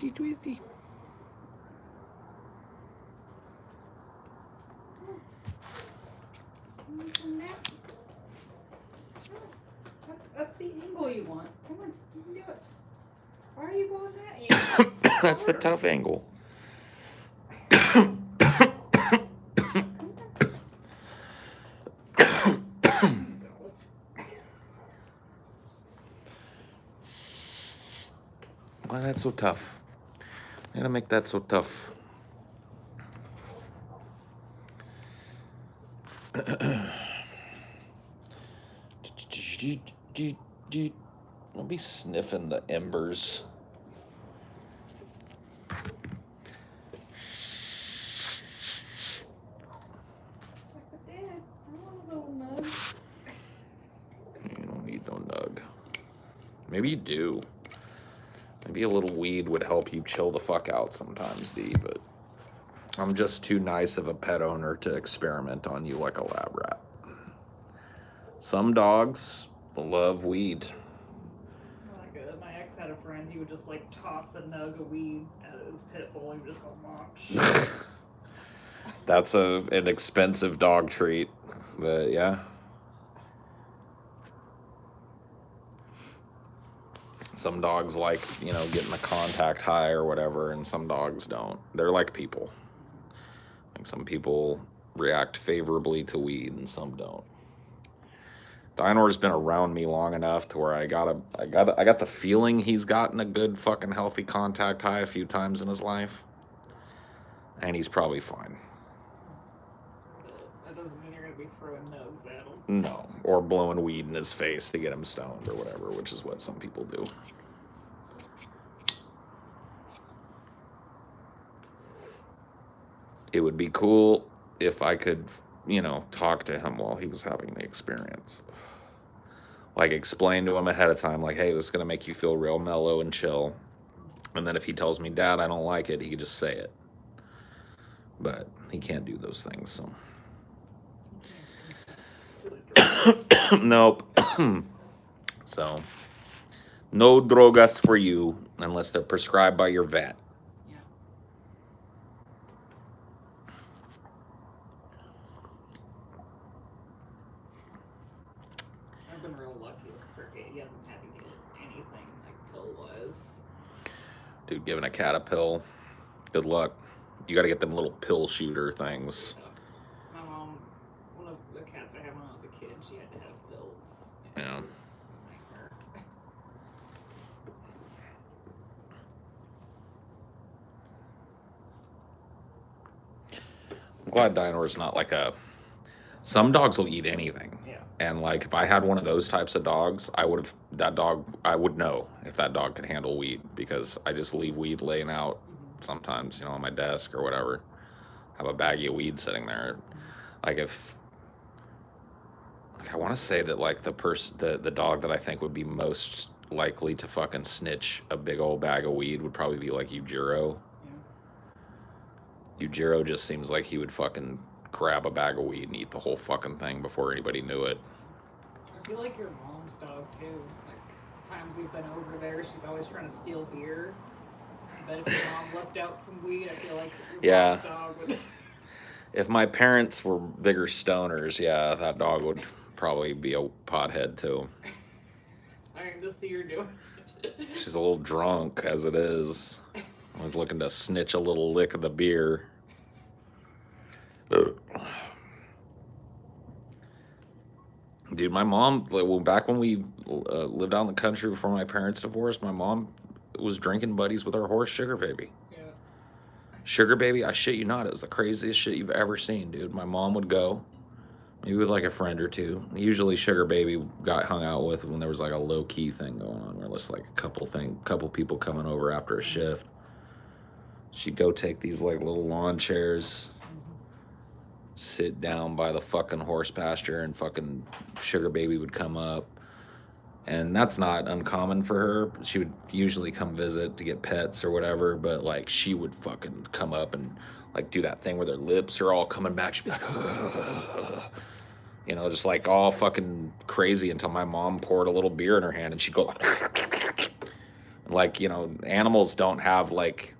Twisty, twisty. That's the angle you want. Come on, you can do it. Why are you going that angle? That's the tough angle. Why that's so tough? I gotta make that so tough. I'll be sniffing the embers. Dad, I want a little nug. You don't need no nug. Maybe you do. Maybe a little weed would help you chill the fuck out sometimes, D, but I'm just too nice of a pet owner to experiment on you like a lab rat. Some dogs love weed. My ex had a friend, he would just like toss a nug of weed at his pit bull and just go mop. That's an expensive dog treat, but yeah. Some dogs like, getting a contact high or whatever, and some dogs don't. They're like people. Like some people react favorably to weed and some don't. Dinor's been around me long enough to where I got the feeling he's gotten a good fucking healthy contact high a few times in his life. And he's probably fine. That doesn't mean you're gonna be throwing nugs at him. No, or blowing weed in his face to get him stoned or whatever, which is what some people do. It would be cool if I could, talk to him while he was having the experience. Like, explain to him ahead of time, like, hey, this is going to make you feel real mellow and chill. And then if he tells me, Dad, I don't like it, he could just say it. But he can't do those things, so. Nope. So, no drogas for you unless they're prescribed by your vet. Yeah. I've been real lucky with Cricket. He hasn't had to get anything like pill-wise. Dude, giving a cat a pill, good luck. You got to get them little pill shooter things. My mom, one of the cats I had when I was a kid, she had to have pills. Yeah. It was a nightmare. I'm glad Dinor's not like a... Some dogs will eat anything. Yeah. And like, if I had one of those types of dogs, I would know if that dog could handle weed, because I just leave weed laying out sometimes, on my desk or whatever. Have a baggie of weed sitting there. Like I want to say that like the dog that I think would be most likely to fucking snitch a big old bag of weed would probably be like Ujiro. Yeah. Ujiro just seems like he would fucking grab a bag of weed and eat the whole fucking thing before anybody knew it. I feel like your mom's dog too. Like times we've been over there, she's always trying to steal beer. But if your mom left out some weed, I feel like your mom's dog would. If my parents were bigger stoners, yeah, that dog would probably be a pothead too. I can just see her doing it. She's a little drunk as it is. I was looking to snitch a little lick of the beer. Dude, my mom, back when we lived out in the country before my parents divorced, my mom was drinking buddies with our horse, Sugar Baby. Yeah. Sugar Baby, I shit you not, it was the craziest shit you've ever seen, dude. My mom would go, maybe with like a friend or two. Usually Sugar Baby got hung out with when there was like a low-key thing going on, where there's like a couple people coming over after a shift. She'd go take these like little lawn chairs, sit down by the fucking horse pasture, and fucking Sugar Baby would come up. And that's not uncommon for her. She would usually come visit to get pets or whatever, but like she would fucking come up and like do that thing where their lips are all coming back. She'd be like, just like all fucking crazy until my mom poured a little beer in her hand and she'd go like, and Like, you know, animals don't have like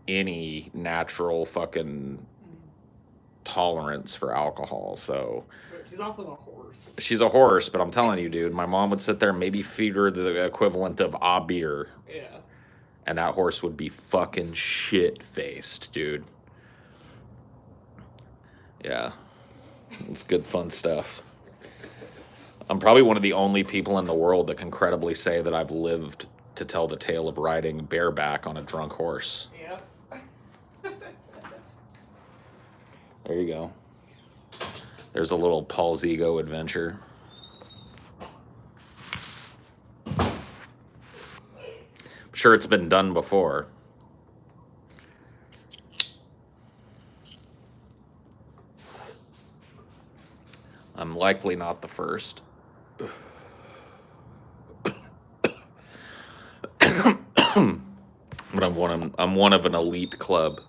any natural fucking tolerance for alcohol. So But she's also a horse. she's a horse, but I'm telling you, dude, my mom would sit there and maybe feed her the equivalent of a beer. Yeah. And that horse would be fucking shit-faced, dude. Yeah. It's good, fun stuff. I'm probably one of the only people in the world that can credibly say that I've lived to tell the tale of riding bareback on a drunk horse. Yep. There you go. There's a little Paul's Ego adventure. I'm sure it's been done before. I'm likely not the first. But I'm one of an elite club.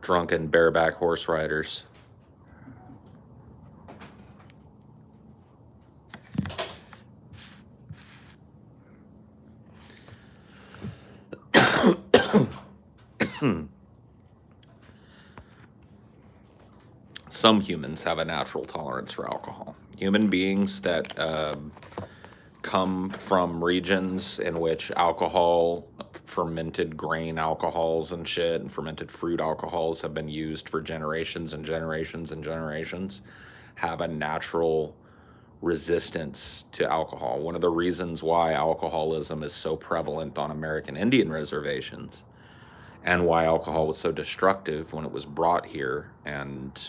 Drunken bareback horse riders. Some humans have a natural tolerance for alcohol. Human beings that come from regions in which alcohol, fermented grain alcohols and shit, and fermented fruit alcohols have been used for generations and generations and generations, have a natural resistance to alcohol. One of the reasons why alcoholism is so prevalent on American Indian reservations, and why alcohol was so destructive when it was brought here and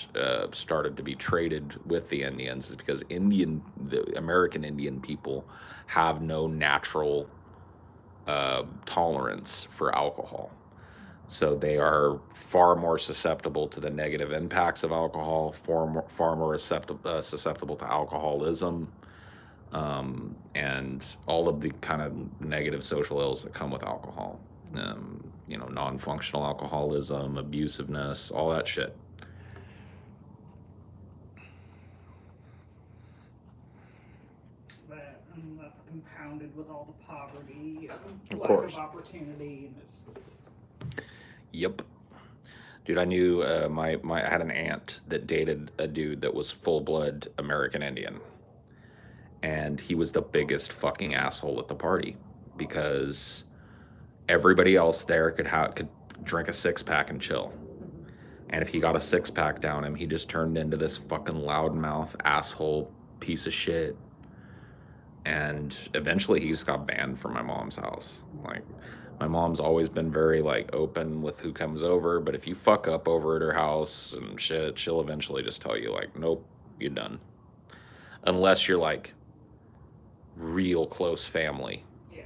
started to be traded with the Indians, is because the American Indian people have no natural tolerance for alcohol. So they are far more susceptible to the negative impacts of alcohol, far more susceptible to alcoholism, and all of the kind of negative social ills that come with alcohol. You know, non-functional alcoholism, abusiveness, all that shit. And that's compounded with all the poverty, Of lack course. of opportunity, and it's just... Yep. Dude, I knew I had an aunt that dated a dude that was full-blood American Indian. And he was the biggest fucking asshole at the party because everybody else there could drink a six-pack and chill. And if he got a six-pack down him, he just turned into this fucking loudmouth asshole piece of shit. And eventually he just got banned from my mom's house. Like, my mom's always been very, like, open with who comes over, but if you fuck up over at her house and shit, she'll eventually just tell you, like, nope, you're done. Unless you're, like, real close family. Yeah.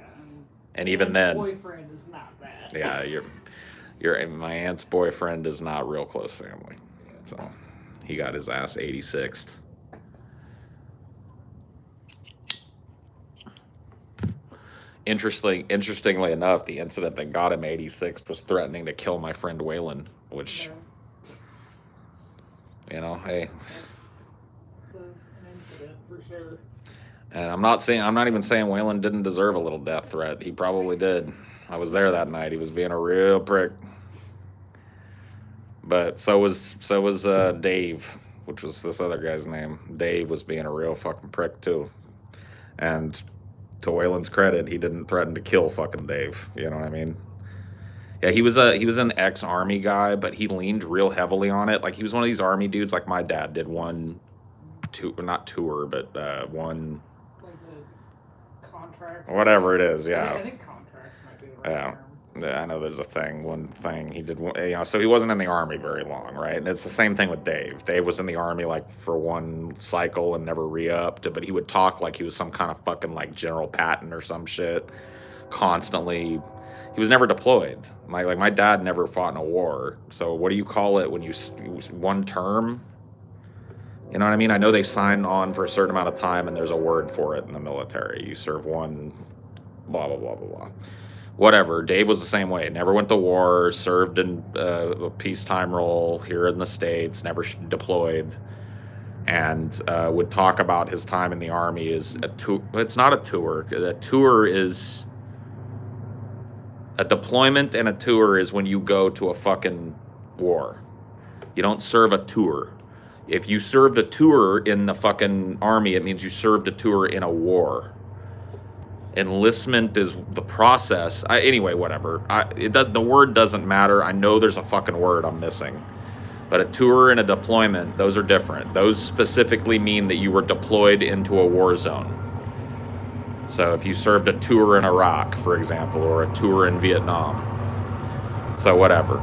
And even then... boyfriend is not that. Yeah, my aunt's boyfriend is not real close family. So, he got his ass 86'd. Interestingly enough, the incident that got him 86th was threatening to kill my friend Waylon, which, you know, hey. It's an incident for sure. And I'm not even saying Waylon didn't deserve a little death threat. He probably did. I was there that night. He was being a real prick. But so was Dave, which was this other guy's name. Dave was being a real fucking prick too. And to Waylon's credit, he didn't threaten to kill fucking Dave. You know what I mean? Yeah, he was an ex-army guy, but he leaned real heavily on it. Like, he was one of these army dudes. Like, my dad did one tour, but one. Like the contracts. Whatever it is, yeah. I think contracts might be the right term. Yeah, I know there's one thing he did, you know, so he wasn't in the army very long, right? And it's the same thing with Dave. Dave was in the army like for one cycle and never re-upped, but he would talk like he was some kind of fucking like General Patton or some shit constantly. He was never deployed. My dad never fought in a war. So what do you call it when you one term? You know what I mean? I know they sign on for a certain amount of time and there's a word for it in the military. You serve one, blah, blah, blah, blah, blah. Whatever. Dave was the same way. Never went to war, served in a peacetime role here in the States, never deployed. and would talk about his time in the Army as a tour. It's not a tour. A tour is a deployment, and a tour is when you go to a fucking war. You don't serve a tour. If you served a tour in the fucking Army, it means you served a tour in a war. Enlistment is the process. Anyway, whatever. The word doesn't matter. I know there's a fucking word I'm missing. But a tour and a deployment, those are different. Those specifically mean that you were deployed into a war zone. So if you served a tour in Iraq, for example, or a tour in Vietnam. So whatever.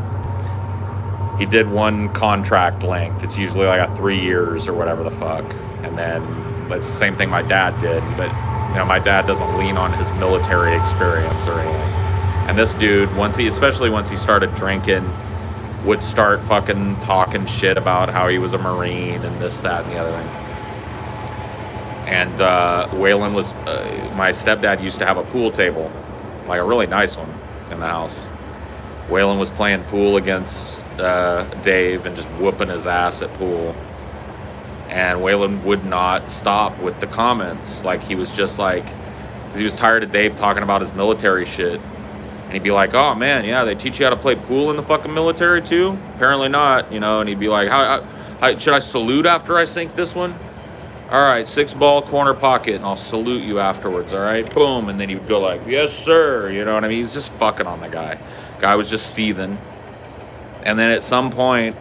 He did one contract length. It's usually like a 3 years or whatever the fuck. And then it's the same thing my dad did. But, you know, my dad doesn't lean on his military experience or anything. And this dude, especially once he started drinking, would start fucking talking shit about how he was a Marine and this, that, and the other thing. And Waylon was, my stepdad used to have a pool table, like a really nice one in the house. Waylon was playing pool against Dave and just whooping his ass at pool. And Waylon would not stop with the comments. Like, he was just like, because he was tired of Dave talking about his military shit. And he'd be like, oh man, yeah, they teach you how to play pool in the fucking military too? Apparently not, you know. And he'd be like, how should I salute after I sink this one? All right, 6-ball corner pocket, and I'll salute you afterwards, all right? Boom. And then he would go like, yes, sir. You know what I mean? He's just fucking on the guy. Guy was just seething. And then at some point,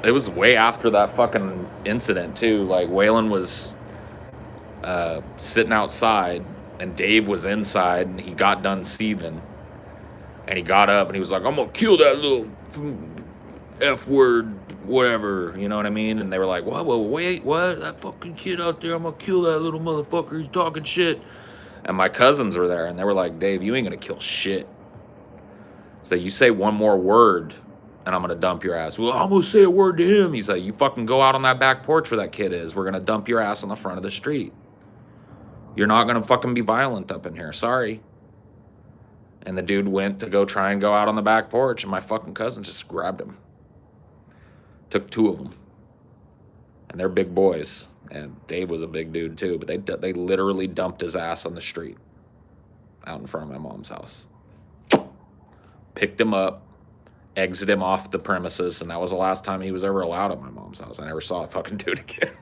it was way after that fucking incident, too. Like, Waylon was sitting outside, and Dave was inside, and he got done seething. And he got up, and he was like, I'm going to kill that little F-word, whatever, you know what I mean? And they were like, what, wait, what? That fucking kid out there, I'm gonna kill that little motherfucker, he's talking shit. And my cousins were there, and they were like, Dave, you ain't gonna kill shit. So you say one more word, and I'm gonna dump your ass. Well, I'm gonna say a word to him. He's like, you fucking go out on that back porch where that kid is. We're gonna dump your ass on the front of the street. You're not gonna fucking be violent up in here, sorry. And the dude went to go try and go out on the back porch, and my fucking cousin just grabbed him. Took 2 of them, and they're big boys. And Dave was a big dude too, but they literally dumped his ass on the street out in front of my mom's house. Picked him up, exited him off the premises, and that was the last time he was ever allowed at my mom's house. I never saw a fucking dude again.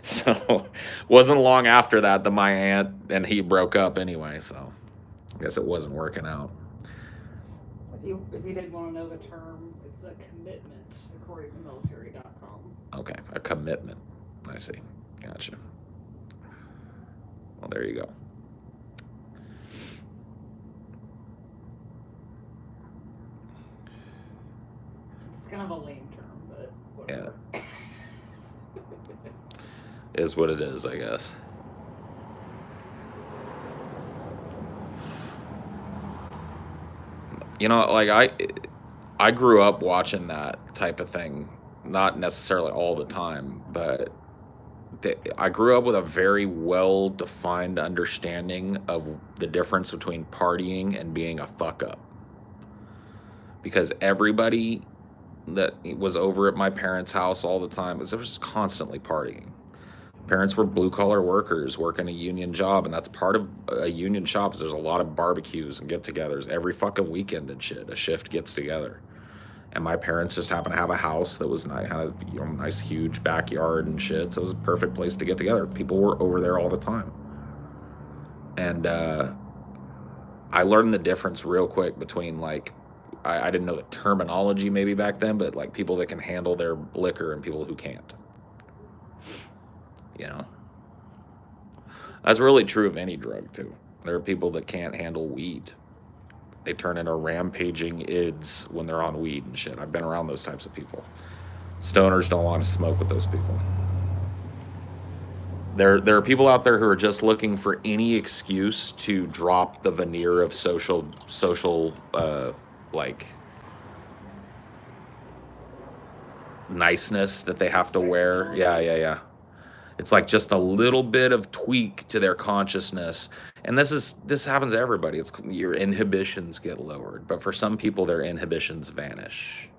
So wasn't long after that my aunt and he broke up anyway, so I guess it wasn't working out. If you did want to know the term, it's a commitment, according to military.com. Okay, a commitment. I see. Gotcha. Well, there you go. It's kind of a lame term, but whatever. Yeah. Is what it is, I guess. You know, like I grew up watching that type of thing, not necessarily all the time, but I grew up with a very well-defined understanding of the difference between partying and being a fuck-up. Because everybody that was over at my parents' house all the time was just constantly partying. Parents were blue-collar workers working a union job, and that's part of a union shop is there's a lot of barbecues and get-togethers every fucking weekend and shit. A shift gets together. And my parents just happened to have a house that was nice, had a nice huge backyard and shit, so it was a perfect place to get together. People were over there all the time. And I learned the difference real quick between, like, I didn't know the terminology maybe back then, but like people that can handle their liquor and people who can't. You know, that's really true of any drug too. There are people that can't handle weed. They turn into rampaging ids when they're on weed and shit. I've been around those types of people. Stoners don't want to smoke with those people. There are people out there who are just looking for any excuse to drop the veneer of social like niceness that they have to wear. Yeah. It's like just a little bit of tweak to their consciousness. And this happens to everybody. It's your inhibitions get lowered. But for some people, their inhibitions vanish.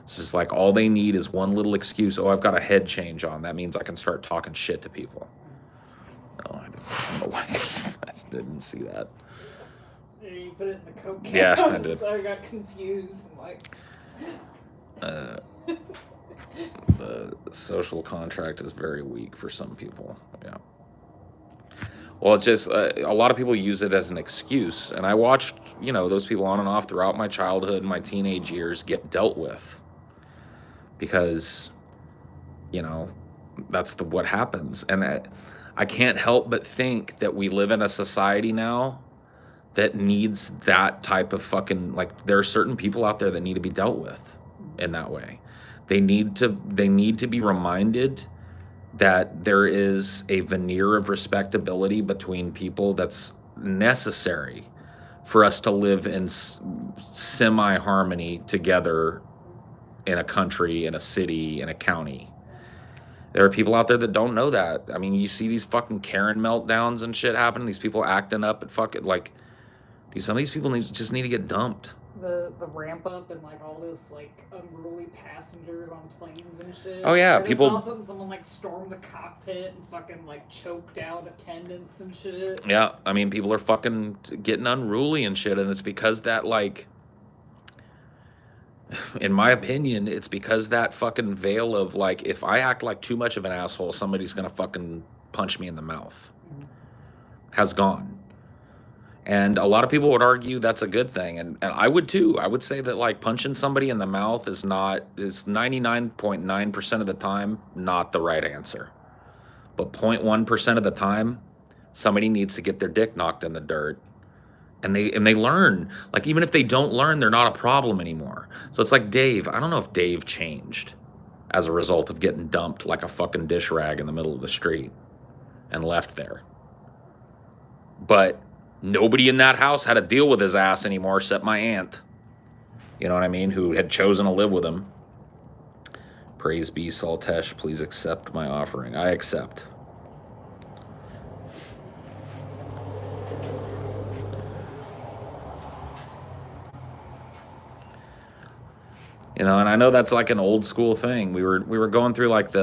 It's just like all they need is one little excuse. Oh, I've got a head change on. That means I can start talking shit to people. Oh, I don't know why I didn't see that. Yeah, you put it in the Coke can. Yeah, I did. So I got confused. I'm like... The social contract is very weak for some people. Yeah. Well, it's just a lot of people use it as an excuse, and I watched, those people on and off throughout my childhood and my teenage years get dealt with because, that's what happens. And I can't help but think that we live in a society now that needs that type of fucking, like, there are certain people out there that need to be dealt with in that way. They need to be reminded that there is a veneer of respectability between people that's necessary for us to live in semi-harmony together in a country, in a city, in a county. There are people out there that don't know that. I mean, you see these fucking Karen meltdowns and shit happening, these people acting up and fucking, like, dude, some of these people just need to get dumped. The ramp up and like all this like unruly passengers on planes and shit. Oh yeah, people. Someone like stormed the cockpit and fucking like choked out attendants and shit. Yeah, I mean, people are fucking getting unruly and shit, and it's because that, like, in my opinion, it's because that fucking veil of like, if I act like too much of an asshole, somebody's gonna fucking punch me in the mouth. Has gone. And a lot of people would argue that's a good thing. And I would too. I would say that like punching somebody in the mouth is 99.9% of the time not the right answer. But 0.1% of the time, somebody needs to get their dick knocked in the dirt. And they learn. Like, even if they don't learn, they're not a problem anymore. So it's like Dave. I don't know if Dave changed as a result of getting dumped like a fucking dish rag in the middle of the street and left there. But nobody in that house had to deal with his ass anymore except my aunt. You know what I mean? Who had chosen to live with him. Praise be Saltesh, please accept my offering. I accept. And I know that's like an old school thing. We were going through like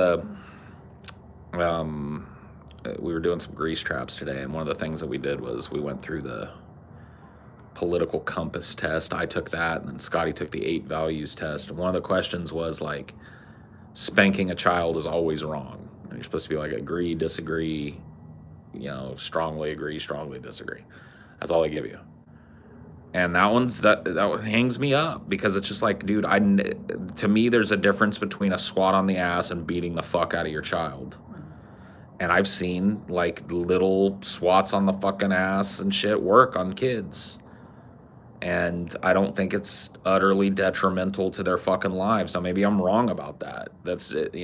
we were doing some grease traps today, and one of the things that we did was we went through the political compass test. I took that, and then Scotty took the 8 values test. And one of the questions was like, spanking a child is always wrong. And you're supposed to be like, agree, disagree, strongly agree, strongly disagree. That's all they give you. And that one hangs me up because it's just like, dude, to me, there's a difference between a swat on the ass and beating the fuck out of your child. And I've seen like little swats on the fucking ass and shit work on kids. And I don't think it's utterly detrimental to their fucking lives. Now, maybe I'm wrong about that. That's it,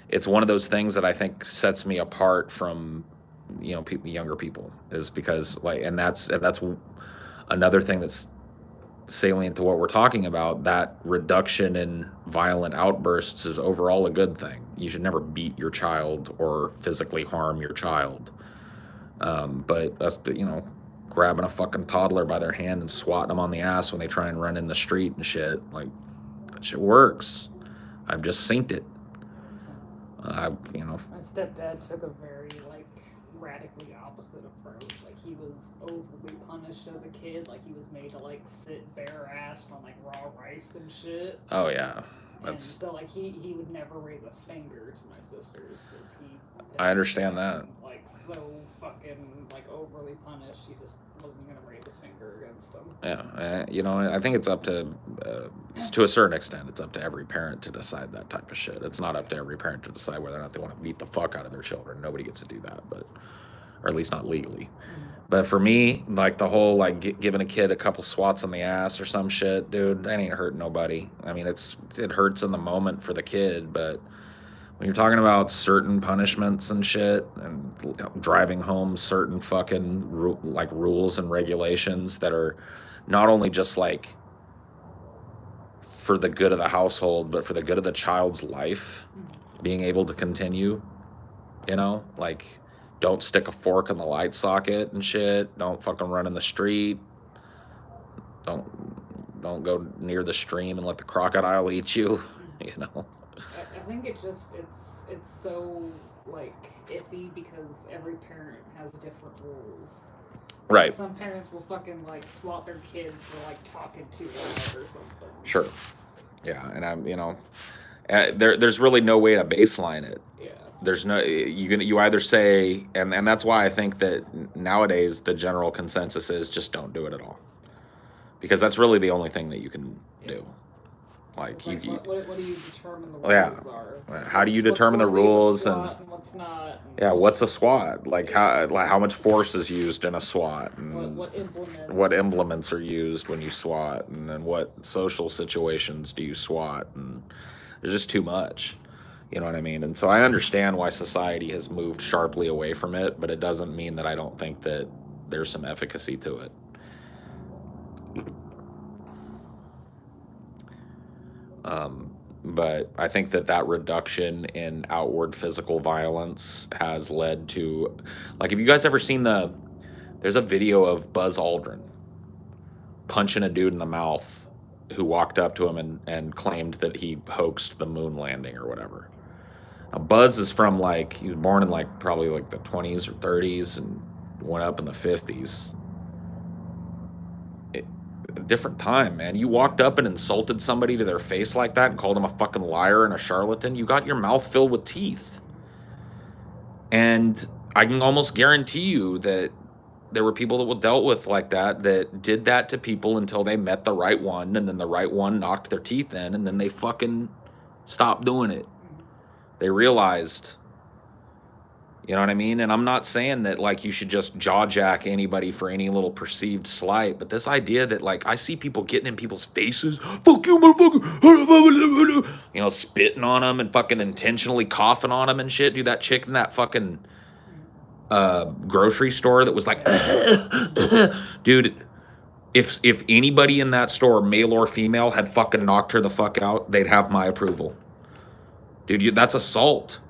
it's one of those things that I think sets me apart from, younger people, is because like, and that's another thing that's salient to what we're talking about. That reduction in violent outbursts is overall a good thing. You should never beat your child or physically harm your child. But us, grabbing a fucking toddler by their hand and swatting them on the ass when they try and run in the street and shit, like, that shit works. I've just seen it. My stepdad took a very like radically opposite approach. Like, he was overly punished as a kid. Like, he was made to like sit bare-assed on like raw rice and shit. Oh yeah. And so like he would never raise a finger to my sisters because I understand that. Like, so fucking like overly punished, he just wasn't gonna raise a finger against them. Yeah, I think it's up to a certain extent, it's up to every parent to decide that type of shit. It's not up to every parent to decide whether or not they want to beat the fuck out of their children. Nobody gets to do that, or at least not legally. But for me, like the whole like giving a kid a couple swats on the ass or some shit, dude, that ain't hurting nobody. I mean, it hurts in the moment for the kid, but when you're talking about certain punishments and shit, and driving home certain fucking rules and regulations that are not only just like for the good of the household, but for the good of the child's life, being able to continue, like, don't stick a fork in the light socket and shit. Don't fucking run in the street. Don't go near the stream and let the crocodile eat you. you know. I think it's so like iffy because every parent has different rules. Right. Some parents will fucking like swap their kids for like talking too loud or something. Sure. Yeah, and there's really no way to baseline it. Yeah. There's no you either say, and that's why I think that nowadays the general consensus is just don't do it at all, because that's really the only thing that you can do. Like like, what do you determine the rules yeah. are? How do you determine the rules and what's not? Yeah, what's a SWAT? Like how much force is used in a SWAT, and what implements are used when you SWAT, and then what social situations do you SWAT, and there's just too much. You know what I mean? And so I understand why society has moved sharply away from it, but it doesn't mean that I don't think that there's some efficacy to it. But I think that reduction in outward physical violence has led to, like, have you guys ever seen there's a video of Buzz Aldrin punching a dude in the mouth who walked up to him and claimed that he hoaxed the moon landing or whatever. Now, Buzz is from, like, he was born in, like, probably, like, the 20s or 30s and went up in the 50s. A different time, man. You walked up and insulted somebody to their face like that and called them a fucking liar and a charlatan. You got your mouth filled with teeth. And I can almost guarantee you that there were people that were dealt with like that did that to people until they met the right one, and then the right one knocked their teeth in, and then they fucking stopped doing it. They realized, you know what I mean? And I'm not saying that, like, you should just jaw jack anybody for any little perceived slight, but this idea that, like, I see people getting in people's faces, fuck you, motherfucker, you know, spitting on them and fucking intentionally coughing on them and shit. Dude, that chick in that fucking grocery store that was like, dude, if anybody in that store, male or female, had fucking knocked her the fuck out, they'd have my approval. Dude, that's assault.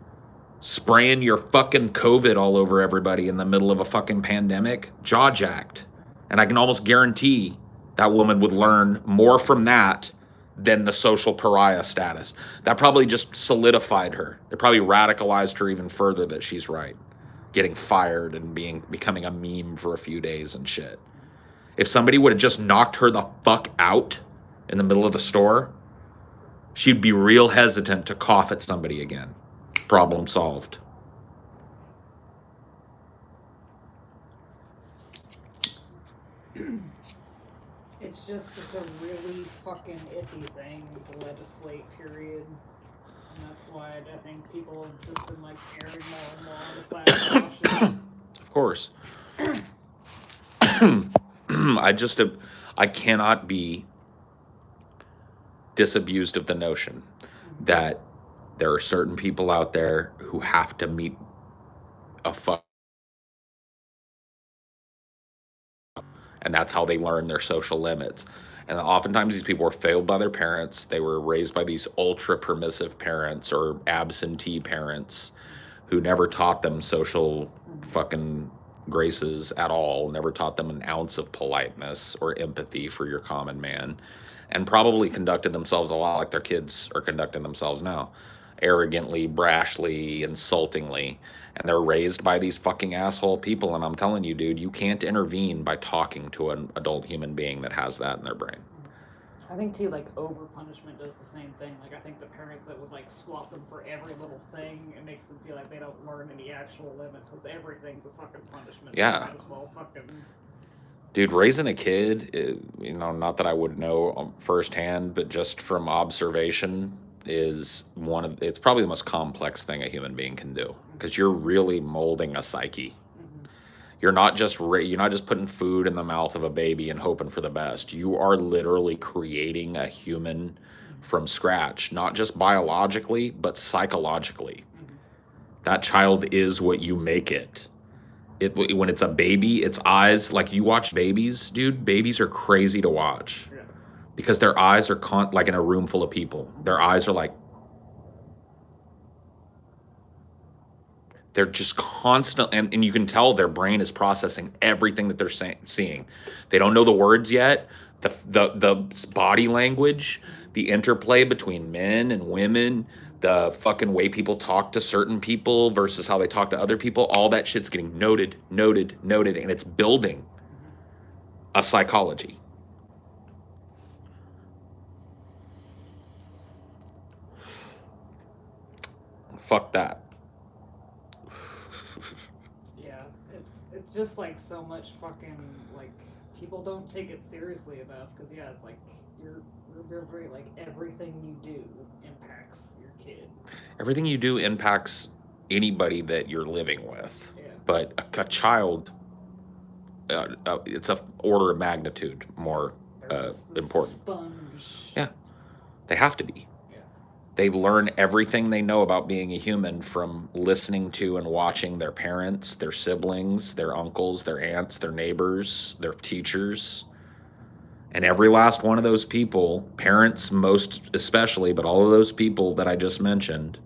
Spraying your fucking COVID all over everybody in the middle of a fucking pandemic, jaw jacked. And I can almost guarantee that woman would learn more from that than the social pariah status. That probably just solidified her. It probably radicalized her even further that she's right. Getting fired and becoming a meme for a few days and shit. If somebody would have just knocked her the fuck out in the middle of the store, she'd be real hesitant to cough at somebody again. Problem solved. It's a really fucking iffy thing to legislate, period. And that's why I think people have just been like erring more and more on the side of caution. Of course. I cannot be disabused of the notion that there are certain people out there who have to meet a fuck, and that's how they learn their social limits. And oftentimes these people were failed by their parents. They were raised by these ultra permissive parents or absentee parents who never taught them social fucking graces at all, never taught them an ounce of politeness or empathy for your common man, and probably conducted themselves a lot like their kids are conducting themselves now, arrogantly, brashly, insultingly. And they're raised by these fucking asshole people. And I'm telling you, dude, you can't intervene by talking to an adult human being that has that in their brain. I think too, like, over punishment does the same thing. Like, I think the parents that would like swap them for every little thing, it makes them feel like they don't learn any actual limits because everything's a fucking punishment. Yeah. So might as well fucking. Dude, raising a kid, you know, not that I would know firsthand, but just from observation, is it's probably the most complex thing a human being can do, because you're really molding a psyche. You're not just putting food in the mouth of a baby and hoping for the best. You are literally creating a human from scratch, not just biologically, but psychologically. That child is what you make it. When it's a baby, its eyes, like, you watch babies, dude, babies are crazy to watch because their eyes are like in a room full of people. Their eyes are like, they're just constant, and you can tell their brain is processing everything that they're seeing. They don't know the words yet. The body language, the interplay between men and women, the fucking way people talk to certain people versus how they talk to other people, all that shit's getting noted, and it's building a psychology. Fuck that. Yeah, it's just like so much fucking like people don't take it seriously enough because yeah, it's like you're very like everything you do impacts your kid. Everything you do impacts anybody that you're living with, Yeah. but a child, it's a order of magnitude more important. Sponge. Yeah, they have to be. Yeah. They learn everything they know about being a human from listening to and watching their parents, their siblings, their uncles, their aunts, their neighbors, their teachers. And every last one of those people, parents most especially, but all of those people that I just mentioned,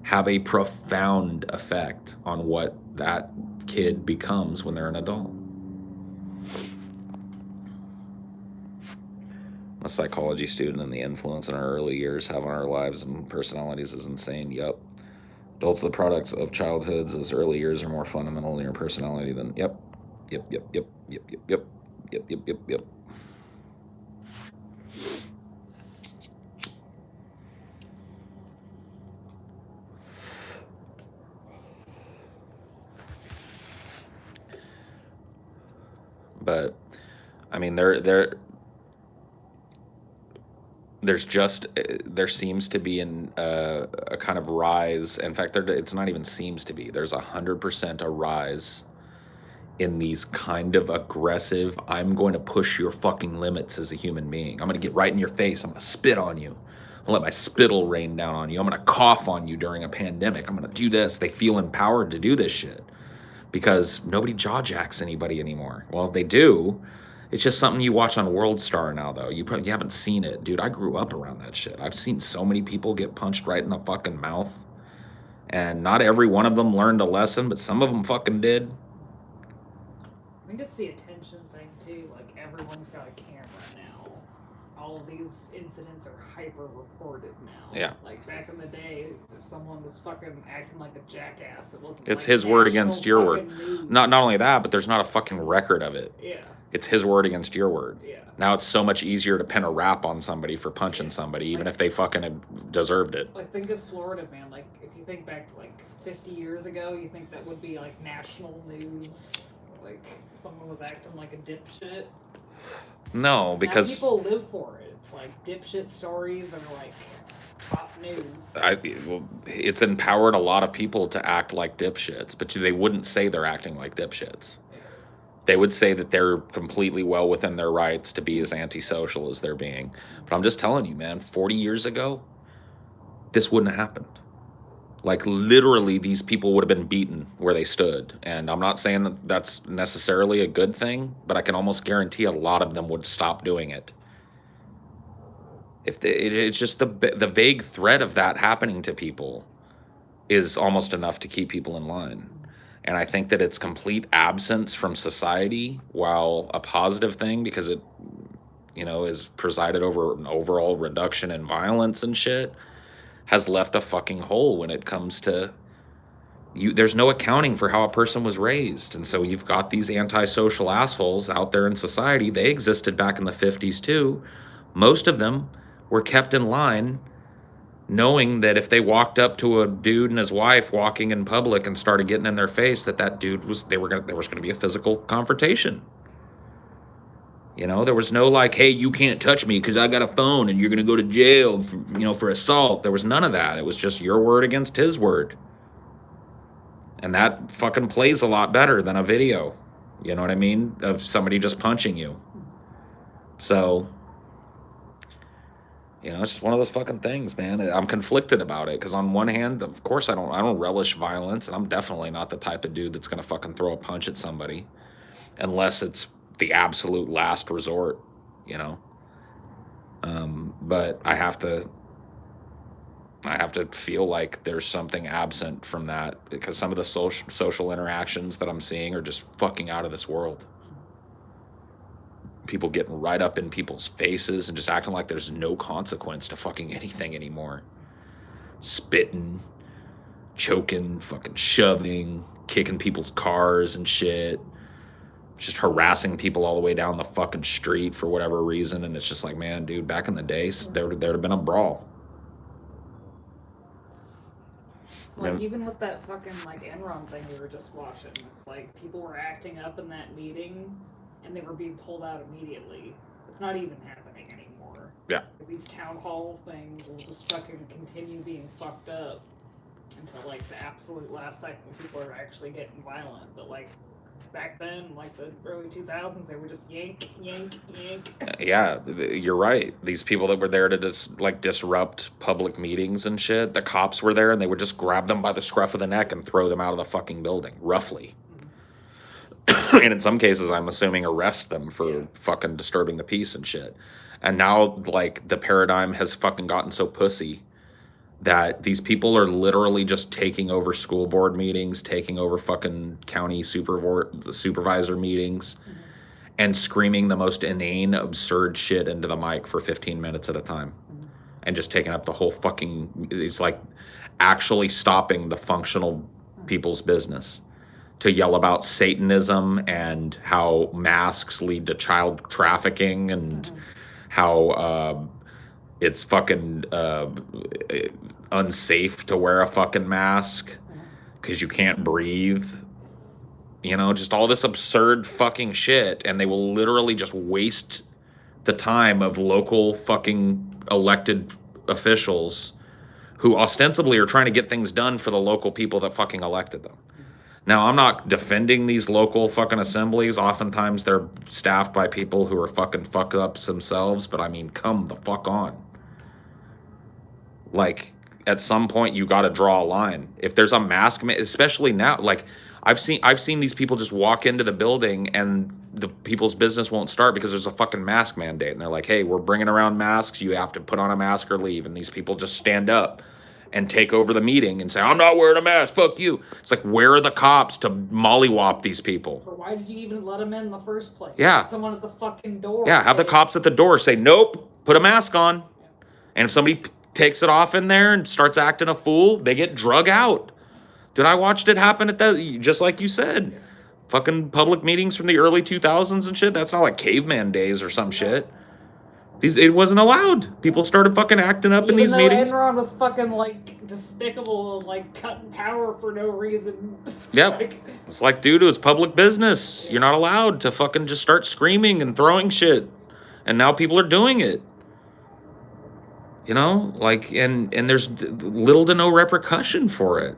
have a profound effect on what that kid becomes when they're an adult. A psychology student, and the influence in our early years have on our lives and personalities is insane. Yup. Adults are the products of childhoods, as early years are more fundamental in your personality than yep. But I mean, there seems to be a kind of rise. In fact, it's not even seems to be. There's 100% a rise in these kind of aggressive, I'm going to push your fucking limits as a human being. I'm going to get right in your face. I'm going to spit on you. I'm going to let my spittle rain down on you. I'm going to cough on you during a pandemic. I'm going to do this. They feel empowered to do this shit because nobody jaw jacks anybody anymore. Well, they do. It's just something you watch on World Star now, though. You haven't seen it. Dude, I grew up around that shit. I've seen so many people get punched right in the fucking mouth. And not every one of them learned a lesson, but some of them fucking did. I think it's the attention thing, too. Like, everyone's got a camera now. All of these incidents are hyper-reported now. Yeah. Like, back in the day, if someone was fucking acting like a jackass, it wasn't It's like his word against your word. news. Not only that, but there's not a fucking record of it. Yeah. It's his word against your word. Yeah. Now it's so much easier to pin a rap on somebody for punching somebody, even if they fucking deserved it. Like, think of Florida, man. Like, if you think back, like, 50 years ago, you think that would be, like, national news? Like, someone was acting like a dipshit? No, because... Now people live for it. It's like, dipshit stories are, like, top news. It's empowered a lot of people to act like dipshits, but they wouldn't say they're acting like dipshits. They would say that they're completely well within their rights to be as antisocial as they're being. But I'm just telling you, man, 40 years ago, this wouldn't have happened. Like, literally, these people would have been beaten where they stood. And I'm not saying that that's necessarily a good thing, but I can almost guarantee a lot of them would stop doing it. It's just the vague threat of that happening to people is almost enough to keep people in line. And I think that its complete absence from society, while a positive thing because it, is presided over an overall reduction in violence and shit, has left a fucking hole when it comes to there's no accounting for how a person was raised. And so you've got these antisocial assholes out there in society. They existed back in the 50s too. Most of them were kept in line knowing that if they walked up to a dude and his wife walking in public and started getting in their face, that dude there was going to be a physical confrontation. There was no like, hey, you can't touch me because I got a phone and you're going to go to jail for assault. There was none of that. It was just your word against his word. And that fucking plays a lot better than a video, you know what I mean, of somebody just punching you. So, it's just one of those fucking things, man. I'm conflicted about it because on one hand, of course, I don't relish violence, and I'm definitely not the type of dude that's gonna fucking throw a punch at somebody, unless it's the absolute last resort, But I have to feel like there's something absent from that because some of the social interactions that I'm seeing are just fucking out of this world. people getting right up in people's faces and just acting like there's no consequence to fucking anything anymore. Spitting, choking, fucking shoving, kicking people's cars and shit. Just harassing people all the way down the fucking street for whatever reason. And it's just like, man, dude, back in the days, there would have been a brawl. Like, even with that fucking, like, Enron thing we were just watching, it's like, people were acting up in that meeting, and they were being pulled out immediately. It's not even happening anymore. Yeah. These town hall things will just fucking continue being fucked up until, like, the absolute last second when people are actually getting violent. But, like, back then, like the early 2000s, they were just yank, yank, yank. Yeah, you're right. These people that were there to disrupt public meetings and shit, the cops were there and they would just grab them by the scruff of the neck and throw them out of the fucking building, roughly. And in some cases, I'm assuming arrest them for fucking disturbing the peace and shit. And now, like, the paradigm has fucking gotten so pussy that these people are literally just taking over school board meetings, taking over fucking county supervisor meetings, and screaming the most inane, absurd shit into the mic for 15 minutes at a time. And just taking up the whole fucking, it's like actually stopping the functional people's business to yell about Satanism and how masks lead to child trafficking and how it's fucking unsafe to wear a fucking mask because you can't breathe. You know, just all this absurd fucking shit. And they will literally just waste the time of local fucking elected officials who ostensibly are trying to get things done for the local people that fucking elected them. Now, I'm not defending these local fucking assemblies. Oftentimes they're staffed by people who are fucking fuck-ups themselves, but I mean, come the fuck on. Like, at some point you got to draw a line. If there's a mask, especially now, like I've seen these people just walk into the building and the people's business won't start because there's a fucking mask mandate. And they're like, hey, we're bringing around masks. You have to put on a mask or leave. And these people just stand up and take over the meeting and say, I'm not wearing a mask, fuck you. It's like, where are the cops to mollywop these people? Or why did you even let them in the first place? Yeah. Someone at the fucking door. Yeah, have the cops at the door say, nope, put a mask on. And if somebody takes it off in there and starts acting a fool, they get drug out. Dude, I watched it happen at that, just like you said. Yeah. Fucking public meetings from the early 2000s and shit. That's not like caveman days or some shit. It wasn't allowed. People started fucking acting up in these meetings. Enron was fucking, like, despicable and, like, cutting power for no reason. Yep. It's like, dude, it was public business. Yeah. You're not allowed to fucking just start screaming and throwing shit. And now people are doing it. You know? Like, and there's little to no repercussion for it.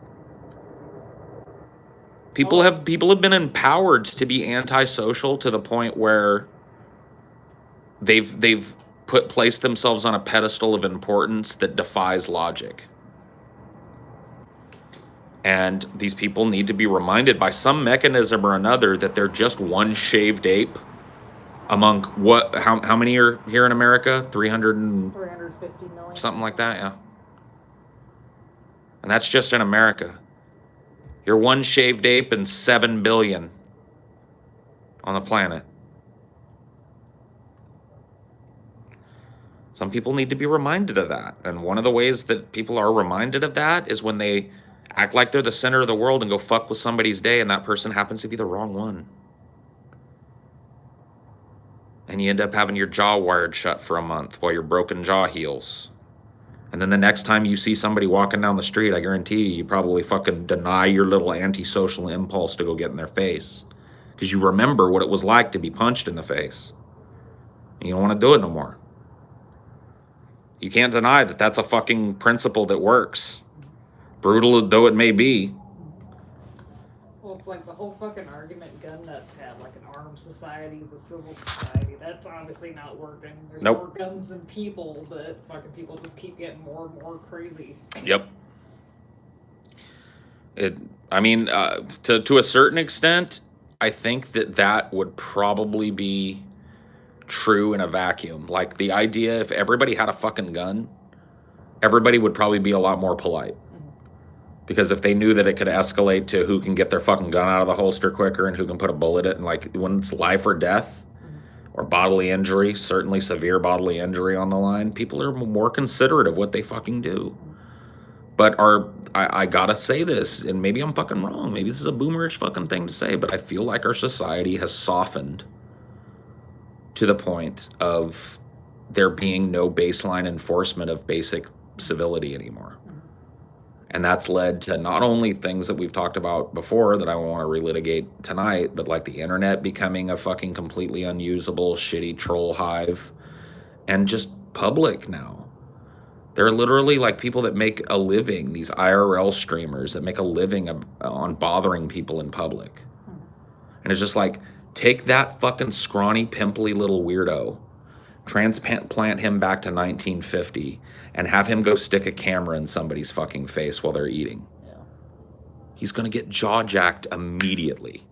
People have been empowered to be antisocial to the point where they've placed themselves on a pedestal of importance that defies logic. And these people need to be reminded by some mechanism or another that they're just one shaved ape among how many are here in America? 350 million. Something like that, yeah. And that's just in America. You're one shaved ape and 7 billion on the planet. Some people need to be reminded of that. And one of the ways that people are reminded of that is when they act like they're the center of the world and go fuck with somebody's day and that person happens to be the wrong one. And you end up having your jaw wired shut for a month while your broken jaw heals. And then the next time you see somebody walking down the street, I guarantee you probably fucking deny your little antisocial impulse to go get in their face. Because you remember what it was like to be punched in the face. And you don't want to do it no more. You can't deny that that's a fucking principle that works. Brutal though it may be. Well, it's like the whole fucking argument gun nuts had, like an armed society is a civil society. That's obviously not working. There's more guns than people, but fucking people just keep getting more and more crazy. Yep. To a certain extent, I think that would probably be true in a vacuum. Like the idea, if everybody had a fucking gun, everybody would probably be a lot more polite. Because if they knew that it could escalate to who can get their fucking gun out of the holster quicker and who can put a bullet in, like when it's life or death, or bodily injury, certainly severe bodily injury on the line, people are more considerate of what they fucking do. But I gotta say this, and maybe I'm fucking wrong. Maybe this is a boomerish fucking thing to say, but I feel like our society has softened to the point of there being no baseline enforcement of basic civility anymore. And that's led to not only things that we've talked about before that I want to relitigate tonight, but like the internet becoming a fucking completely unusable, shitty troll hive, and just public now. There are literally like people that make a living, these IRL streamers that make a living on bothering people in public. And it's just like, take that fucking scrawny, pimply little weirdo, transplant him back to 1950, and have him go stick a camera in somebody's fucking face while they're eating. Yeah. He's going to get jaw-jacked immediately.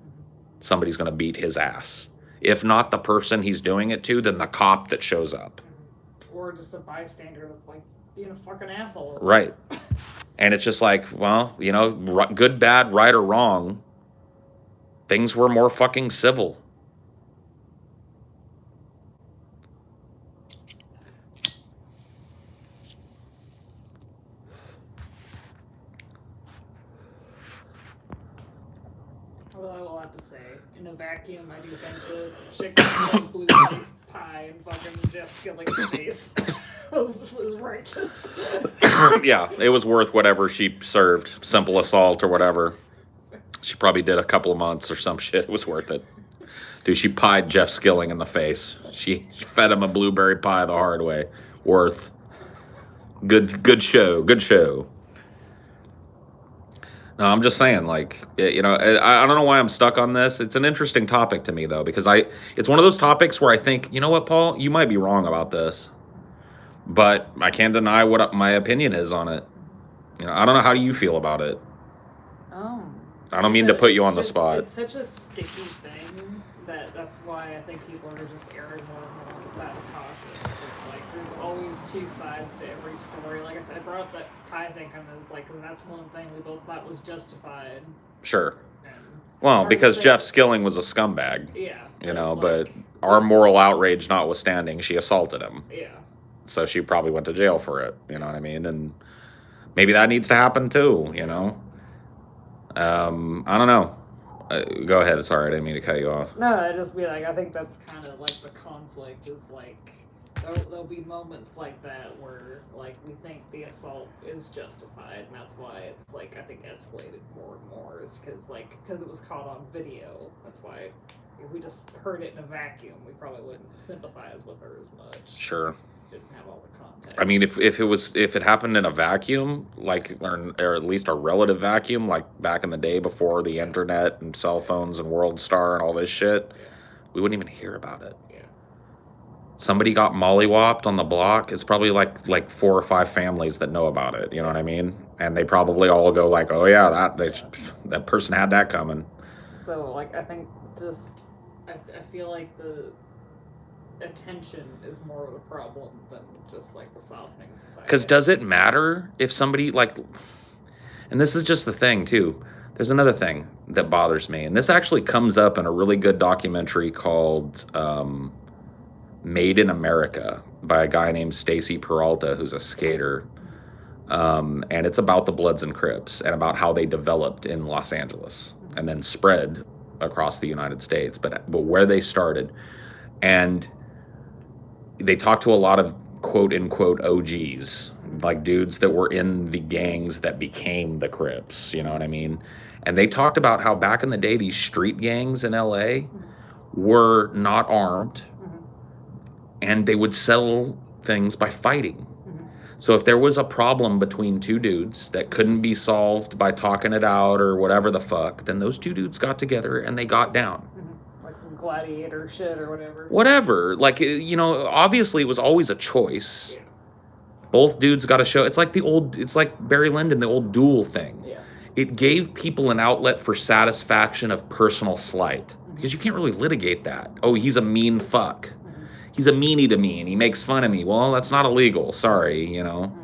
Somebody's going to beat his ass. If not the person he's doing it to, then the cop that shows up. Or just a bystander that's like being a fucking asshole. Right. And it's just like, well, you know, good, bad, right or wrong, things were more fucking civil. Well, I will have to say, in a vacuum, I do think the chicken blueberry pie and fucking Jeff Skilling's face was righteous. Yeah, it was worth whatever she served. Simple assault or whatever. She probably did a couple of months or some shit. It was worth it. Dude, she pied Jeff Skilling in the face. She fed him a blueberry pie the hard way. Worth. Good show. Good show. No, I'm just saying, like, you know, I don't know why I'm stuck on this. It's an interesting topic to me, though, because it's one of those topics where I think, you know what, Paul, you might be wrong about this, but I can't deny what my opinion is on it. You know, I don't know, how do you feel about it? I don't mean to put you on the spot. It's such a sticky thing that's why I think people are just erring more and more on the side of caution. It's like there's always two sides to every story. Like I said, I brought up that pie thing kind of like because that's one thing we both thought was justified. Sure. Well, because Jeff Skilling was a scumbag. Yeah. You know, like, but our moral outrage notwithstanding, she assaulted him. Yeah. So she probably went to jail for it. You know what I mean? And maybe that needs to happen too. You know. I don't know. Go ahead. Sorry, I didn't mean to cut you off. No, I just be like, I think that's kind of like the conflict is like, there'll be moments like that where like we think the assault is justified, and that's why it's like I think escalated more and more is because it was caught on video. That's why if we just heard it in a vacuum, we probably wouldn't sympathize with her as much. Sure. Didn't have all the context. I mean, if it happened in a vacuum, like or at least a relative vacuum, like back in the day before the internet and cell phones and World Star and all this shit, we wouldn't even hear about it. Yeah. Somebody got mollywopped on the block. It's probably like 4 or 5 families that know about it. You know what I mean? And they probably all go like, "Oh yeah, that person had that coming." So like, I think just I feel like the attention is more of a problem than just like the softening society. Because does it matter if somebody like, and this is just the thing too, there's another thing that bothers me, and this actually comes up in a really good documentary called Made in America by a guy named Stacy Peralta, who's a skater, and it's about the Bloods and Crips and about how they developed in Los Angeles and then spread across the United States, but where they started. And they talked to a lot of quote-unquote OGs, like dudes that were in the gangs that became the Crips, you know what I mean? And they talked about how back in the day, these street gangs in LA were not armed, and they would settle things by fighting. So if there was a problem between 2 dudes that couldn't be solved by talking it out or whatever the fuck, then those 2 dudes got together and they got down. Gladiator shit or whatever. Whatever. Like, you know, obviously it was always a choice. Yeah. Both dudes got to show. It's like Barry Lyndon, the old duel thing. Yeah. It gave people an outlet for satisfaction of personal slight. Because you can't really litigate that. Oh, he's a mean fuck. He's a meanie to me and he makes fun of me. Well, that's not illegal. Sorry, you know.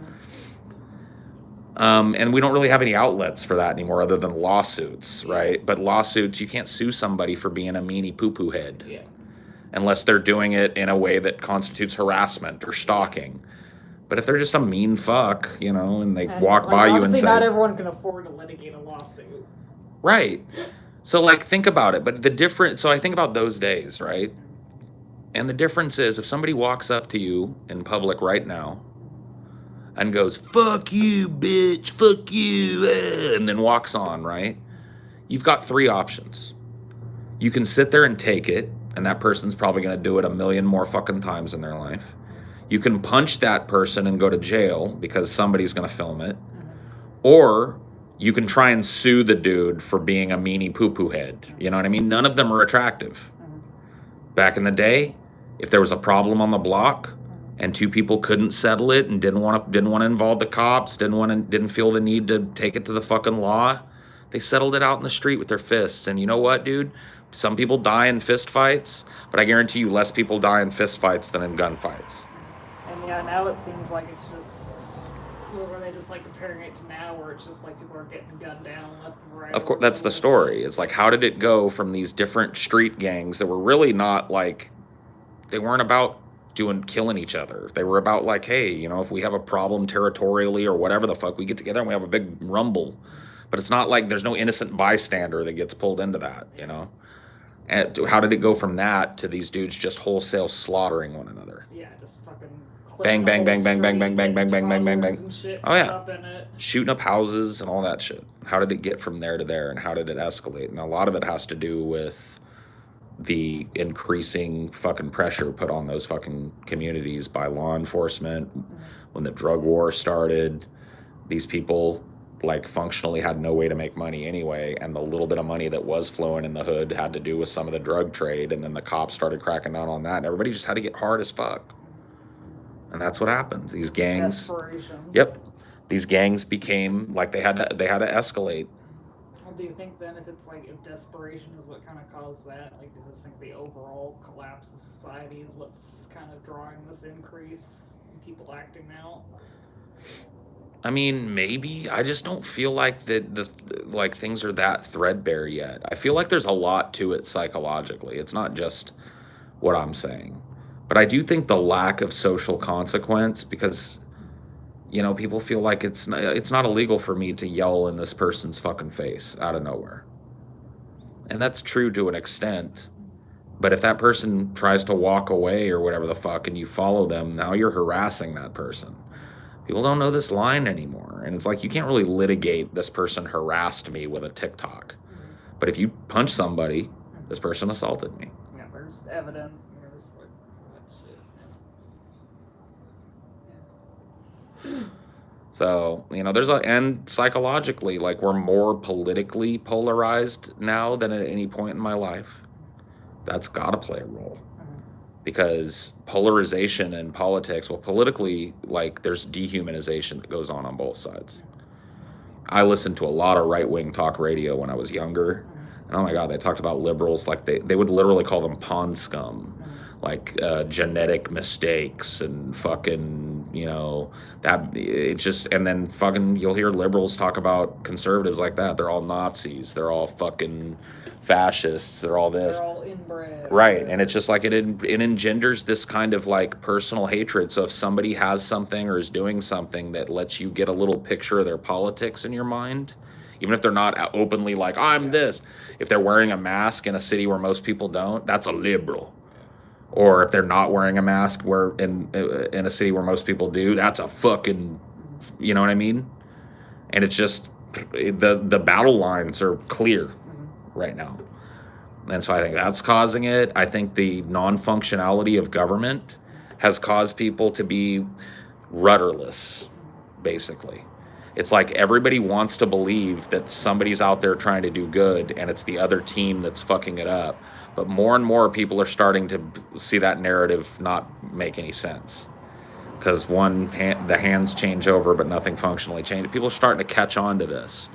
And we don't really have any outlets for that anymore other than lawsuits, right? But lawsuits, you can't sue somebody for being a meanie poo-poo head. Yeah. unless they're doing it in a way that constitutes harassment or stalking. But if they're just a mean fuck, you know, and they walk by you and say, not everyone can afford to litigate a lawsuit. Right. So, like, think about it. But the difference, so I think about those days, right? And the difference is if somebody walks up to you in public right now and goes, fuck you, bitch, fuck you, and then walks on, right? You've got three options. You can sit there and take it, and that person's probably going to do it a million more fucking times in their life. You can punch that person and go to jail because somebody's going to film it. Or you can try and sue the dude for being a meanie poo-poo head. You know what I mean? None of them are attractive. Back in the day, if there was a problem on the block and two people couldn't settle it and didn't want to involve the cops, didn't feel the need to take it to the fucking law, they settled it out in the street with their fists. And you know what, dude? Some people die in fist fights, but I guarantee you less people die in fist fights than in gunfights. And yeah, now it seems like it's just, were they just like comparing it to now where it's just like people are getting gunned down left and right? Of course, that's the story. It's like, how did it go from these different street gangs that were really not like, they weren't about killing each other. They were about like, hey, you know, if we have a problem territorially or whatever the fuck, we get together and we have a big rumble. But it's not like there's no innocent bystander that gets pulled into that, you know? And how did it go from that to these dudes just wholesale slaughtering one another? Yeah, just fucking bang, bang, bang, bang, bang, bang, bang, bang, bang, bang, bang, bang. Oh yeah, shooting up houses and all that shit. How did it get from there to there, and how did it escalate? And a lot of it has to do with the increasing fucking pressure put on those fucking communities by law enforcement. When the drug war started, these people like functionally had no way to make money anyway, and the little bit of money that was flowing in the hood had to do with some of the drug trade, and then the cops started cracking down on that, and everybody just had to get hard as fuck. And that's what happened. These gangs, desperation. Yep, these gangs became like they had to escalate. Well, do you think then if it's like, if desperation is what kind of caused that, like, do you just think the overall collapse of society is what's kind of drawing this increase in people acting out? I mean, maybe. I just don't feel like like things are that threadbare yet. I feel like there's a lot to it psychologically. It's not just what I'm saying. But I do think the lack of social consequence, because, you know, people feel like it's not illegal for me to yell in this person's fucking face out of nowhere. And that's true to an extent. But if that person tries to walk away or whatever the fuck and you follow them, now you're harassing that person. People don't know this line anymore. And it's like, you can't really litigate this person harassed me with a TikTok. But if you punch somebody, this person assaulted me. Yeah, there's evidence. There's like that shit. So, you know, and psychologically, like, we're more politically polarized now than at any point in my life. That's got to play a role. Because polarization in politics, well, politically, like, there's dehumanization that goes on both sides. I listened to a lot of right-wing talk radio when I was younger, and oh my God, they talked about liberals like they would literally call them pond scum, like genetic mistakes and fucking, you know, that it's just, and then fucking you'll hear liberals talk about conservatives like that. They're all Nazis. They're all fucking fascists. They're all this. They're all inbred. Right, and it's just like it engenders this kind of like personal hatred. So if somebody has something or is doing something that lets you get a little picture of their politics in your mind, even if they're not openly like, I'm this, if they're wearing a mask in a city where most people don't, that's a liberal. Or if they're not wearing a mask where in a city where most people do, that's a fucking, you know what I mean? And it's just, the battle lines are clear right now. And so I think that's causing it. I think the non-functionality of government has caused people to be rudderless, basically. It's like everybody wants to believe that somebody's out there trying to do good and it's the other team that's fucking it up. But more and more people are starting to see that narrative not make any sense. Because the hands change over, but nothing functionally changes. People are starting to catch on to this.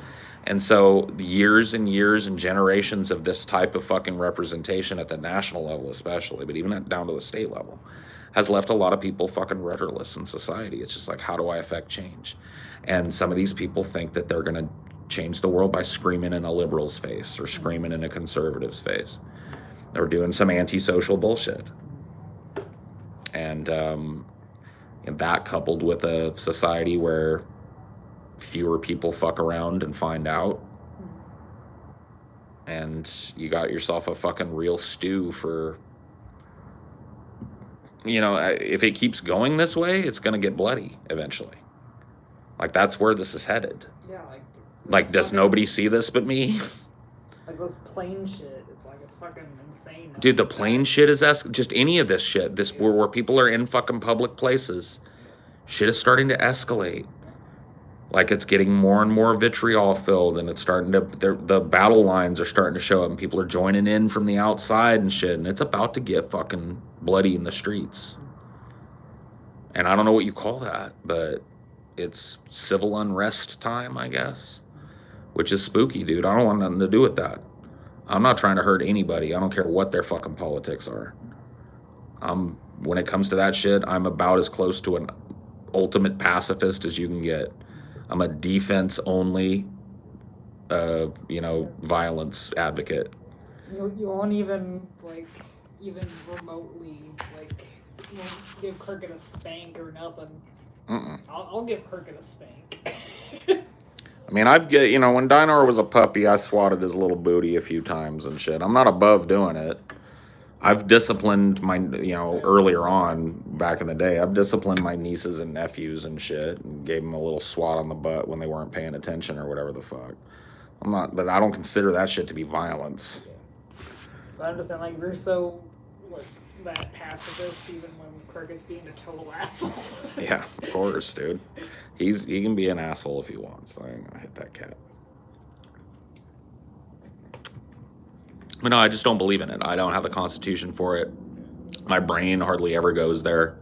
And so years and years and generations of this type of fucking representation at the national level especially, but even down to the state level, has left a lot of people fucking rudderless in society. It's just like, how do I affect change? And some of these people think that they're going to change the world by screaming in a liberal's face or screaming in a conservative's face. They were doing some antisocial bullshit. And that coupled with a society where fewer people fuck around and find out, and you got yourself a fucking real stew for, if it keeps going this way, it's going to get bloody eventually. Like, that's where this is headed. Yeah, like does nobody see this but me? Like, this plane shit, it's fucking insane. Dude, the plane shit is just any of this shit. Where people are in fucking public places. Shit is starting to escalate. Like, it's getting more and more vitriol filled, and it's starting to, the battle lines are starting to show up, and people are joining in from the outside and shit, and it's about to get fucking bloody in the streets. And I don't know what you call that, but it's civil unrest time, I guess. Which is spooky, dude. I don't want nothing to do with that. I'm not trying to hurt anybody. I don't care what their fucking politics are. When it comes to that shit, I'm about as close to an ultimate pacifist as you can get. I'm a defense only, violence advocate. You won't even remotely, you won't give Cricket a spank or nothing. I'll give Cricket a spank. I mean, when Dinor was a puppy, I swatted his little booty a few times and shit. I'm not above doing it. I've disciplined my, earlier on, back in the day, I've disciplined my nieces and nephews and shit, and gave them a little swat on the butt when they weren't paying attention or whatever the fuck. But I don't consider that shit to be violence. But I'm just saying, you're so, that pacifist, even when Cricket's being a total asshole. Yeah, of course, dude. He can be an asshole if he wants. I ain't gonna hit that cat. But no, I just don't believe in it. I don't have the constitution for it. My brain hardly ever goes there.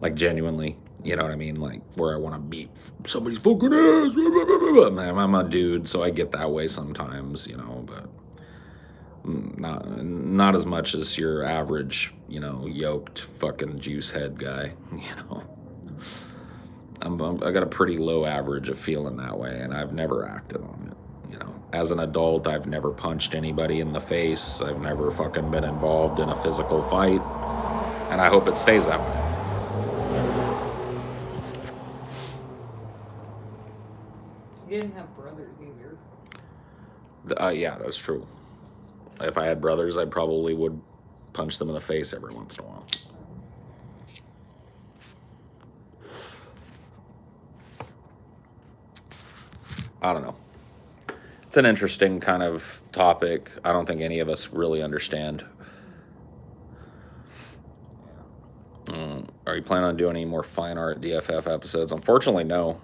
Like, genuinely. You know what I mean? Like, where I want to beat somebody's fucking ass. I'm a dude, so I get that way sometimes, but not as much as your average, yoked fucking juice head guy, I got a pretty low average of feeling that way, and I've never acted on it. As an adult, I've never punched anybody in the face. I've never fucking been involved in a physical fight, and I hope it stays that way. You didn't have brothers either. Yeah, that's true. If I had brothers, I probably would punch them in the face every once in a while. I don't know. It's an interesting kind of topic. I don't think any of us really understand. Are you planning on doing any more fine art DFF episodes? Unfortunately, no.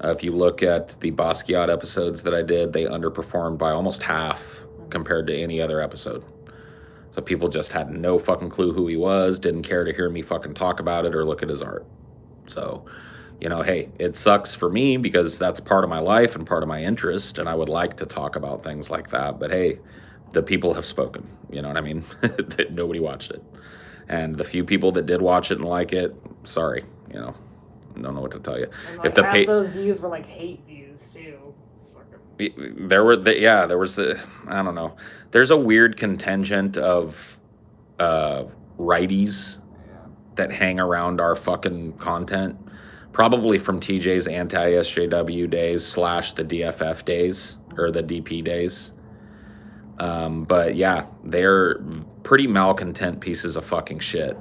If you look at the Basquiat episodes that I did, they underperformed by almost half compared to any other episode. So people just had no fucking clue who he was, didn't care to hear me fucking talk about it or look at his art. So, hey, it sucks for me because that's part of my life and part of my interest, and I would like to talk about things like that. But hey, the people have spoken, you know what I mean? Nobody watched it. And the few people that did watch it and like it, sorry, don't know what to tell you. And if half those views were hate views too. There was I don't know. There's a weird contingent of righties that hang around our fucking content, probably from TJ's anti-SJW days / the DFF days or the DP days. But yeah, they're pretty malcontent pieces of fucking shit.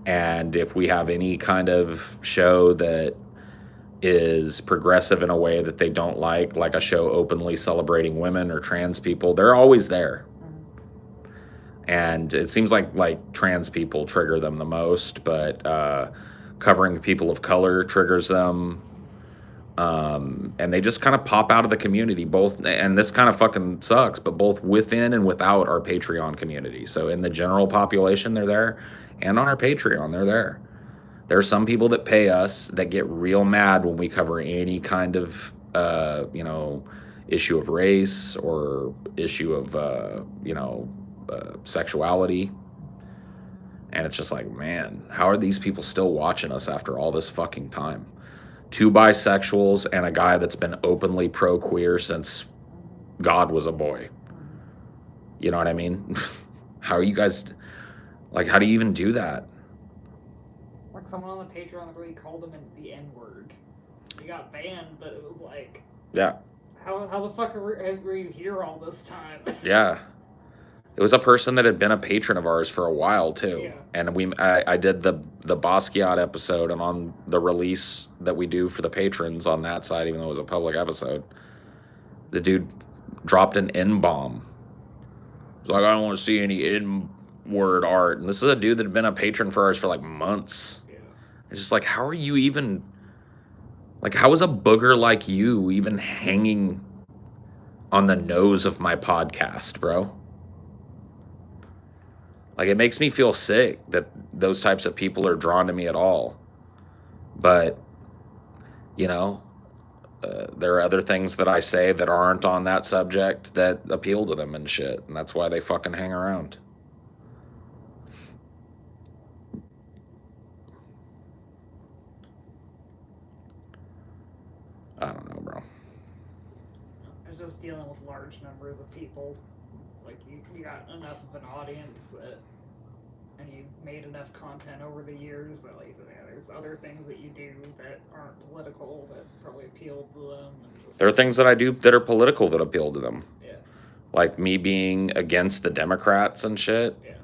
And if we have any kind of show that is progressive in a way that they don't like a show openly celebrating women or trans people, they're always there. And it seems like trans people trigger them the most, but covering people of color triggers them. And they just kind of pop out of the community, both, and this kind of fucking sucks, but both within and without our Patreon community. So in the general population, they're there, and on our Patreon, they're there. There are some people that pay us that get real mad when we cover any kind of, issue of race or issue of, sexuality. And it's just like, man, how are these people still watching us after all this fucking time? 2 bisexuals and a guy that's been openly pro-queer since God was a boy. You know what I mean? How are you guys, like, how do you even do that? Like someone on the Patreon really called him the N-word. He got banned, but it was like, Yeah. how the fuck were you here all this time? Yeah. It was a person that had been a patron of ours for a while too. Yeah. And I did the Basquiat episode, and on the release that we do for the patrons on that side, even though it was a public episode, the dude dropped an N-bomb. He's like, I don't want to see any N-word art. And this is a dude that had been a patron for ours for like months. Yeah. It's just like, how are you even, like, how is a booger like you even hanging on the nose of my podcast, bro? Like, it makes me feel sick that those types of people are drawn to me at all. But, you know, there are other things that I say that aren't on that subject that appeal to them and shit. And that's why they fucking hang around. I don't know, bro. It's just dealing with large numbers of people. Like, you got enough of an audience that, and you've made enough content over the years that, like you said, yeah, there's other things that you do that aren't political that probably appeal to them. And just, There are things that I do that are political that appeal to them. Yeah. Like me being against the Democrats and shit. Yeah.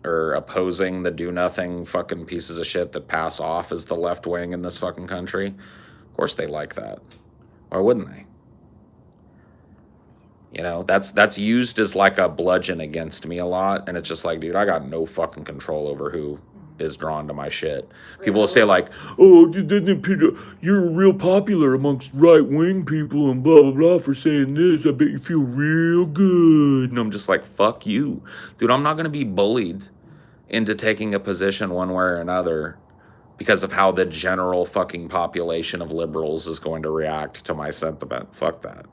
Or opposing the do-nothing fucking pieces of shit that pass off as the left wing in this fucking country. Of course they like that. Why wouldn't they? You know, that's used as like a bludgeon against me a lot, and it's just like, dude, I got no fucking control over who is drawn to my shit. People will say like, oh, you're real popular amongst right-wing people and blah, blah, blah for saying this. I bet you feel real good. And I'm just like, fuck you. Dude, I'm not going to be bullied into taking a position one way or another because of how the general fucking population of liberals is going to react to my sentiment. Fuck that.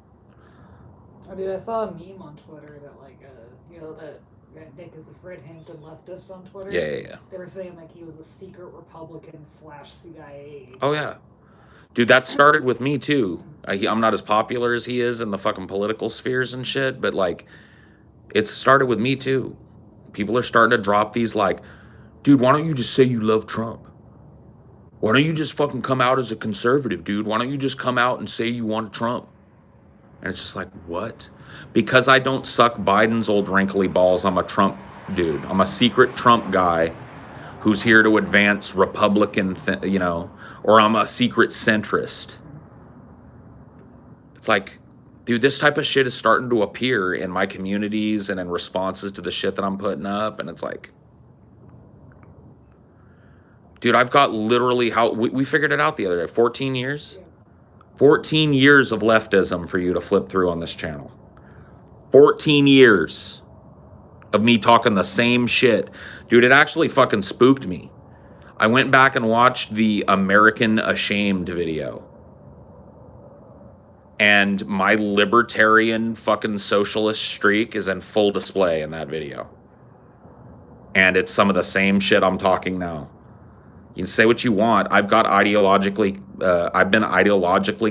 Oh, dude, I saw a meme on Twitter that, like, you know, that Nick is a Fred Hampton leftist on Twitter. Yeah. They were saying, like, he was a secret Republican / CIA. Oh, yeah. Dude, that started with me, too. I'm not as popular as he is in the fucking political spheres and shit, but, like, it started with me, too. People are starting to drop these, like, dude, why don't you just say you love Trump? Why don't you just fucking come out as a conservative, dude? Why don't you just come out and say you want Trump? And it's just like, what? Because I don't suck Biden's old wrinkly balls, I'm a Trump dude. I'm a secret Trump guy who's here to advance Republican, or I'm a secret centrist. It's like, dude, this type of shit is starting to appear in my communities and in responses to the shit that I'm putting up. And it's like, dude, I've got literally we figured it out the other day, 14 years. 14 years of leftism for you to flip through on this channel. 14 years of me talking the same shit. Dude, it actually fucking spooked me. I went back and watched the American Ashamed video. And my libertarian fucking socialist streak is in full display in that video. And it's some of the same shit I'm talking now. You can say what you want. I've been ideologically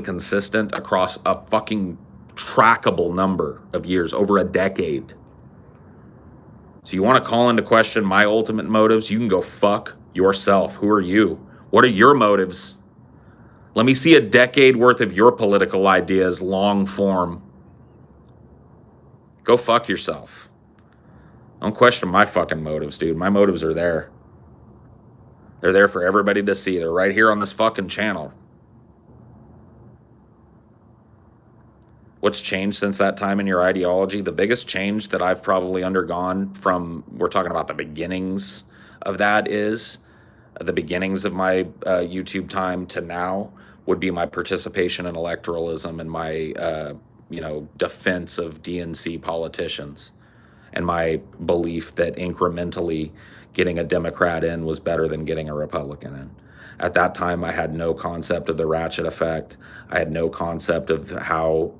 consistent across a fucking trackable number of years, over a decade. So you want to call into question my ultimate motives? You can go fuck yourself. Who are you? What are your motives? Let me see a decade worth of your political ideas, long form. Go fuck yourself. Don't question my fucking motives, dude. My motives are there. They're there for everybody to see. They're right here on this fucking channel. What's changed since that time in your ideology? The biggest change that I've probably undergone from, we're talking about the beginnings of that, is the beginnings of my YouTube time to now would be my participation in electoralism and my, defense of DNC politicians and my belief that incrementally getting a Democrat in was better than getting a Republican in. At that time, I had no concept of the ratchet effect. I had no concept of how,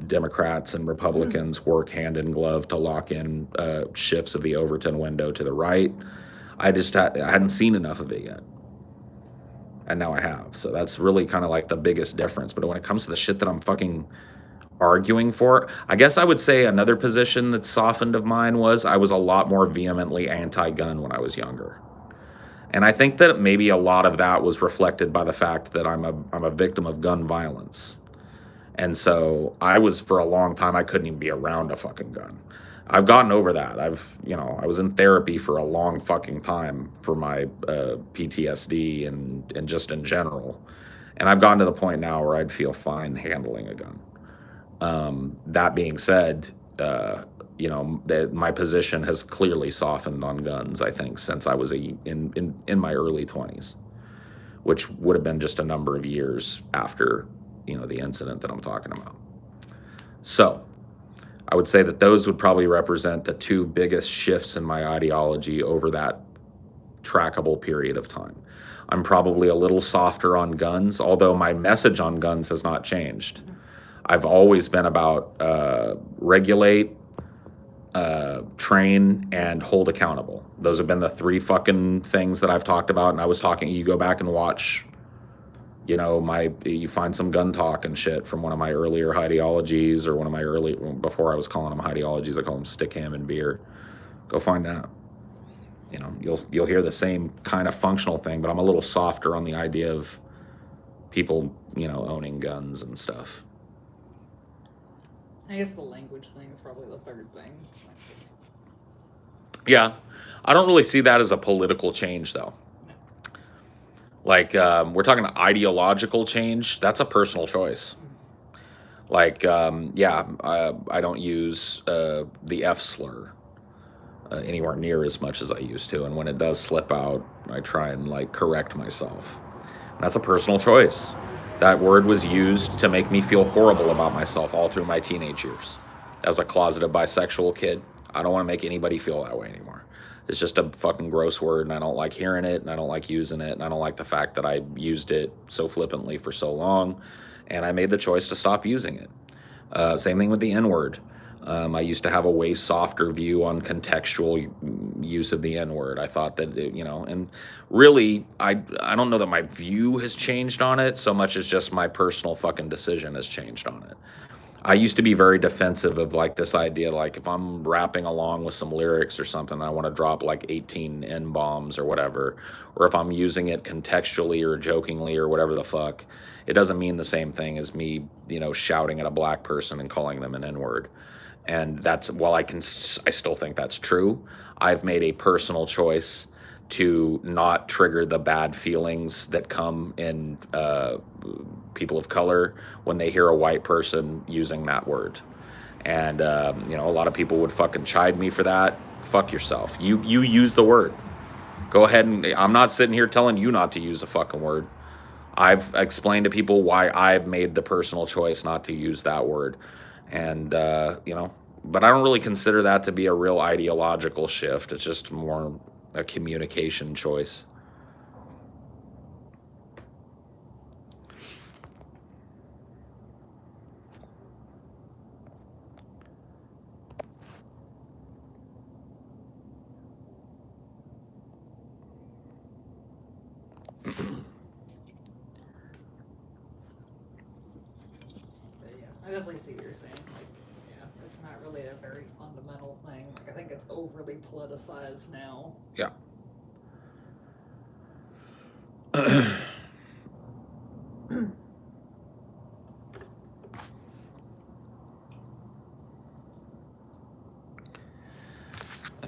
Democrats and Republicans work hand in glove to lock in shifts of the Overton window to the right. I hadn't seen enough of it yet. And now I have. So that's really kind of like the biggest difference. But when it comes to the shit that I'm fucking arguing for it. I guess I would say another position that softened of mine was I was a lot more vehemently anti-gun when I was younger. And I think that maybe a lot of that was reflected by the fact that I'm a victim of gun violence. And so I was, for a long time, I couldn't even be around a fucking gun. I've gotten over that. I was in therapy for a long fucking time for my PTSD and just in general. And I've gotten to the point now where I'd feel fine handling a gun. That being said, my position has clearly softened on guns, I think, since I was in my early 20s, which would have been just a number of years after, the incident that I'm talking about. So I would say that those would probably represent the two biggest shifts in my ideology over that trackable period of time. I'm probably a little softer on guns, although my message on guns has not changed. I've always been about regulate, train, and hold accountable. Those have been the three fucking things that I've talked about. And I was talking, you go back and watch, you find some gun talk and shit from one of my earlier Highdeologies, or one of my before I was calling them Highdeologies, I call them stick, ham, and beer. Go find that. You'll hear the same kind of functional thing, but I'm a little softer on the idea of people, owning guns and stuff. I guess the language thing is probably the third thing. Yeah. I don't really see that as a political change, though. Like, we're talking ideological change. That's a personal choice. Like, I don't use the F slur anywhere near as much as I used to. And when it does slip out, I try and, correct myself. And that's a personal choice. That word was used to make me feel horrible about myself all through my teenage years. As a closeted bisexual kid, I don't want to make anybody feel that way anymore. It's just a fucking gross word, and I don't like hearing it, and I don't like using it, and I don't like the fact that I used it so flippantly for so long, and I made the choice to stop using it. Same thing with the N-word. I used to have a way softer view on contextual use of the N-word. I thought that, and really, I don't know that my view has changed on it so much as just my personal fucking decision has changed on it. I used to be very defensive of this idea, if I'm rapping along with some lyrics or something, I want to drop 18 N-bombs or whatever, or if I'm using it contextually or jokingly or whatever the fuck, it doesn't mean the same thing as me, shouting at a black person and calling them an N-word. And that's, while I still think that's true, I've made a personal choice to not trigger the bad feelings that come in people of color when they hear a white person using that word. And, a lot of people would fucking chide me for that. Fuck yourself. You use the word. Go ahead and, I'm not sitting here telling you not to use a fucking word. I've explained to people why I've made the personal choice not to use that word. And, but I don't really consider that to be a real ideological shift. It's just more a communication choice. I definitely see what you're saying. It's not really a very fundamental thing. I think it's overly politicized now. Yeah.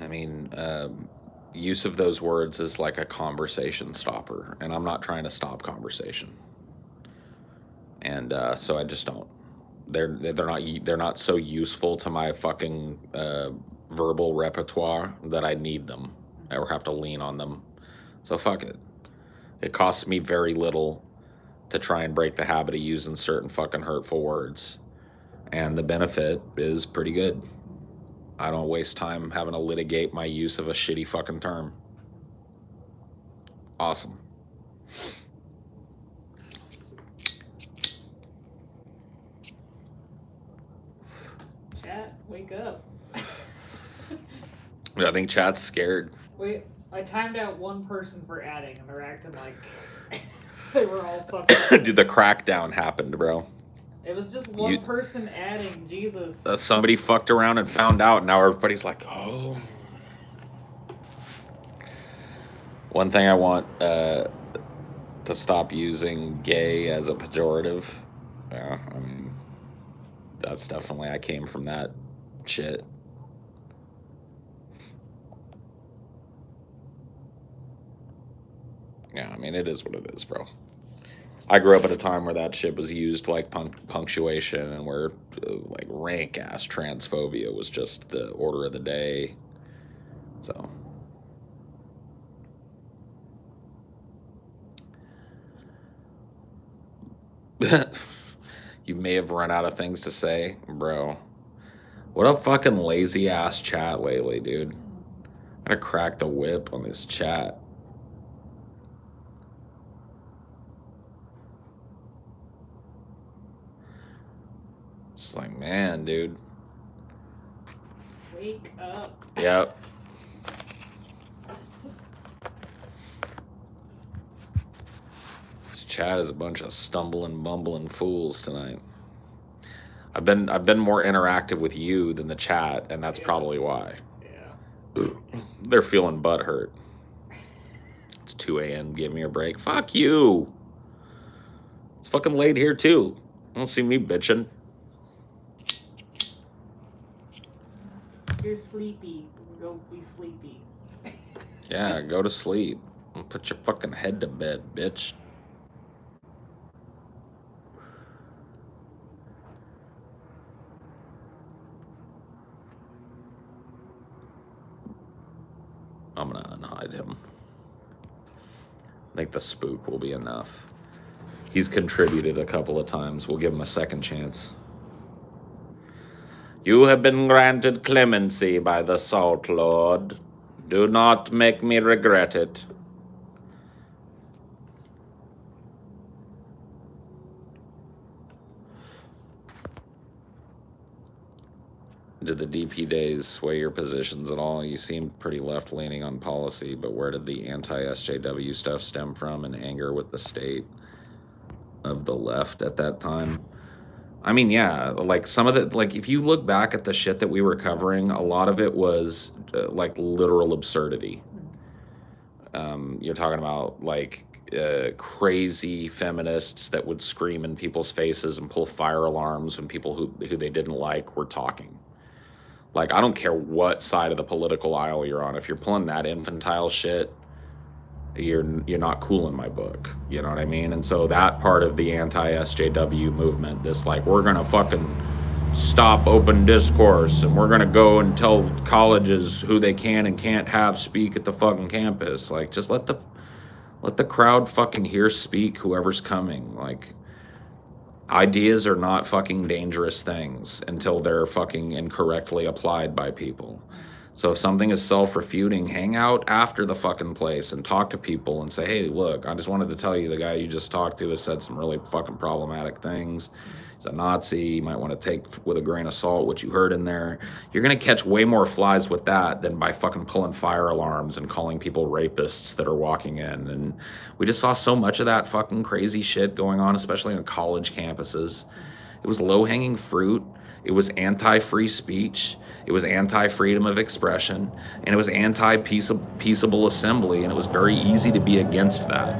I mean, use of those words is like a conversation stopper, and I'm not trying to stop conversation. And so I just don't. They're not so useful to my fucking verbal repertoire that I need them or have to lean on them. So fuck it. It costs me very little to try and break the habit of using certain fucking hurtful words, and the benefit is pretty good. I don't waste time having to litigate my use of a shitty fucking term. Awesome. Chat, wake up. I think chat's scared. Wait, I timed out one person for adding, and they're acting like they were all fucking. Dude, the crackdown happened, bro. It was just one person adding, Jesus. Somebody fucked around and found out, and now everybody's like, oh. One thing I want to stop using gay as a pejorative. Yeah, I mean, that's definitely, I came from that shit. Yeah, I mean, it is what it is, bro. I grew up at a time where that shit was used like punctuation, and where like rank ass transphobia was just the order of the day. So you may have run out of things to say, bro. What a fucking lazy ass chat lately, dude. I'm gonna crack the whip on this chat. Just like, man, dude. Wake up. Yep. This chat is a bunch of stumbling, bumbling fools tonight. I've been more interactive with you than the chat, and that's probably why. Yeah. They're feeling butthurt. It's 2 a.m. Give me a break. Fuck you. It's fucking late here too. I don't see me bitching. You're sleepy. Go be sleepy. Yeah, go to sleep. And put your fucking head to bed, bitch. I'm gonna unhide him. I think the spook will be enough. He's contributed a couple of times. We'll give him a second chance. You have been granted clemency by the Salt Lord. Do not make me regret it. Did the DP days sway your positions at all? You seem pretty left-leaning on policy, but where did the anti-SJW stuff stem from, and anger with the state of the left at that time? I mean, yeah, like some of the, like if you look back at the shit that we were covering, a lot of it was like literal absurdity. You're talking about like crazy feminists that would scream in people's faces and pull fire alarms when people who they didn't like were talking. Like, I don't care what side of the political aisle you're on. If you're pulling that infantile shit, you're not cool in my book. You know what I mean? And so that part of the anti-SJW movement, this like, we're going to fucking stop open discourse, and we're going to go and tell colleges who they can and can't have speak at the fucking campus. Like, just let the crowd fucking hear speak whoever's coming. Like, ideas are not fucking dangerous things until they're fucking incorrectly applied by people. So if something is self-refuting, hang out after the fucking place and talk to people and say, hey, look, I just wanted to tell you the guy you just talked to has said some really fucking problematic things. He's a Nazi. You might want to take with a grain of salt what you heard in there. You're going to catch way more flies with that than by fucking pulling fire alarms and calling people rapists that are walking in. And we just saw so much of that fucking crazy shit going on, especially on college campuses. It was low-hanging fruit. It was anti-free speech. It was anti-freedom of expression. And it was anti-peaceable assembly. And it was very easy to be against that.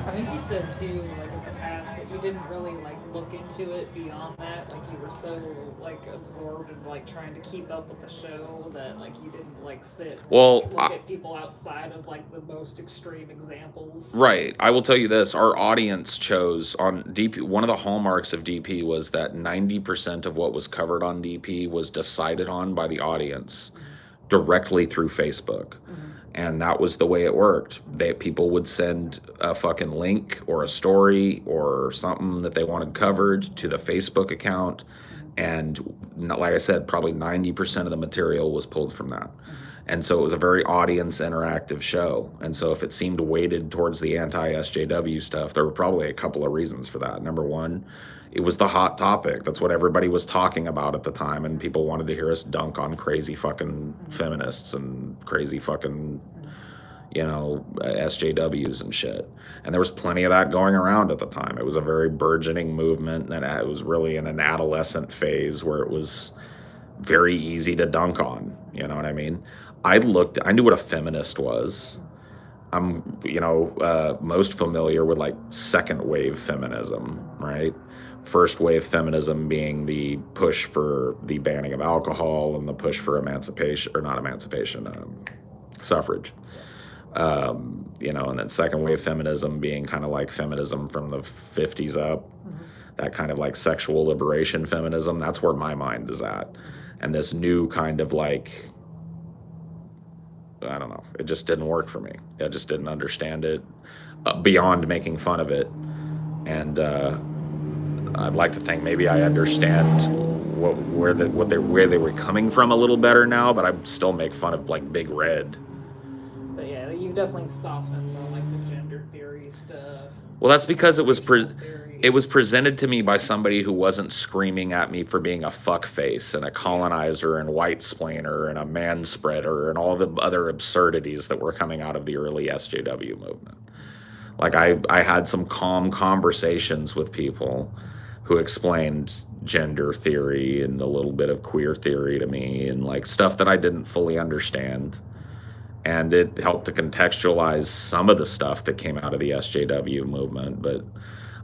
I think you said too, like in the past, that you didn't really like look into it beyond that. Like you were so like absorbed in like trying to keep up with the show that like you didn't like sit and look at people outside of like the most extreme examples. Right. I will tell you this: our audience chose on DP. One of the hallmarks of DP was that 90% of what was covered on DP was decided on by the audience directly through Facebook. And that was the way it worked. People would send a fucking link or a story or something that they wanted covered to the Facebook account. And like I said, probably 90% of the material was pulled from that. And so it was a very audience interactive show. And so if it seemed weighted towards the anti-SJW stuff, there were probably a couple of reasons for that. Number one, it was the hot topic. That's what everybody was talking about at the time, and people wanted to hear us dunk on crazy fucking feminists and crazy fucking, SJWs and shit. And there was plenty of that going around at the time. It was a very burgeoning movement, and it was really in an adolescent phase where it was very easy to dunk on. You know what I mean? I knew what a feminist was. I'm, most familiar with like second wave feminism, right? First wave feminism being the push for the banning of alcohol and the push for suffrage. And then second wave feminism being kind of like feminism from the 50s up, that kind of like sexual liberation feminism. That's where my mind is at. And this new kind of like, I don't know, it just didn't work for me. I just didn't understand it beyond making fun of it. And I'd like to think maybe I understand where they were coming from a little better now, but I still make fun of like Big Red. But yeah, you definitely softened on like the gender theory stuff. Well, that's because it was presented to me by somebody who wasn't screaming at me for being a fuckface and a colonizer and white splainer and a manspreader and all the other absurdities that were coming out of the early SJW movement. Like I had some calm conversations with people who explained gender theory and a little bit of queer theory to me and like stuff that I didn't fully understand. And it helped to contextualize some of the stuff that came out of the SJW movement, but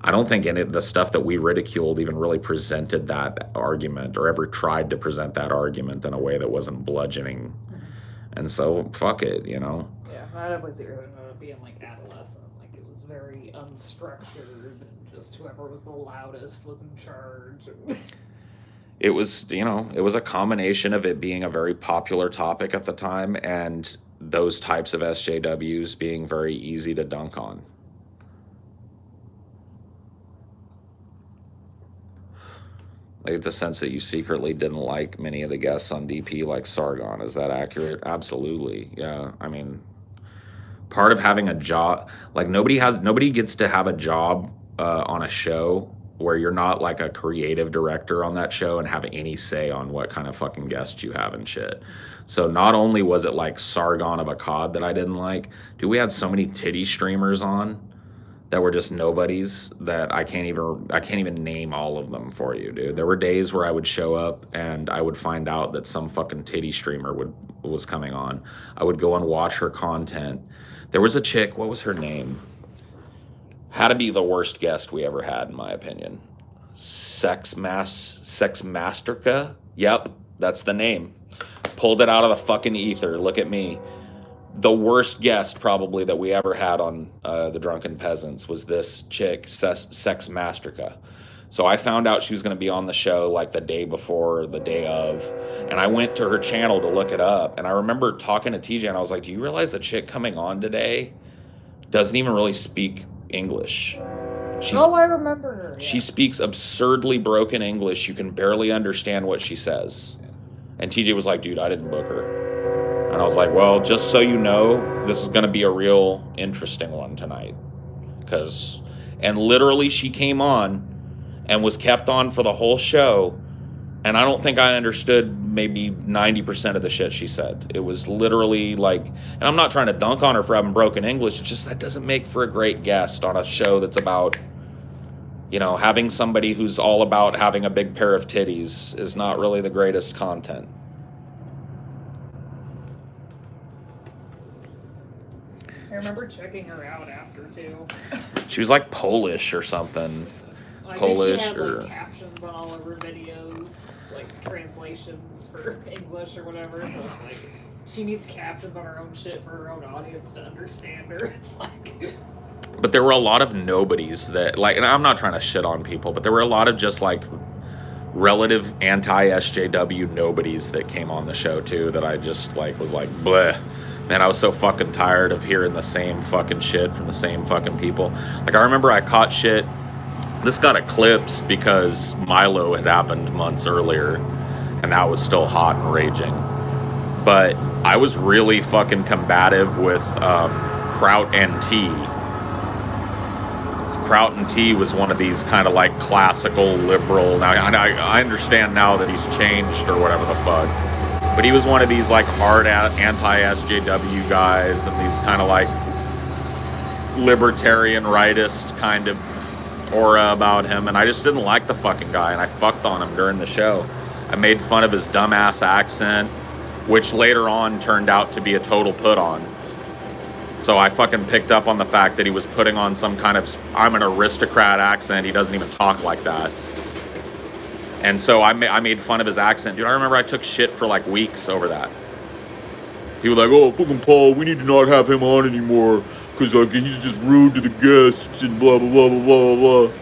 I don't think any of the stuff that we ridiculed even really presented that argument or ever tried to present that argument in a way that wasn't bludgeoning. And so, fuck it, Yeah, I definitely see it being like adolescent. Like it was very unstructured, and just whoever was the loudest was in charge. It was, it was a combination of it being a very popular topic at the time and those types of SJWs being very easy to dunk on. I get the sense that you secretly didn't like many of the guests on DP like Sargon. Is that accurate? Absolutely. Yeah. I mean, part of having a job, like nobody gets to have a job on a show where you're not like a creative director on that show and have any say on what kind of fucking guests you have and shit. So not only was it like Sargon of Akkad that I didn't like, dude, we had so many titty streamers on that were just nobodies that I can't even name all of them for you, dude. There were days where I would show up and I would find out that some fucking titty streamer was coming on. I would go and watch her content. There was a chick, what was her name? Had to be the worst guest we ever had, in my opinion. Sex Masterka? Yep, that's the name. Pulled it out of the fucking ether. Look at me. The worst guest probably that we ever had on the Drunken Peasants was this chick, Sex Masterka. So I found out she was going to be on the show like the day before or the day of, and I went to her channel to look it up, and I remember talking to TJ, and I was like, do you realize the chick coming on today doesn't even really speak English? I remember her. Yeah. She speaks absurdly broken English. You can barely understand what she says. And TJ was like, dude, I didn't book her. And I was like, well, just so you know, this is going to be a real interesting one tonight. And literally she came on and was kept on for the whole show. And I don't think I understood maybe 90% of the shit she said. It was literally like, and I'm not trying to dunk on her for having broken English. It's just that doesn't make for a great guest on a show that's about, having somebody who's all about having a big pair of titties is not really the greatest content. I remember checking her out after too. She was like Polish or something. I Polish think she had, or like, captions on all of her videos, like translations for English or whatever. So it's like she needs captions on her own shit for her own audience to understand her. It's like. But there were a lot of nobodies that, like, and I'm not trying to shit on people, but there were a lot of just like relative anti-SJW nobodies that came on the show too that I just like was like, bleh. Man, I was so fucking tired of hearing the same fucking shit from the same fucking people. Like, I remember I caught shit. This got eclipsed because Milo had happened months earlier, and that was still hot and raging. But I was really fucking combative with Kraut and Tea. Kraut and Tea was one of these kind of like classical liberal. Now I understand now that he's changed or whatever the fuck. But he was one of these like hard anti-SJW guys and these kind of like libertarian rightist kind of aura about him, and I just didn't like the fucking guy, and I fucked on him during the show. I made fun of his dumbass accent, which later on turned out to be a total put on. So I fucking picked up on the fact that he was putting on some kind of I'm an aristocrat accent. He doesn't even talk like that. And so I made fun of his accent. Dude, I remember I took shit for like weeks over that. He was like, oh, fucking Paul, we need to not have him on anymore because like he's just rude to the guests and blah, blah, blah, blah, blah, blah.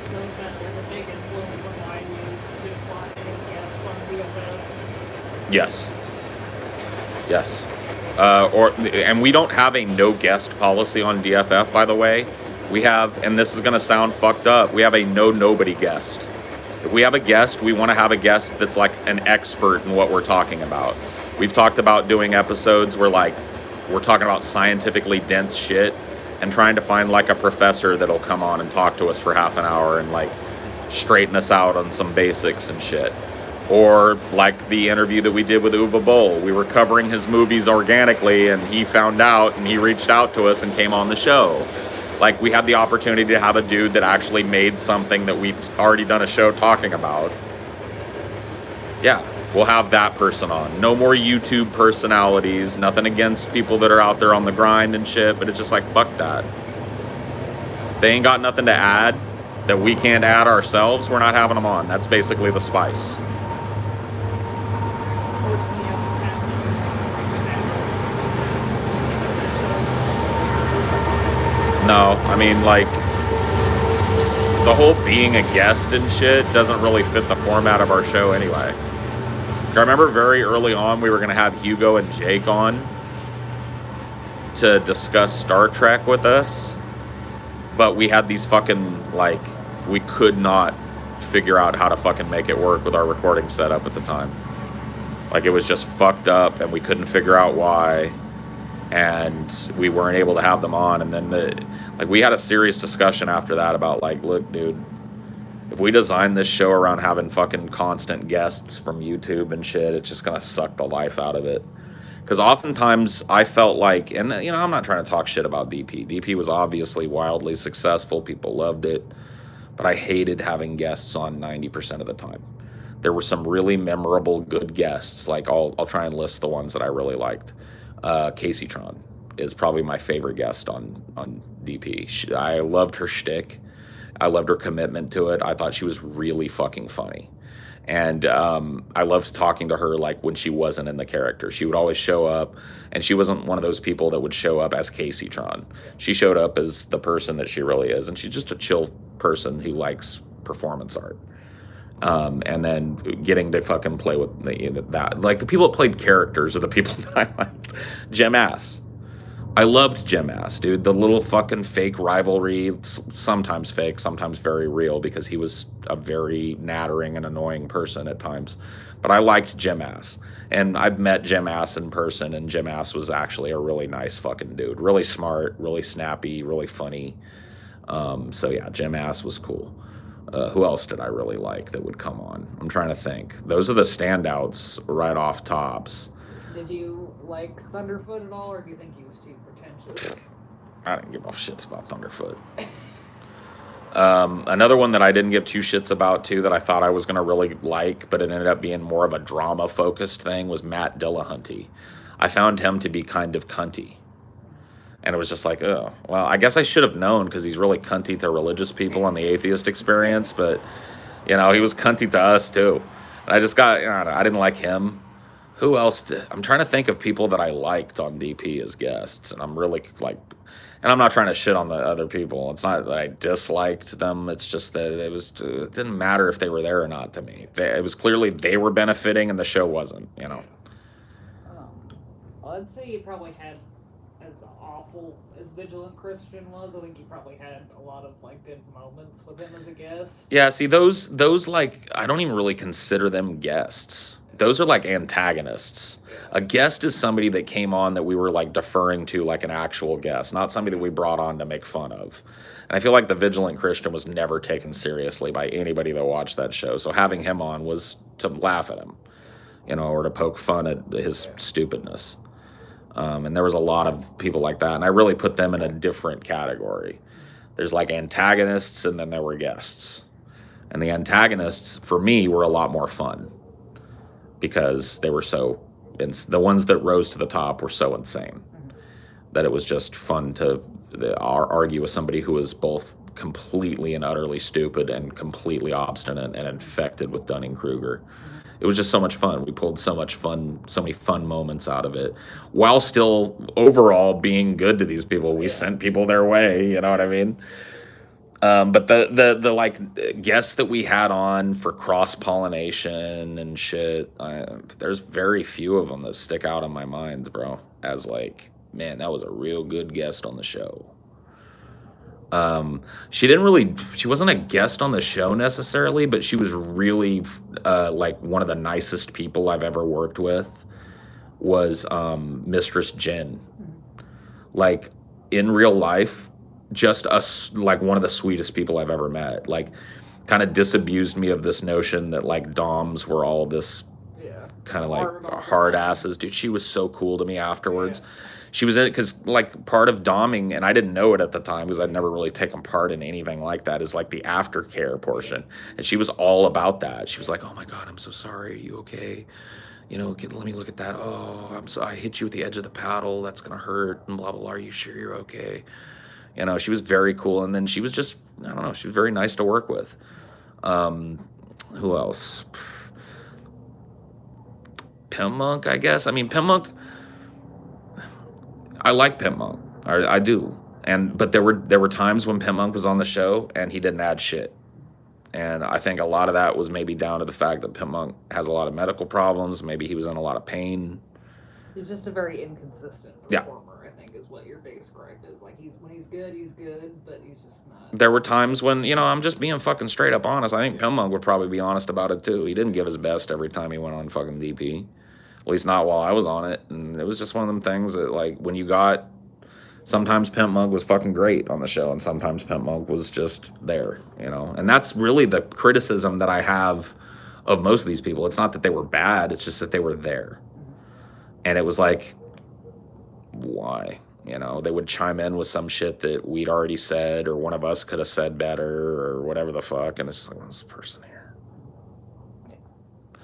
So is that like a big influence on why you didn't want any guests on DFF? Yes. Yes. And we don't have a no guest policy on DFF, by the way. We have, and this is going to sound fucked up, we have a no nobody guest. If we have a guest, we want to have a guest that's like an expert in what we're talking about. We've talked about doing episodes where like we're talking about scientifically dense shit and trying to find like a professor that'll come on and talk to us for half an hour and like straighten us out on some basics and shit. Or like the interview that we did with Uwe Boll. We were covering his movies organically and he found out and he reached out to us and came on the show. Like we had the opportunity to have a dude that actually made something that we'd already done a show talking about. Yeah, we'll have that person on. No more YouTube personalities. Nothing against people that are out there on the grind and shit, but it's just like, fuck that. They ain't got nothing to add that we can't add ourselves. We're not having them on. That's basically the spice. No, I mean, like, the whole being a guest and shit doesn't really fit the format of our show anyway. I remember very early on we were going to have Hugo and Jake on to discuss Star Trek with us, but we had these fucking, like, we could not figure out how to fucking make it work with our recording setup at the time. Like, it was just fucked up and we couldn't figure out why. And we weren't able to have them on. And then we had a serious discussion after that about like, look, dude, if we design this show around having fucking constant guests from YouTube and shit, it's just gonna suck the life out of it. Because oftentimes I felt like, and you know, I'm not trying to talk shit about DP. DP was obviously wildly successful. People loved it. But I hated having guests on 90% of the time. There were some really memorable good guests. Like I'll try and list the ones that I really liked. Casey Tron is probably my favorite guest on DP. I loved her shtick. I loved her commitment to it. I thought she was really fucking funny. And I loved talking to her like when she wasn't in the character. She would always show up, and she wasn't one of those people that would show up as Casey Tron. She showed up as the person that she really is, and she's just a chill person who likes performance art. And then getting to fucking play with that. Like, the people that played characters are the people that I liked. Jim Ass. I loved Jim Ass, dude. The little fucking fake rivalry, sometimes fake, sometimes very real, because he was a very nattering and annoying person at times. But I liked Jim Ass. And I've met Jim Ass in person, and Jim Ass was actually a really nice fucking dude. Really smart, really snappy, really funny. So yeah, Jim Ass was cool. Who else did I really like that would come on? I'm trying to think. Those are the standouts right off tops. Did you like Thunderfoot at all, or do you think he was too pretentious? I didn't give a shit about Thunderfoot. Another one that I didn't give two shits about, too, that I thought I was going to really like, but it ended up being more of a drama-focused thing, was Matt Dillahunty. I found him to be kind of cunty. And it was just like, oh, well, I guess I should have known because he's really cunty to religious people on the atheist experience. But, you know, he was cunty to us, too. And I just got, you know, I didn't like him. Who else did? I'm trying to think of people that I liked on DP as guests. And I'm really like, and I'm not trying to shit on the other people. It's not that I disliked them. It's just that it didn't matter if they were there or not to me. It was clearly they were benefiting and the show wasn't, you know. Well, I'd say you probably had, as awful as Vigilant Christian was, I think you probably had a lot of like good moments with him as a guest. Yeah, see, those like, I don't even really consider them guests. Those are like antagonists. A guest is somebody that came on that we were like deferring to like an actual guest, not somebody that we brought on to make fun of. And I feel like the Vigilant Christian was never taken seriously by anybody that watched that show. So having him on was to laugh at him, or to poke fun at his stupidness. And there was a lot of people like that. And I really put them in a different category. There's like antagonists, and then there were guests. And the antagonists, for me, were a lot more fun because they were the ones that rose to the top were so insane that it was just fun to argue with somebody who was both completely and utterly stupid and completely obstinate and infected with Dunning-Kruger. It was just so much fun. We pulled so many fun moments out of it, while still overall being good to these people. We sent people their way, you know what I mean? But the like guests that we had on for cross-pollination and shit, there's very few of them that stick out in my mind, bro, as like, man, that was a real good guest on the show. She wasn't a guest on the show necessarily, but she was really like one of the nicest people I've ever worked with was Mistress Jen. Like in real life, just like one of the sweetest people I've ever met. Like kind of disabused me of this notion that like doms were all this kind of like hard asses. Dude, she was so cool to me afterwards. She was in it because like part of doming, and I didn't know it at the time because I'd never really taken part in anything like that, is like the aftercare portion. And she was all about that. She was like, oh my God, I'm so sorry. Are you okay? Let me look at that. Oh, I hit you with the edge of the paddle. That's going to hurt and blah, blah, blah. Are you sure you're okay? She was very cool. And then she was just, I don't know, she was very nice to work with. Who else? Pimp Monk, I guess. I mean, Pimp Monk, I like Pimp Monk. I do. But there were times when Pimp Monk was on the show and he didn't add shit. And I think a lot of that was maybe down to the fact that Pimp Monk has a lot of medical problems. Maybe he was in a lot of pain. He's just a very inconsistent performer, I think, is what your biggest gripe is. Like, when he's good, but he's just not. There were times when, I'm just being fucking straight up honest. I think Pimp Monk would probably be honest about it too. He didn't give his best every time he went on fucking DP. At least not while I was on it. And it was just one of them things that, like, when you got... Sometimes Pimp Monk was fucking great on the show, and sometimes Pimp Monk was just there, And that's really the criticism that I have of most of these people. It's not that they were bad, it's just that they were there. And it was like, why? They would chime in with some shit that we'd already said, or one of us could have said better, or whatever the fuck, and it's just like, what's this person here?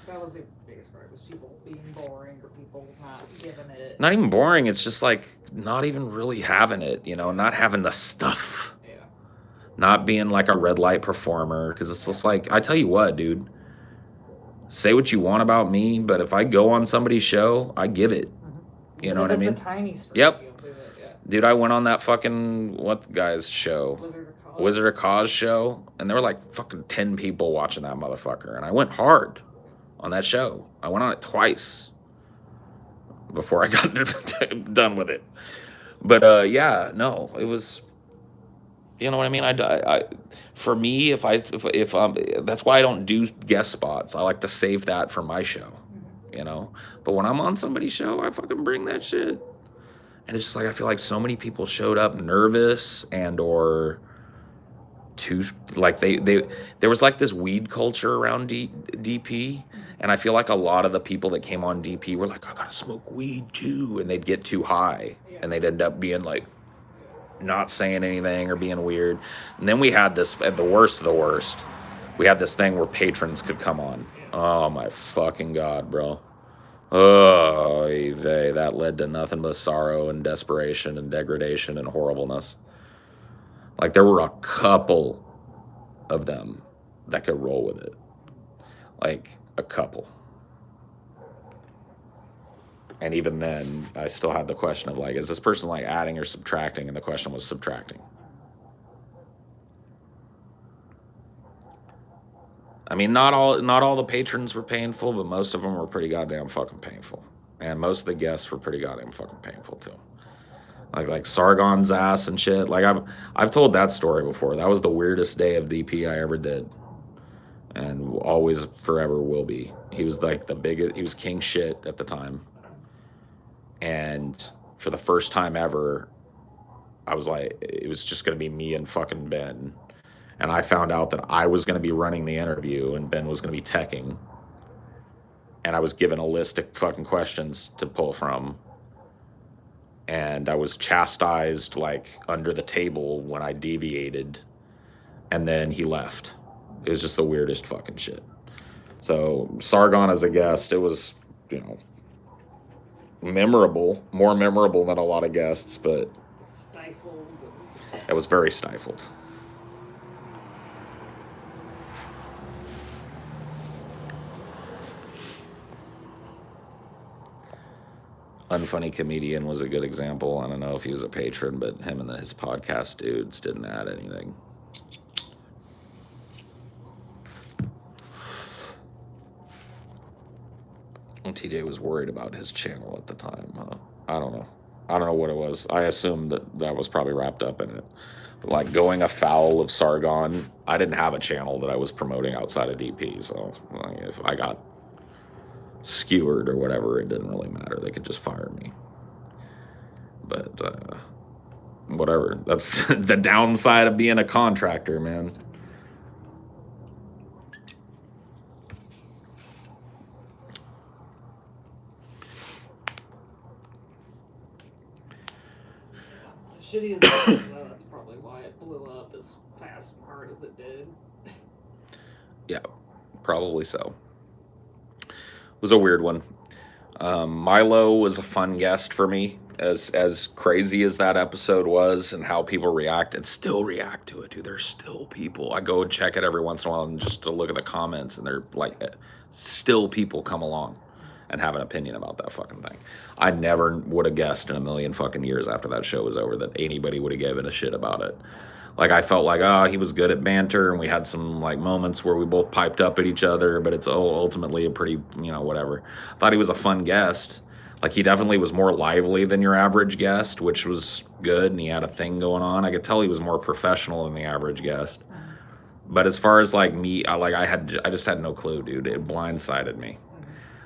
That was the biggest part, was people being boring, or people not giving it. Not even boring, it's just like, not even really having it, not having the stuff. Yeah. Not being like a red light performer, because it's just like, I tell you what, dude, say what you want about me, but if I go on somebody's show, I give it. Mm-hmm. You know what I mean? It's a tiny story. Yep. Dude, I went on that fucking, what guy's show? Wizard of Cause show, and there were like fucking 10 people watching that motherfucker, and I went hard on that show. I went on it twice before I got done with it. But yeah, no, it was, you know what I mean? I for me, if that's why I don't do guest spots. I like to save that for my show, But when I'm on somebody's show, I fucking bring that shit. And it's just like, I feel like so many people showed up nervous or too, like there was like this weed culture around DP. And I feel like a lot of the people that came on DP were like, I gotta smoke weed too. And they'd get too high and they'd end up being like, not saying anything or being weird. And then we had this, at the worst of the worst, we had this thing where patrons could come on. Oh my fucking God, bro. Oh, that led to nothing but sorrow and desperation and degradation and horribleness. Like, there were a couple of them that could roll with it. Like, a couple. And even then, I still had the question of, like, is this person, like, adding or subtracting? And the question was subtracting. I mean, not all the patrons were painful, but most of them were pretty goddamn fucking painful. And most of the guests were pretty goddamn fucking painful, too. Like Sargon's ass and shit. Like, I've told that story before. That was the weirdest day of DP I ever did. And always, forever will be. He was, like, he was king shit at the time. And for the first time ever, I was like, it was just going to be me and fucking Ben. And I found out that I was going to be running the interview and Ben was going to be teching. And I was given a list of fucking questions to pull from. And I was chastised like under the table when I deviated. And then he left. It was just the weirdest fucking shit. So Sargon as a guest, it was, memorable, more memorable than a lot of guests, but Stifled. it was very stifled. Unfunny Comedian was a good example. I don't know if he was a patron, but him and his podcast dudes didn't add anything. And TJ was worried about his channel at the time. I don't know. I don't know what it was. I assume that was probably wrapped up in it. But like going afoul of Sargon, I didn't have a channel that I was promoting outside of DP. So like, if I got skewered or whatever, it didn't really matter. They could just fire me. But whatever. That's the downside of being a contractor, man. Shitty as it is, though, that's probably why it blew up as fast and hard as it did. Yeah, probably so. It was a weird one. Milo was a fun guest for me. As crazy as that episode was and how people react and still react to it, dude. There's still people. I go and check it every once in a while and just to look at the comments, and they're like, still people come along and have an opinion about that fucking thing. I never would have guessed in a million fucking years after that show was over that anybody would have given a shit about it. Like, I felt like, he was good at banter, and we had some, like, moments where we both piped up at each other, but it's ultimately a pretty, whatever. I thought he was a fun guest. Like, he definitely was more lively than your average guest, which was good, and he had a thing going on. I could tell he was more professional than the average guest. But as far as, like, me, I just had no clue, dude. It blindsided me.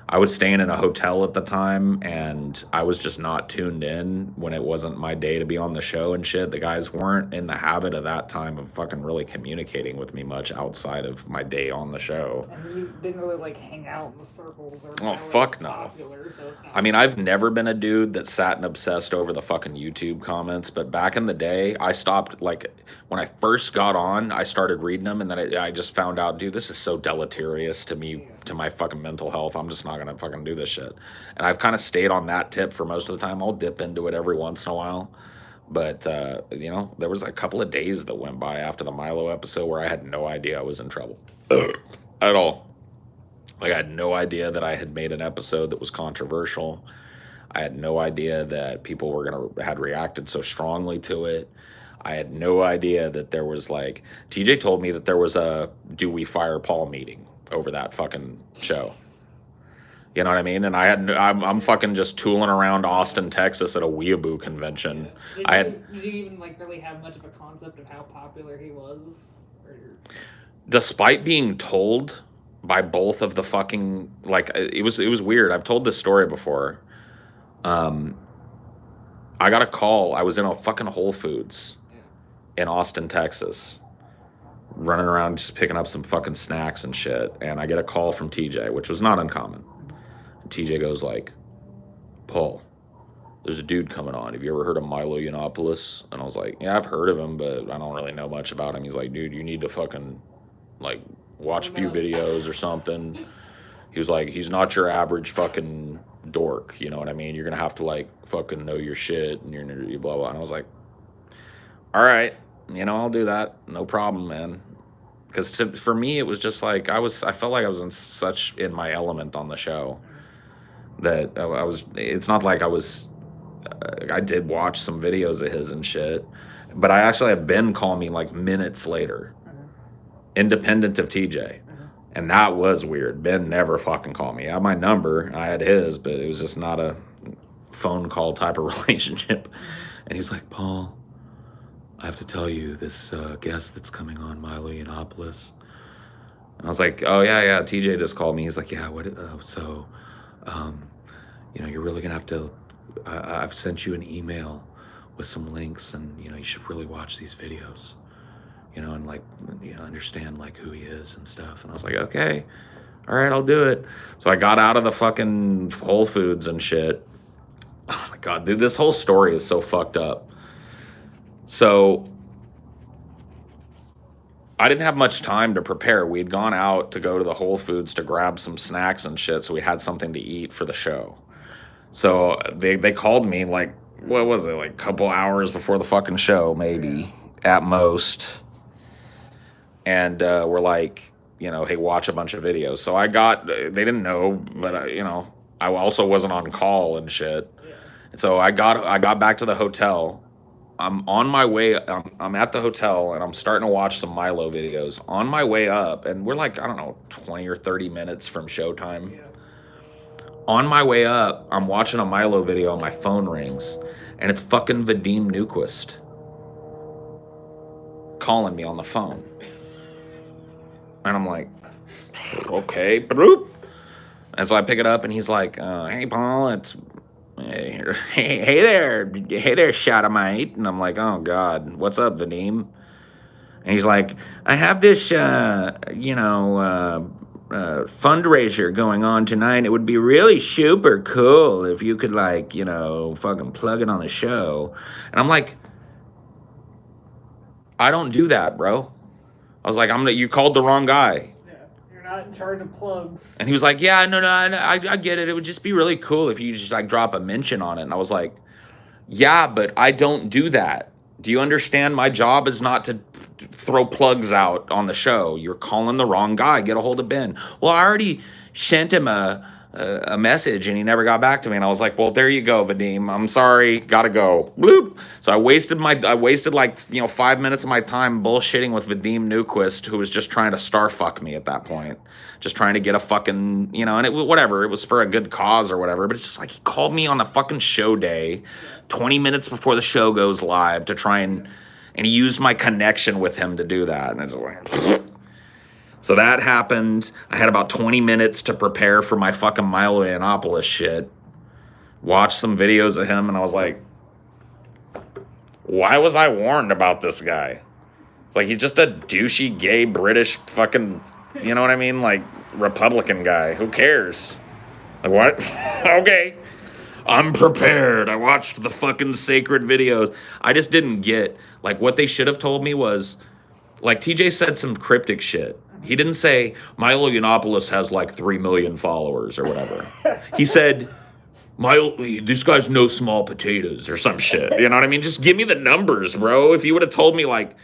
I was staying in a hotel at the time, and I was just not tuned in when it wasn't my day to be on the show and shit. The guys weren't in the habit of that time of fucking really communicating with me much outside of my day on the show. And you didn't really, like, hang out in the circles or fuck no. popular, so it's not I mean, I've never been a dude that sat and obsessed over the fucking YouTube comments, but back in the day, I stopped, like, when I first got on, I started reading them, and then I just found out, dude, this is so deleterious to me, to my fucking mental health. I'm just not gonna fucking do this shit. And I've kind of stayed on that tip for most of the time. I'll dip into it every once in a while. But, there was a couple of days that went by after the Milo episode where I had no idea I was in trouble. At all. Like, I had no idea that I had made an episode that was controversial. I had no idea that people had reacted so strongly to it. I had no idea that there was, like, TJ told me that there was a do we fire Paul meeting over that fucking show. You know what I mean? And I'm fucking just tooling around Austin, Texas at a weeaboo convention. Did you even, like, really have much of a concept of how popular he was? Despite being told by both of the fucking, like, it was weird. I've told this story before. I got a call. I was in a fucking Whole Foods in Austin, Texas, running around just picking up some fucking snacks and shit. And I get a call from TJ, which was not uncommon. And TJ goes like, Paul, there's a dude coming on. Have you ever heard of Milo Yiannopoulos? And I was like, yeah, I've heard of him, but I don't really know much about him. He's like, dude, you need to fucking, like, watch a few videos or something. He was like, he's not your average fucking dork, you know what I mean? You're gonna have to, like, fucking know your shit, and you're gonna blah blah. And I was like, all right, I'll do that, no problem, man. Because for me, it was just like I felt like I was in my element on the show. That I was. It's not like I was. I did watch some videos of his and shit, but I actually had Ben call me like minutes later, independent of TJ. And that was weird. Ben never fucking called me. I had my number. I had his, but it was just not a phone call type of relationship. And he was like, Paul, I have to tell you, this guest that's coming on, Milo Yiannopoulos. And I was like, oh, yeah, TJ just called me. He's like, yeah, what? You're really going to have to, I've sent you an email with some links, and you should really watch these videos, and like understand like who he is and stuff. And I was like, okay, all right, I'll do it. So I got out of the fucking Whole Foods and shit. Oh my god, dude, this whole story is so fucked up. So I didn't have much time to prepare. We'd gone out to go to the Whole Foods to grab some snacks and shit, so we had something to eat for the show. So they called me like, what was it, like a couple hours before the fucking show, maybe at most. And we're like, hey, watch a bunch of videos. So they didn't know, but I also wasn't on call and shit. And so I got back to the hotel. I'm on my way. I'm at the hotel and I'm starting to watch some Milo videos. On my way up, and we're like, I don't know, 20 or 30 minutes from showtime. Yeah. On my way up, I'm watching a Milo video and my phone rings, and it's fucking Vadim Newquist calling me on the phone. And I'm like, okay, bloop. And so I pick it up and he's like, hey, Paul, it's hey there, Shadomite. And I'm like, oh God, what's up, Vadim? And he's like, I have this, fundraiser going on tonight. It would be really super cool if you could, like, fucking plug it on the show. And I'm like, I don't do that, bro. I was like, you called the wrong guy. Not in charge of plugs. And he was like, yeah, no, I get it. It would just be really cool if you just like drop a mention on it. And I was like, yeah, but I don't do that. Do you understand? My job is not to throw plugs out on the show. You're calling the wrong guy. Get a hold of Ben. Well, I already sent him a message and he never got back to me. And I was like, well, there you go, Vadim. I'm sorry. Gotta go. Bloop. So I wasted like, 5 minutes of my time bullshitting with Vadim Newquist, who was just trying to star fuck me at that point. Just trying to get a fucking, and whatever. It was for a good cause or whatever. But it's just like he called me on a fucking show day, 20 minutes before the show goes live to try and he used my connection with him to do that. And it's like, so that happened. I had about 20 minutes to prepare for my fucking Milo Yiannopoulos shit. Watched some videos of him, and I was like, why was I warned about this guy? It's like, he's just a douchey, gay, British fucking, you know what I mean? Like, Republican guy. Who cares? Like, what? Okay. I'm prepared. I watched the fucking sacred videos. I just didn't get, like, what they should have told me was, like, TJ said some cryptic shit. He didn't say, Milo Yiannopoulos has like 3 million followers or whatever. He said, this guy's no small potatoes or some shit. You know what I mean? Just give me the numbers, bro. If you would have told me like,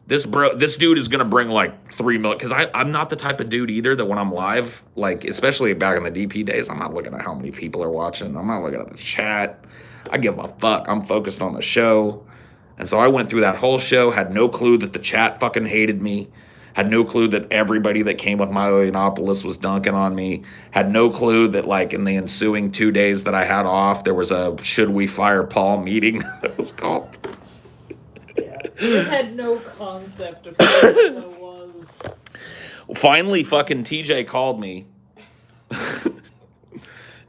this dude is going to bring like 3 million. Because I'm not the type of dude either that when I'm live, like, especially back in the DP days, I'm not looking at how many people are watching. I'm not looking at the chat. I give a fuck. I'm focused on the show. And so I went through that whole show, had no clue that the chat fucking hated me. Had no clue that everybody that came with Milo Yiannopoulos was dunking on me. Had no clue that, like, in the ensuing 2 days that I had off, there was a Should We Fire Paul meeting that was called. Yeah. Just had no concept of what it was. Finally, fucking TJ called me.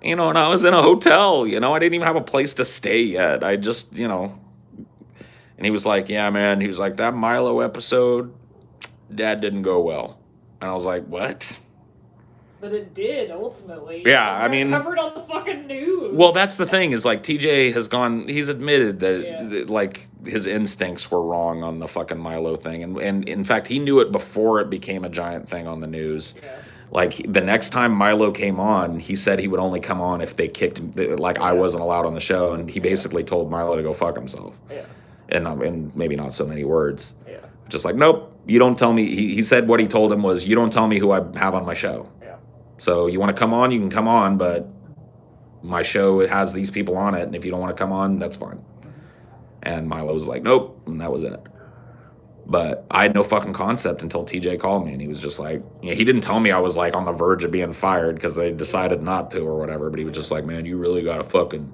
And I was in a hotel, I didn't even have a place to stay yet. I just, And he was like, yeah, man. He was like, that Milo episode, that didn't go well. And I was like, what? But it did, ultimately. Yeah, I mean, covered on the fucking news. Well, that's the thing, is like TJ he's admitted that like his instincts were wrong on the fucking Milo thing. And in fact, he knew it before it became a giant thing on the news. Yeah. Like, the next time Milo came on, he said he would only come on if they kicked him, like I wasn't allowed on the show. And he basically told Milo to go fuck himself. Yeah. And maybe not so many words. Yeah. Just like, nope, you don't tell me. He said what he told him was, you don't tell me who I have on my show. Yeah. So you want to come on, you can come on, but my show has these people on it, and if you don't want to come on, that's fine. And Milo was like, nope, and that was it. But I had no fucking concept until TJ called me, and he was just like, he didn't tell me I was like on the verge of being fired because they decided not to or whatever, but he was just like, man, you really got to fucking,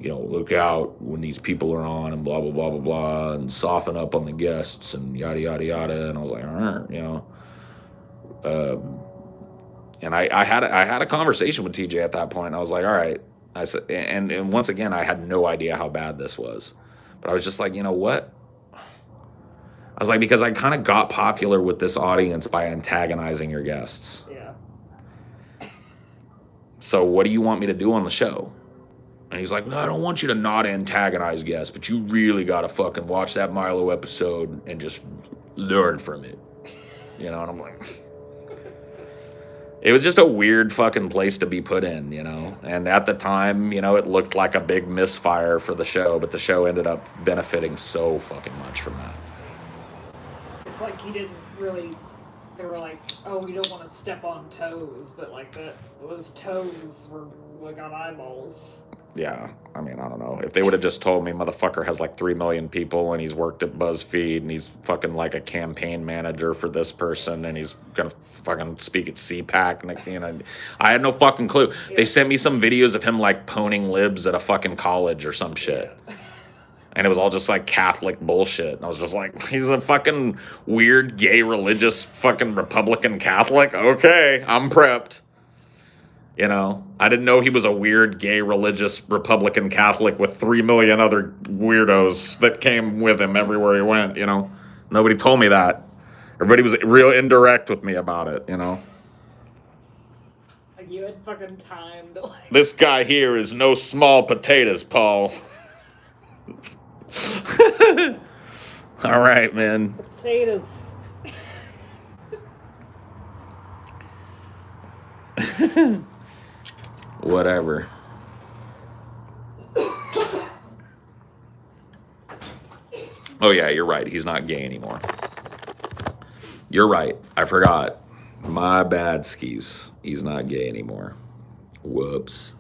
look out when these people are on and blah, blah, blah, blah, blah, and soften up on the guests and yada, yada, yada. And I was like, and I had a conversation with TJ at that point. I was like, all right, I said, and once again, I had no idea how bad this was, but I was just like, you know what? I was like, because I kind of got popular with this audience by antagonizing your guests. Yeah. So what do you want me to do on the show? And he's like, no, I don't want you to not antagonize guests, but you really got to fucking watch that Milo episode and just learn from it. You know, and I'm like, it was just a weird fucking place to be put in, you know? And at the time, you know, it looked like a big misfire for the show, but the show ended up benefiting so fucking much from that. It's like he didn't really, they were like, oh, we don't want to step on toes, but like those toes were like on eyeballs. Yeah, I mean, I don't know. If they would have just told me motherfucker has like 3 million people and he's worked at BuzzFeed and he's fucking like a campaign manager for this person and he's gonna fucking speak at CPAC and you know, I had no fucking clue. Yeah. They sent me some videos of him like poning libs at a fucking college or some shit. Yeah. And it was all just like Catholic bullshit. And I was just like, he's a fucking weird gay religious fucking Republican Catholic? Okay, I'm prepped. You know, I didn't know he was a weird, gay, religious Republican Catholic with 3 million other weirdos that came with him everywhere he went, you know. Nobody told me that. Everybody was real indirect with me about it, you know. Like, you had fucking time to, like... This guy here is no small potatoes, Paul. All right, man. Potatoes. Whatever. Oh yeah, you're right. He's not gay anymore. You're right. I forgot. My bad, skis. He's not gay anymore. Whoops.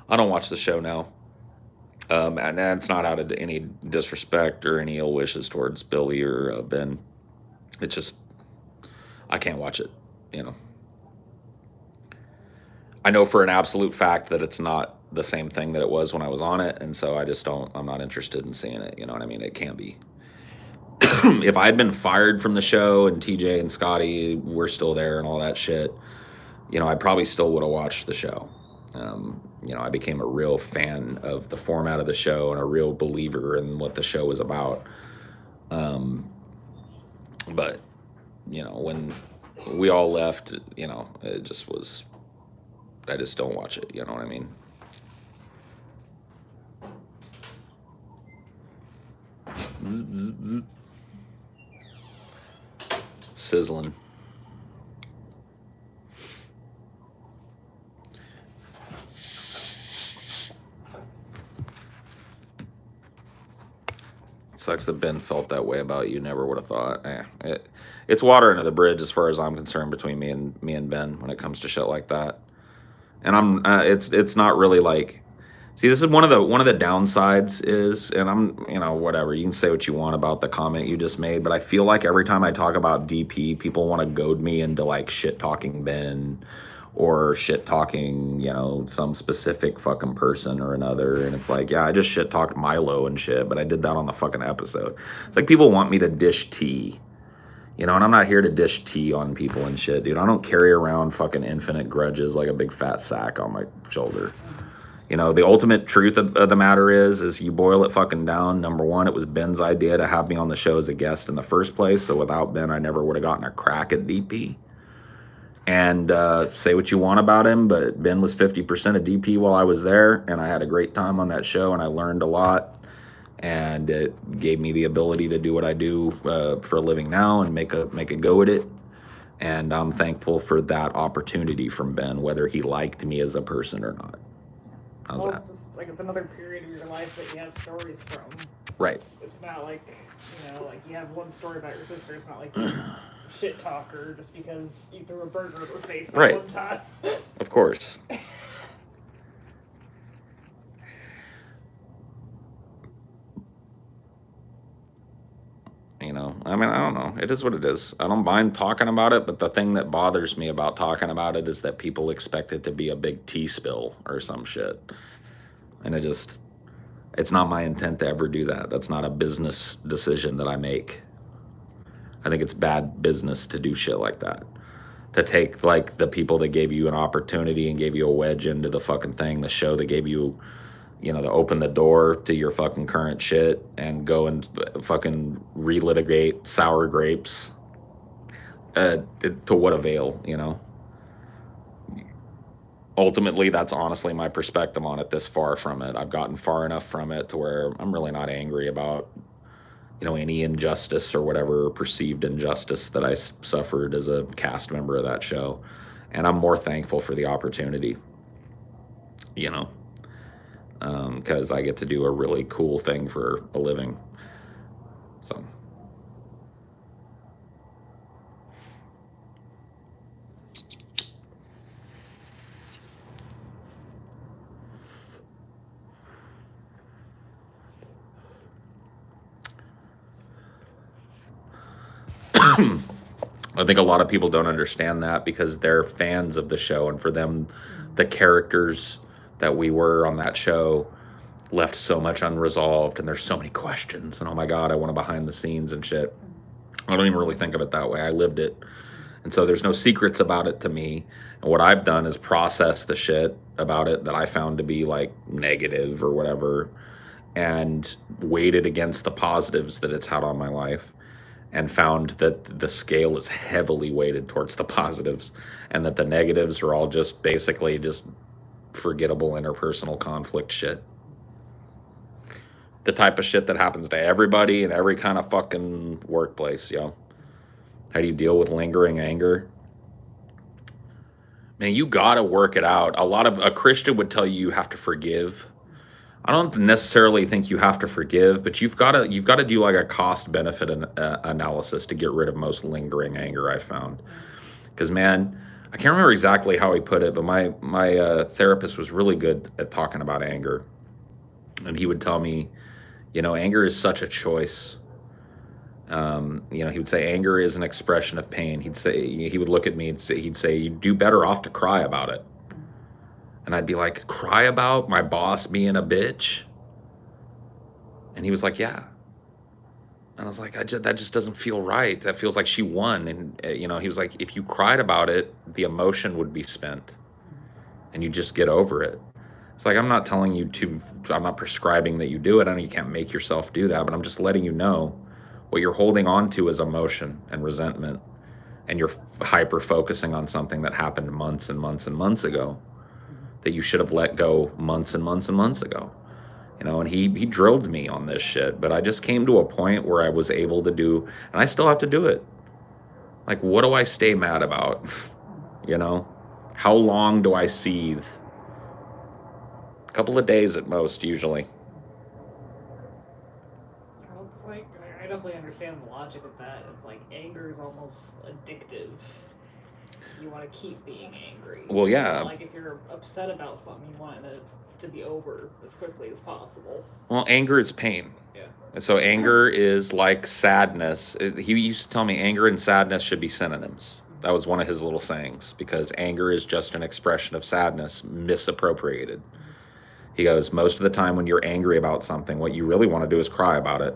I don't watch the show now. And it's not out of any disrespect or any ill wishes towards Billy or Ben. It's just, I can't watch it, you know. I know for an absolute fact that it's not the same thing that it was when I was on it, and so I'm not interested in seeing it, you know what I mean? It can be. If I had been fired from the show and TJ and Scotty were still there and all that shit, you know, I probably still would have watched the show. You know, I became a real fan of the format of the show and a real believer in what the show was about. But, you know, when we all left, you know, it just was, I just don't watch it, you know what I mean? Sizzling. Sucks that Ben felt that way about you. Never would have thought. It's water under the bridge as far as I'm concerned between me and Ben when it comes to shit like that. And it's not really like, see, this is one of the downsides is, and I'm, you know, whatever, you can say what you want about the comment you just made, but I feel like every time I talk about DP, people want to goad me into like shit talking Ben or shit talking, you know, some specific fucking person or another. And it's like, yeah, I just shit talked Milo and shit, but I did that on the fucking episode. It's like people want me to dish tea, you know, and I'm not here to dish tea on people and shit, dude. I don't carry around fucking infinite grudges like a big fat sack on my shoulder. You know, the ultimate truth of the matter is you boil it fucking down. Number one, it was Ben's idea to have me on the show as a guest in the first place. So without Ben, I never would have gotten a crack at DP. And say what you want about him, but Ben was 50% of DP while I was there, and I had a great time on that show, and I learned a lot, and it gave me the ability to do what I do for a living now and make a go at it. And I'm thankful for that opportunity from Ben, whether he liked me as a person or not. How's that? It's just like it's another period of your life that you have stories from. Right. It's not like, you know, like you have one story about your sister. It's not like you shit talk her just because you threw a burger at her face that one time. Of course. You know, I mean, I don't know. It is what it is. I don't mind talking about it, but the thing that bothers me about talking about it is that people expect it to be a big tea spill or some shit. And it It's not my intent to ever do that. That's not a business decision that I make. I think it's bad business to do shit like that. To take like the people that gave you an opportunity and gave you a wedge into the fucking thing, the show that gave you, you know, to open the door to your fucking current shit and go and fucking relitigate sour grapes. To what avail, you know? Ultimately, that's honestly my perspective on it this far from it. I've gotten far enough from it to where I'm really not angry about, you know, any injustice or whatever perceived injustice that I suffered as a cast member of that show. And I'm more thankful for the opportunity, you know, because I get to do a really cool thing for a living. So. I think a lot of people don't understand that because they're fans of the show, and for them, the characters that we were on that show left so much unresolved, and there's so many questions, and oh my God, I want to behind the scenes and shit. I don't even really think of it that way. I lived it. And so there's no secrets about it to me. And what I've done is process the shit about it that I found to be like negative or whatever, and weighed it against the positives that it's had on my life, and found that the scale is heavily weighted towards the positives, and that the negatives are all just basically just forgettable interpersonal conflict shit. The type of shit that happens to everybody in every kind of fucking workplace, yo. How do you deal with lingering anger? Man, you gotta work it out. A Christian would tell you have to forgive. I don't necessarily think you have to forgive, but you've got to do like a cost benefit analysis to get rid of most lingering anger, I found. Because man, I can't remember exactly how he put it, but my therapist was really good at talking about anger, and he would tell me, you know, anger is such a choice. You know, he would say anger is an expression of pain. He would look at me and he'd say you'd do better off to cry about it. And I'd be like, cry about my boss being a bitch? And he was like, yeah. And I was like, that just doesn't feel right. That feels like she won. And, you know, he was like, if you cried about it, the emotion would be spent. And you just get over it. It's like, I'm not prescribing that you do it. I know you can't make yourself do that, but I'm just letting you know what you're holding on to is emotion and resentment. And you're hyper-focusing on something that happened months and months and months ago, that you should have let go months and months and months ago. You know, and he drilled me on this shit, but I just came to a point where I was able to do, and I still have to do it. Like, what do I stay mad about? You know, how long do I seethe? A couple of days at most, usually. Well, it's like, I definitely understand the logic of that. It's like anger is almost addictive. You want to keep being angry. Well, yeah. Like if you're upset about something, you want it to be over as quickly as possible. Well, anger is pain. Yeah. And so anger is like sadness. He used to tell me anger and sadness should be synonyms. That was one of his little sayings, because anger is just an expression of sadness misappropriated. He goes, most of the time when you're angry about something, what you really want to do is cry about it.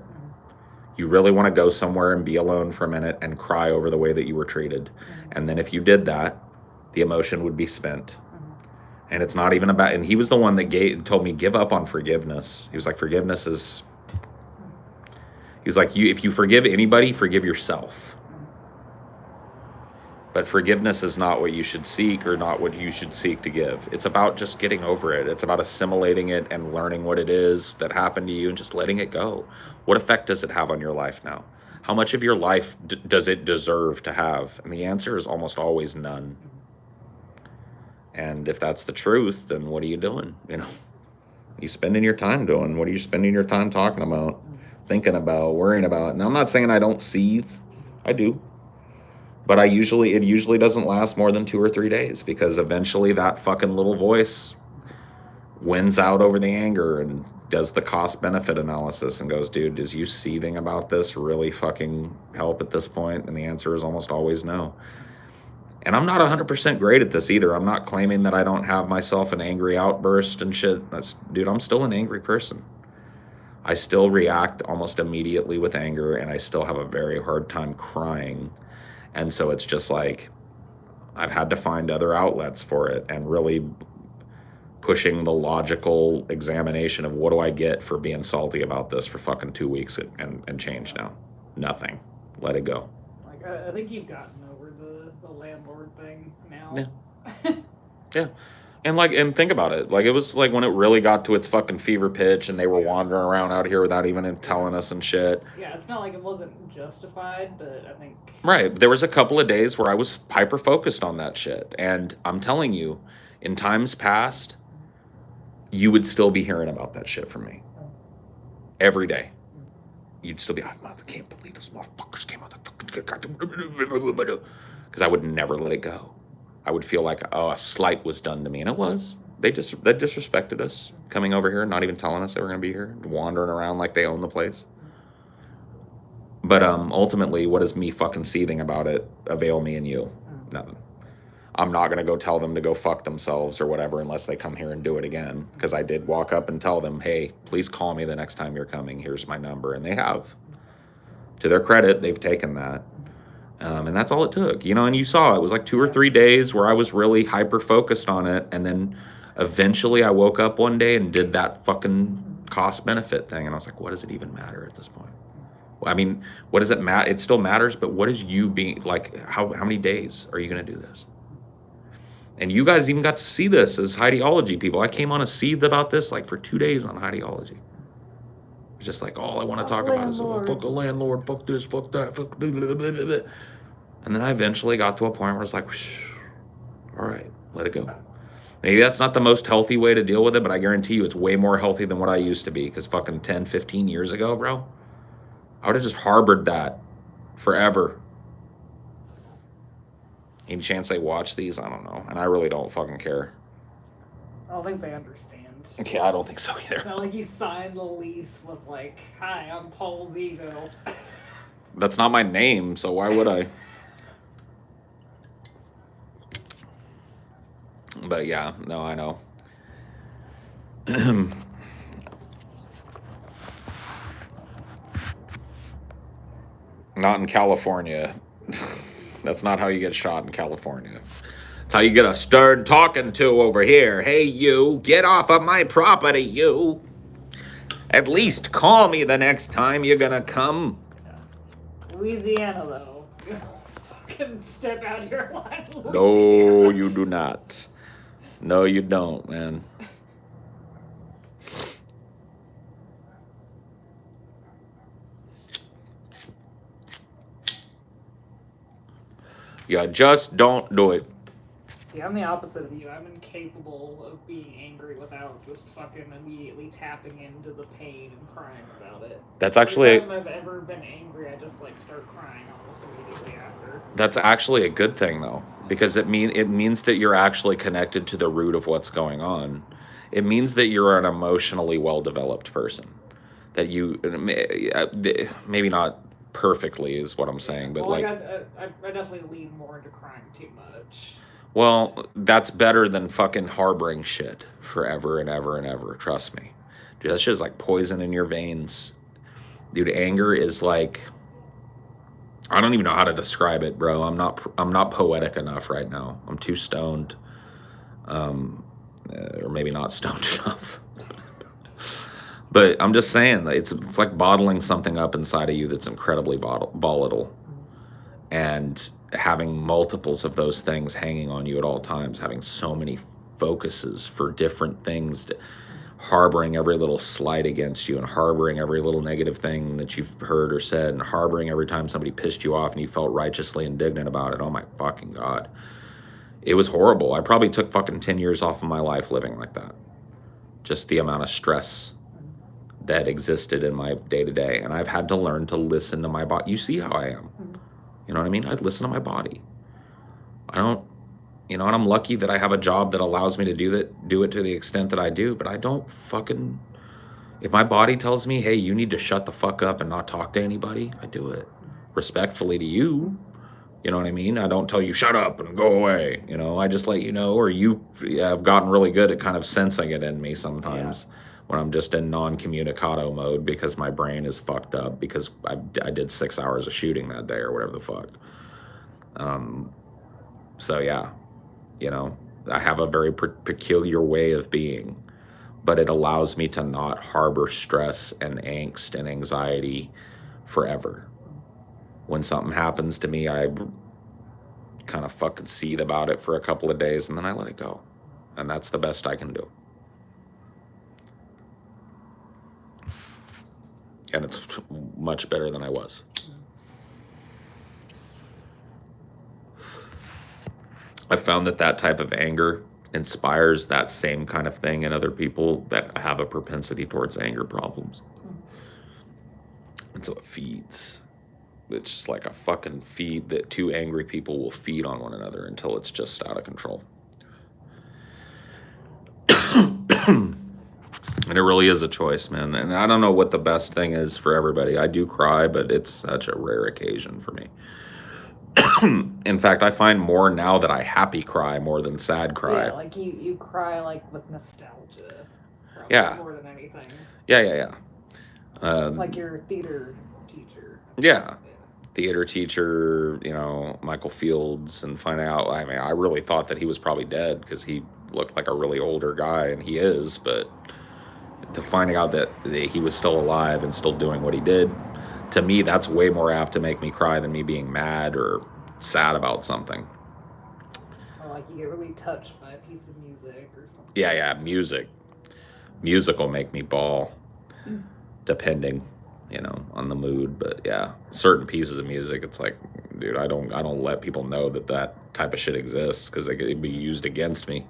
You really want to go somewhere and be alone for a minute and cry over the way that you were treated. And then if you did that, the emotion would be spent. And it's not even about, and he was the one that told me, give up on forgiveness. He was like, forgiveness is, he was like, if you forgive anybody, forgive yourself. But forgiveness is not what you should seek, or not what you should seek to give. It's about just getting over it. It's about assimilating it and learning what it is that happened to you and just letting it go. What effect does it have on your life now? How much of your life does it deserve to have? And the answer is almost always none. And if that's the truth, then what are you doing? You know, you spending your time doing? What are you spending your time talking about, thinking about, worrying about? Now, I'm not saying I don't seethe. I do. But it usually doesn't last more than 2 or 3 days, because eventually that fucking little voice wins out over the anger and does the cost-benefit analysis and goes, dude, does you seething about this really fucking help at this point? And the answer is almost always no. And I'm not 100% great at this either. I'm not claiming that I don't have myself an angry outburst and shit. Dude, I'm still an angry person. I still react almost immediately with anger, and I still have a very hard time crying. And so it's just like, I've had to find other outlets for it and really pushing the logical examination of what do I get for being salty about this for fucking 2 weeks and change now. Nothing. Let it go. Like, I think you've gotten over the landlord thing now. Yeah. Yeah. And think about it. Like, it was like when it really got to its fucking fever pitch and they were wandering around out here without even telling us and shit. Yeah, it's not like it wasn't justified, but I think... Right. There was a couple of days where I was hyper-focused on that shit. And I'm telling you, in times past, you would still be hearing about that shit from me. Every day. You'd still be like, I can't believe those motherfuckers came out. Because I would never let it go. I would feel like, a slight was done to me. And it was. They disrespected us coming over here, not even telling us they were going to be here, wandering around like they own the place. But ultimately, what does me fucking seething about it avail me and you? Nothing. I'm not going to go tell them to go fuck themselves or whatever unless they come here and do it again. Because I did walk up and tell them, hey, please call me the next time you're coming. Here's my number. And they have. To their credit, they've taken that. And that's all it took. And you saw it was like 2 or 3 days where I was really hyper-focused on it. And then eventually I woke up one day and did that fucking cost-benefit thing. And I was like, what does it even matter at this point? I mean, what does it matter? It still matters, but what is you being, like, how many days are you going to do this? And you guys even got to see this as Highdeology people. I came on a seethe about this like for 2 days on Highdeology. It's just like, all I want to talk about is, fuck a landlord, fuck this, fuck that, fuck blah, blah, blah, blah. And then I eventually got to a point where it's like, all right, let it go. Maybe that's not the most healthy way to deal with it, but I guarantee you it's way more healthy than what I used to be. Because fucking 10, 15 years ago, bro, I would have just harbored that forever. Any chance they watch these? I don't know. And I really don't fucking care. I don't think they understand. Yeah, I don't think so either. It's not like you signed the lease with like, hi, I'm Paul Zito. That's not my name, so why would I? But yeah, no, I know. Not in California. That's not how you get shot in California. That's how you get a stern talking to over here. Hey, you, get off of my property, you. At least call me the next time you're gonna come. Louisiana, though. You fucking step out of your line. No, you do not. No, you don't, man. You just don't do it. See, I'm the opposite of you. I'm incapable of being angry without just fucking immediately tapping into the pain and crying about it. That's actually... Every time I've ever been angry, I just like start crying almost immediately after. That's actually a good thing, though, because it means that you're actually connected to the root of what's going on. It means that you're an emotionally well-developed person. That you... Maybe not perfectly is what I'm saying, but well, I definitely lean more into crying too much. Well, that's better than fucking harboring shit forever and ever and ever. Trust me. Dude, that shit is like poison in your veins. Dude, anger is like... I don't even know how to describe it, bro. I'm not poetic enough right now. I'm too stoned. Or maybe not stoned enough. But I'm just saying, it's like bottling something up inside of you that's incredibly volatile. And having multiples of those things hanging on you at all times, having so many focuses for different things, harboring every little slight against you and harboring every little negative thing that you've heard or said and harboring every time somebody pissed you off and you felt righteously indignant about it. Oh my fucking God. It was horrible. I probably took fucking 10 years off of my life living like that. Just the amount of stress that existed in my day-to-day. And I've had to learn to listen to my body. You see how I am. You know what I mean? I listen to my body. I don't, and I'm lucky that I have a job that allows me to do it to the extent that I do, but I don't fucking, if my body tells me, hey, you need to shut the fuck up and not talk to anybody, I do it. Respectfully to you. You know what I mean? I don't tell you, shut up and go away. I just let you know, or you have gotten really good at kind of sensing it in me sometimes. Yeah. when I'm just in non-communicado mode because my brain is fucked up because I did 6 hours of shooting that day or whatever the fuck. So yeah, you know, I have a very peculiar way of being, but it allows me to not harbor stress and angst and anxiety forever. When something happens to me, I kind of fucking seethe about it for a couple of days and then I let it go. And that's the best I can do. And it's much better than I was. I found that type of anger inspires that same kind of thing in other people that have a propensity towards anger problems. And so it feeds. It's just like a fucking feed that two angry people will feed on one another until it's just out of control. And it really is a choice, man. And I don't know what the best thing is for everybody. I do cry, but it's such a rare occasion for me. In fact, I find more now that I happy cry more than sad cry. Yeah, like you cry like with nostalgia. Yeah. More than anything. Yeah. Like your theater teacher. Yeah. Theater teacher, you know, Michael Fields, and finding out, I mean, I really thought that he was probably dead because he looked like a really older guy, and he is, but to finding out that he was still alive and still doing what he did, to me, that's way more apt to make me cry than me being mad or sad about something. Or like you get really touched by a piece of music or something. Yeah, music. Music will make me bawl, depending, you know, on the mood. But yeah, certain pieces of music, it's like, dude, I don't let people know that type of shit exists because it could be used against me.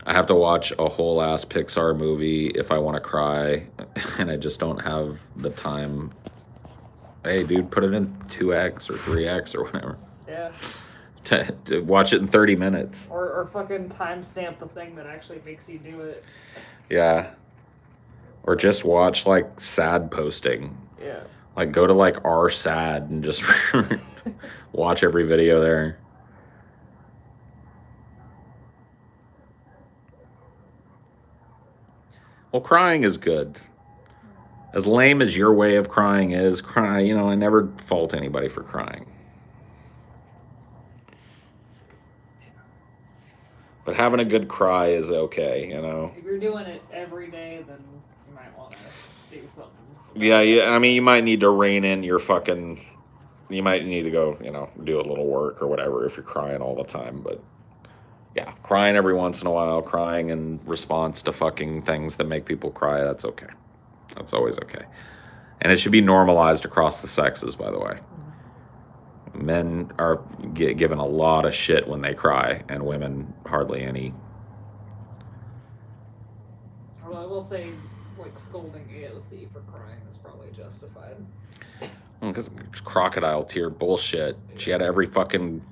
I have to watch a whole ass Pixar movie if I want to cry, and I just don't have the time. Hey, dude, put it in 2x or 3x or whatever. Yeah. To watch it in 30 minutes. Or fucking timestamp the thing that actually makes you do it. Yeah. Or just watch, like, sad posting. Yeah. Like, go to, like, R sad and just watch every video there. Well, crying is good. As lame as your way of crying is, you know, I never fault anybody for crying. But having a good cry is okay, you know. If you're doing it every day, then you might want to do something. Yeah, I mean, you might need to rein in your fucking... You might need to go, you know, do a little work or whatever if you're crying all the time, but... Yeah, crying every once in a while, crying in response to fucking things that make people cry, that's okay. That's always okay. And it should be normalized across the sexes, by the way. Men are given a lot of shit when they cry, and women hardly any. Well, I will say, like, scolding AOC for crying is probably justified. Because crocodile tear bullshit. She had every fucking,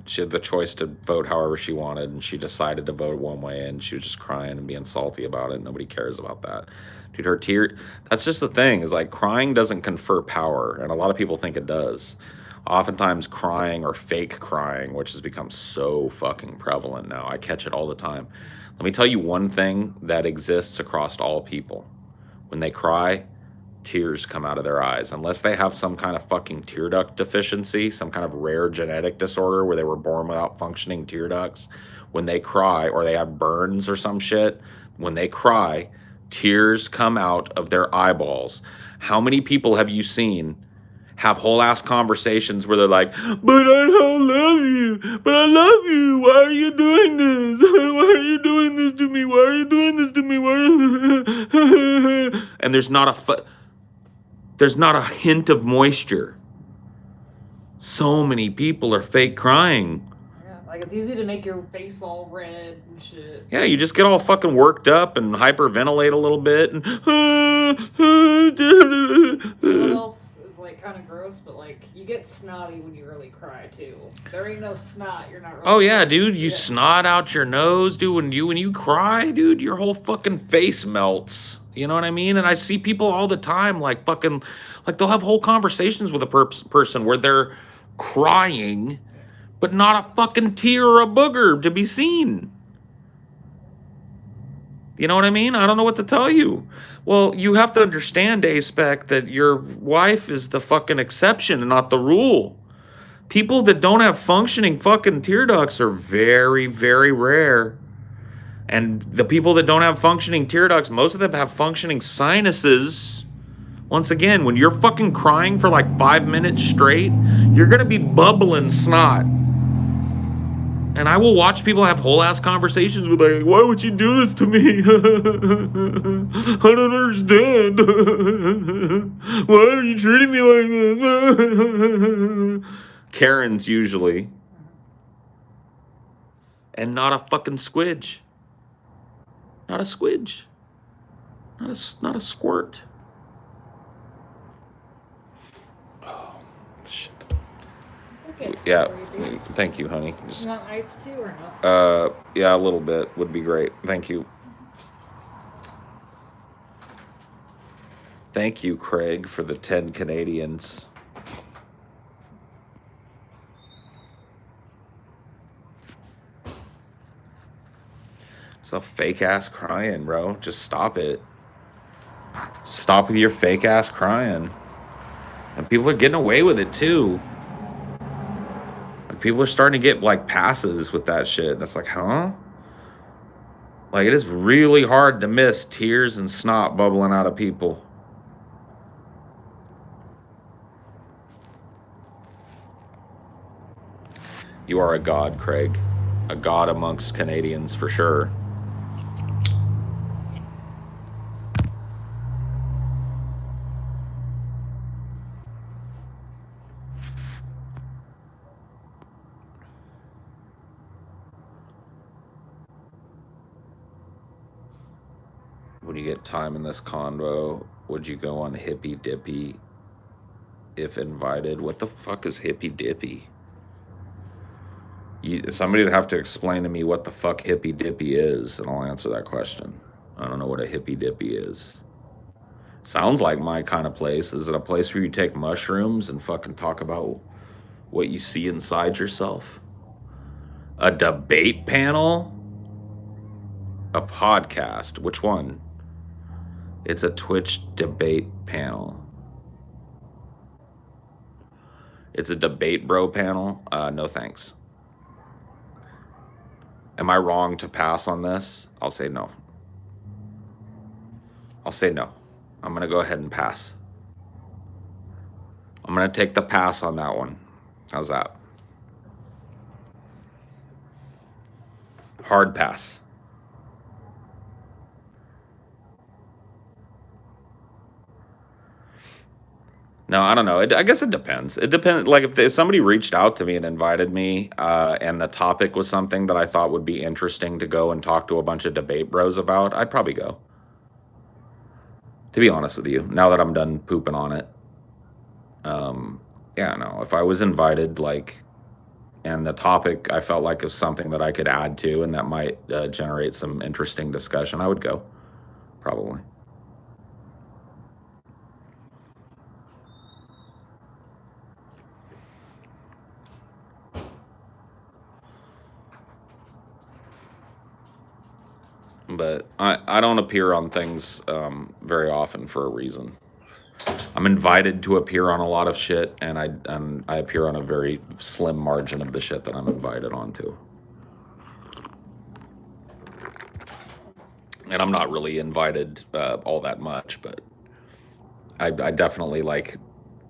she had the choice to vote however she wanted, and she decided to vote one way, and she was just crying and being salty about it. Nobody cares about that. Dude, her tear, that's just the thing, is like crying doesn't confer power, and a lot of people think it does. Oftentimes crying or fake crying, which has become so fucking prevalent now. I catch it all the time. Let me tell you one thing that exists across all people. When they cry, tears come out of their eyes. Unless they have some kind of fucking tear duct deficiency, some kind of rare genetic disorder where they were born without functioning tear ducts, when they cry, or they have burns or some shit, when they cry, tears come out of their eyeballs. How many people have you seen have whole ass conversations where they're like, but I don't love you, but I love you, why are you doing this? Why are you doing this to me? Why are you doing this to me? Why? And there's not a hint of moisture. So many people are fake crying. Yeah, like it's easy to make your face all red and shit. Yeah, you just get all fucking worked up and hyperventilate a little bit. And what else is like kind of gross, but like you get snotty when you really cry too. There ain't no snot, you're not really. Oh yeah, dude, you snot out your nose, dude. When you cry, dude, your whole fucking face melts. You know what I mean? And I see people all the time, like fucking, like they'll have whole conversations with a person where they're crying, but not a fucking tear or a booger to be seen. You know what I mean? I don't know what to tell you. Well, you have to understand, A-Spec, that your wife is the fucking exception and not the rule. People that don't have functioning fucking tear ducts are very, very rare. And the people that don't have functioning tear ducts, most of them have functioning sinuses. Once again, when you're fucking crying for like 5 minutes straight, you're gonna be bubbling snot. And I will watch people have whole ass conversations with like, why would you do this to me? I don't understand. Why are you treating me like this? Karens usually. And not a fucking squidge. Not a squidge. Not a squirt. Oh, shit. Okay, Yeah, sorry, thank you, honey. you want ice too or not? Yeah, a little bit would be great. Thank you. Thank you, Craig, for the 10 Canadians. So fake ass crying, bro. Just stop it. Stop with your fake ass crying. And people are getting away with it too. Like people are starting to get like passes with that shit. That's like, huh? Like it is really hard to miss tears and snot bubbling out of people. You are a god, Craig. A god amongst Canadians for sure. When you get time in this convo, would you go on Hippy Dippy if invited? What the fuck is Hippy Dippy? Somebody would have to explain to me what the fuck Hippy Dippy is, and I'll answer that question. I don't know what a Hippy Dippy is. Sounds like my kind of place. Is it a place where you take mushrooms and fucking talk about what you see inside yourself? A debate panel? A podcast? Which one? It's a Twitch debate panel. It's a debate bro panel? No thanks. Am I wrong to pass on this? I'll say no. I'll say no. I'm going to go ahead and pass. I'm going to take the pass on that one. How's that? Hard pass. No, I don't know. I guess it depends. It depends. Like if somebody reached out to me and invited me, and the topic was something that I thought would be interesting to go and talk to a bunch of debate bros about, I'd probably go. To be honest with you, now that I'm done pooping on it, yeah, no. If I was invited, like, and the topic I felt like was something that I could add to and that might generate some interesting discussion, I would go, probably. But I don't appear on things very often for a reason. I'm invited to appear on a lot of shit, and I appear on a very slim margin of the shit that I'm invited onto. And I'm not really invited all that much, but I definitely like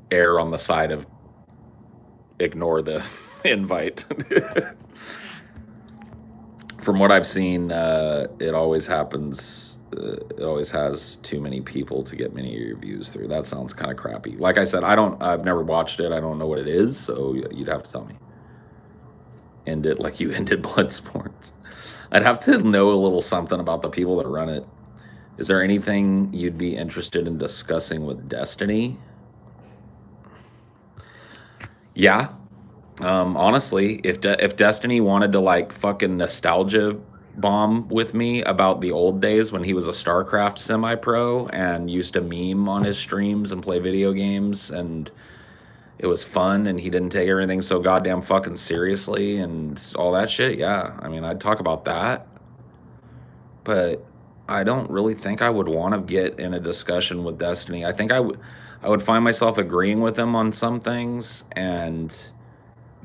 err on the side of ignore the invite. From what I've seen, it always happens. It always has too many people to get many of your views through. That sounds kind of crappy. Like I said, I've never watched it. I don't know what it is, so you'd have to tell me. End it like you ended Bloodsports. I'd have to know a little something about the people that run it. Is there anything you'd be interested in discussing with Destiny? Yeah. Honestly, if Destiny wanted to like fucking nostalgia bomb with me about the old days when he was a StarCraft semi-pro and used to meme on his streams and play video games and it was fun and he didn't take everything so goddamn fucking seriously and all that shit, yeah. I mean, I'd talk about that. But I don't really think I would want to get in a discussion with Destiny. I think I would find myself agreeing with him on some things and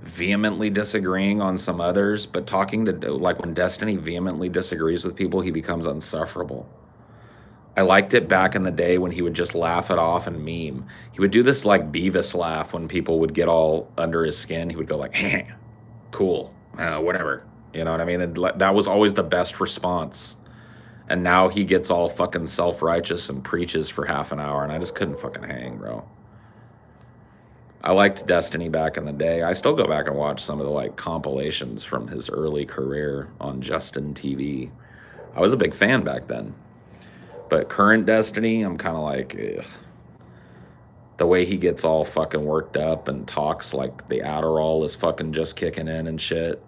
vehemently disagreeing on some others, but talking to like when Destiny vehemently disagrees with people, he becomes insufferable. I liked it back in the day when he would just laugh it off and meme. He would do this like Beavis laugh when people would get all under his skin. He would go like, "Heh, cool, whatever." You know what I mean? And that was always the best response. And now he gets all fucking self-righteous and preaches for half an hour, and I just couldn't fucking hang, bro. I liked Destiny back in the day. I still go back and watch some of the like compilations from his early career on Justin TV. I was a big fan back then. But current Destiny, I'm kind of like, ugh. The way he gets all fucking worked up and talks like the Adderall is fucking just kicking in and shit.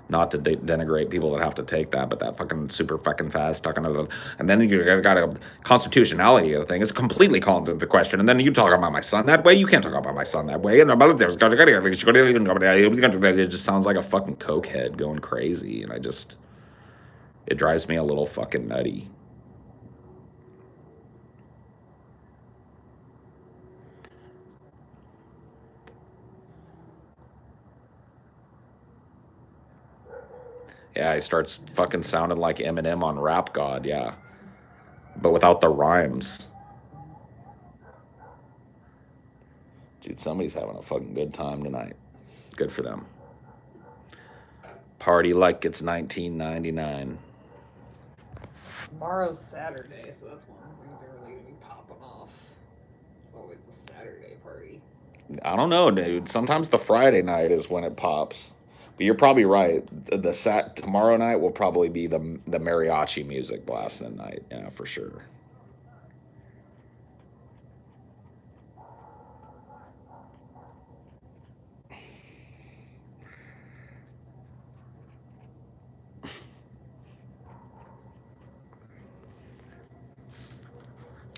Not to denigrate people that have to take that, but that fucking super fucking fast talking about, and then you got a constitutionality of the thing is completely called into question. And then you talk about my son that way. You can't talk about my son that way. And it just sounds like a fucking cokehead going crazy, and it drives me a little fucking nutty. Yeah, he starts fucking sounding like Eminem on Rap God, yeah. But without the rhymes. Dude, somebody's having a fucking good time tonight. Good for them. Party like it's 1999. Tomorrow's Saturday, so that's when things are really gonna be popping off. It's always the Saturday party. I don't know, dude. Sometimes the Friday night is when it pops. But you're probably right. Tomorrow night will probably be the mariachi music blasting at night. Yeah, for sure.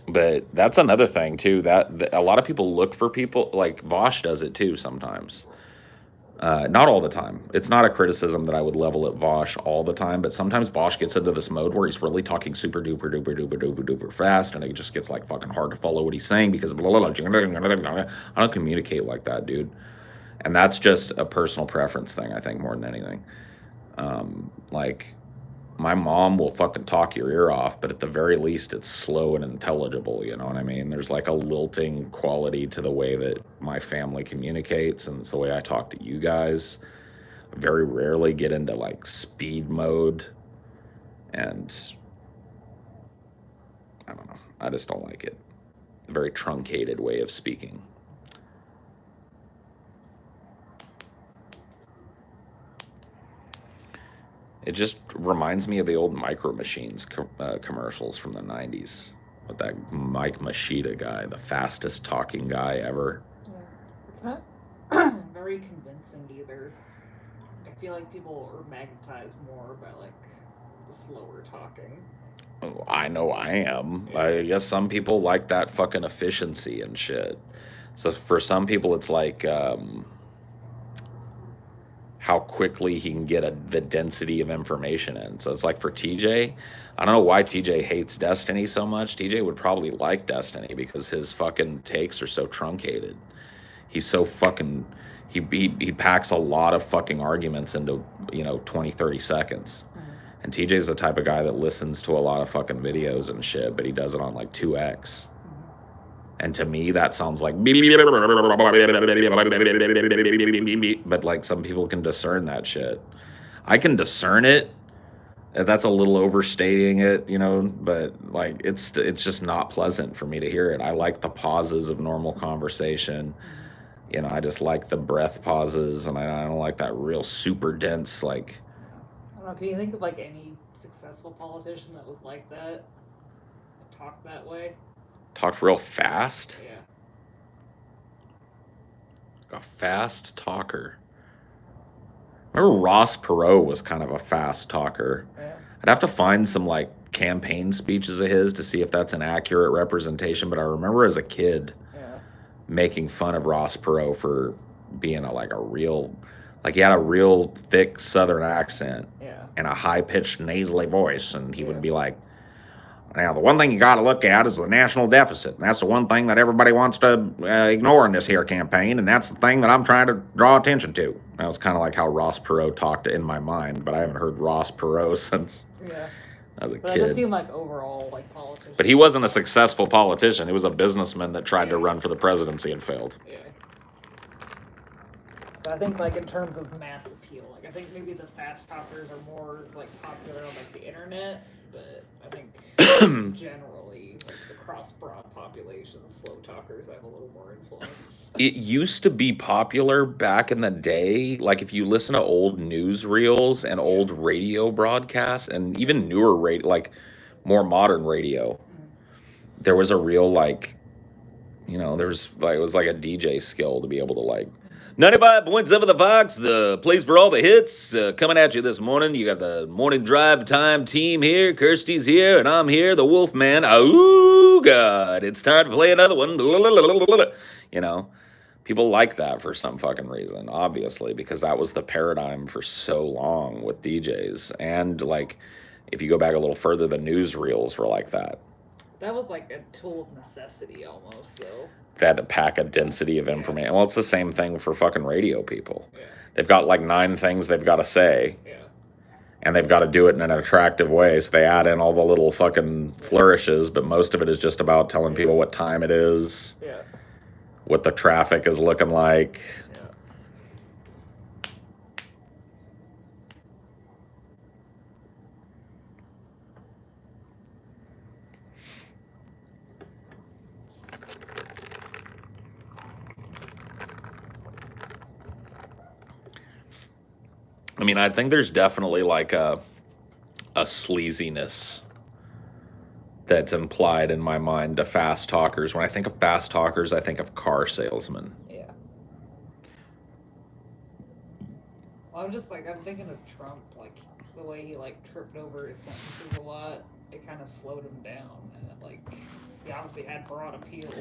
But that's another thing too. That a lot of people look for people like Vosh does it too sometimes. Not all the time. It's not a criticism that I would level at Vosh all the time, but sometimes Vosh gets into this mode where he's really talking super duper duper duper duper duper fast, and it just gets like fucking hard to follow what he's saying because blah, blah, blah, I don't communicate like that, dude. And that's just a personal preference thing, I think, more than anything. Like, my mom will fucking talk your ear off, but at the very least, it's slow and intelligible. You know what I mean? There's like a lilting quality to the way that my family communicates, and it's the way I talk to you guys. I very rarely get into like speed mode, and I don't know. I just don't like it. A very truncated way of speaking. It just reminds me of the old Micro Machines commercials from the 90s with that Mike Machida guy, the fastest talking guy ever. Yeah. It's not very convincing either. I feel like people are magnetized more by like the slower talking. Oh, I know I am. I guess some people like that fucking efficiency and shit. So for some people, it's like how quickly he can get the density of information in. So it's like for TJ, I don't know why TJ hates Destiny so much. TJ would probably like Destiny because his fucking takes are so truncated. He's so fucking, he packs a lot of fucking arguments into, 20, 30 seconds. And TJ's the type of guy that listens to a lot of fucking videos and shit, but he does it on like 2x. And to me, that sounds like, but like some people can discern that shit. I can discern it. That's a little overstating it, but like it's just not pleasant for me to hear it. I like the pauses of normal conversation. I just like the breath pauses, and I don't like that real super dense, like. I don't know, can you think of like any successful politician that was like that? Talked that way? Talked real fast? Yeah. A fast talker. Remember Ross Perot was kind of a fast talker. Yeah. I'd have to find some like campaign speeches of his to see if that's an accurate representation, but I remember as a kid making fun of Ross Perot for being he had a real thick Southern accent and a high-pitched nasally voice, and he would be like, Now, the one thing you got to look at is the national deficit. And that's the one thing that everybody wants to ignore in this here campaign, and that's the thing that I'm trying to draw attention to. That was kind of like how Ross Perot talked in my mind, but I haven't heard Ross Perot since I was a But kid. it does seem like overall, like, politicians. But he wasn't a successful politician. He was a businessman that tried to run for the presidency and failed. Yeah. So I think, like, in terms of mass appeal, like, I think maybe the fast talkers are more, like, popular on, like, the internet, but I think generally, like, across broad populations, slow talkers have a little more influence. It used to be popular back in the day. Like, if you listen to old newsreels and old radio broadcasts and even newer radio, like more modern radio, there was a real, like, you know, there's like, it was like a DJ skill to be able to, like, 95.7 The Fox, the place for all the hits, coming at you this morning. You got the morning drive time team here. Kirsty's here, and I'm here, the Wolfman. Oh, God, it's time to play another one. You know, people like that for some fucking reason, obviously, because that was the paradigm for so long with DJs. And, like, if you go back a little further, the newsreels were like that. That was like a tool of necessity almost, though. They had to pack a density of information. Well, it's the same thing for fucking radio people. Yeah. They've got like 9 things they've got to say. Yeah. And they've got to do it in an attractive way. So they add in all the little fucking flourishes, but most of it is just about telling people what time it is, what the traffic is looking like. I mean, I think there's definitely like a sleaziness that's implied in my mind to fast talkers. When I think of fast talkers, I think of car salesmen. Yeah. Well, I'm thinking of Trump, like the way he like tripped over his sentences a lot. It kind of slowed him down, and it, like, he obviously had broad appeal.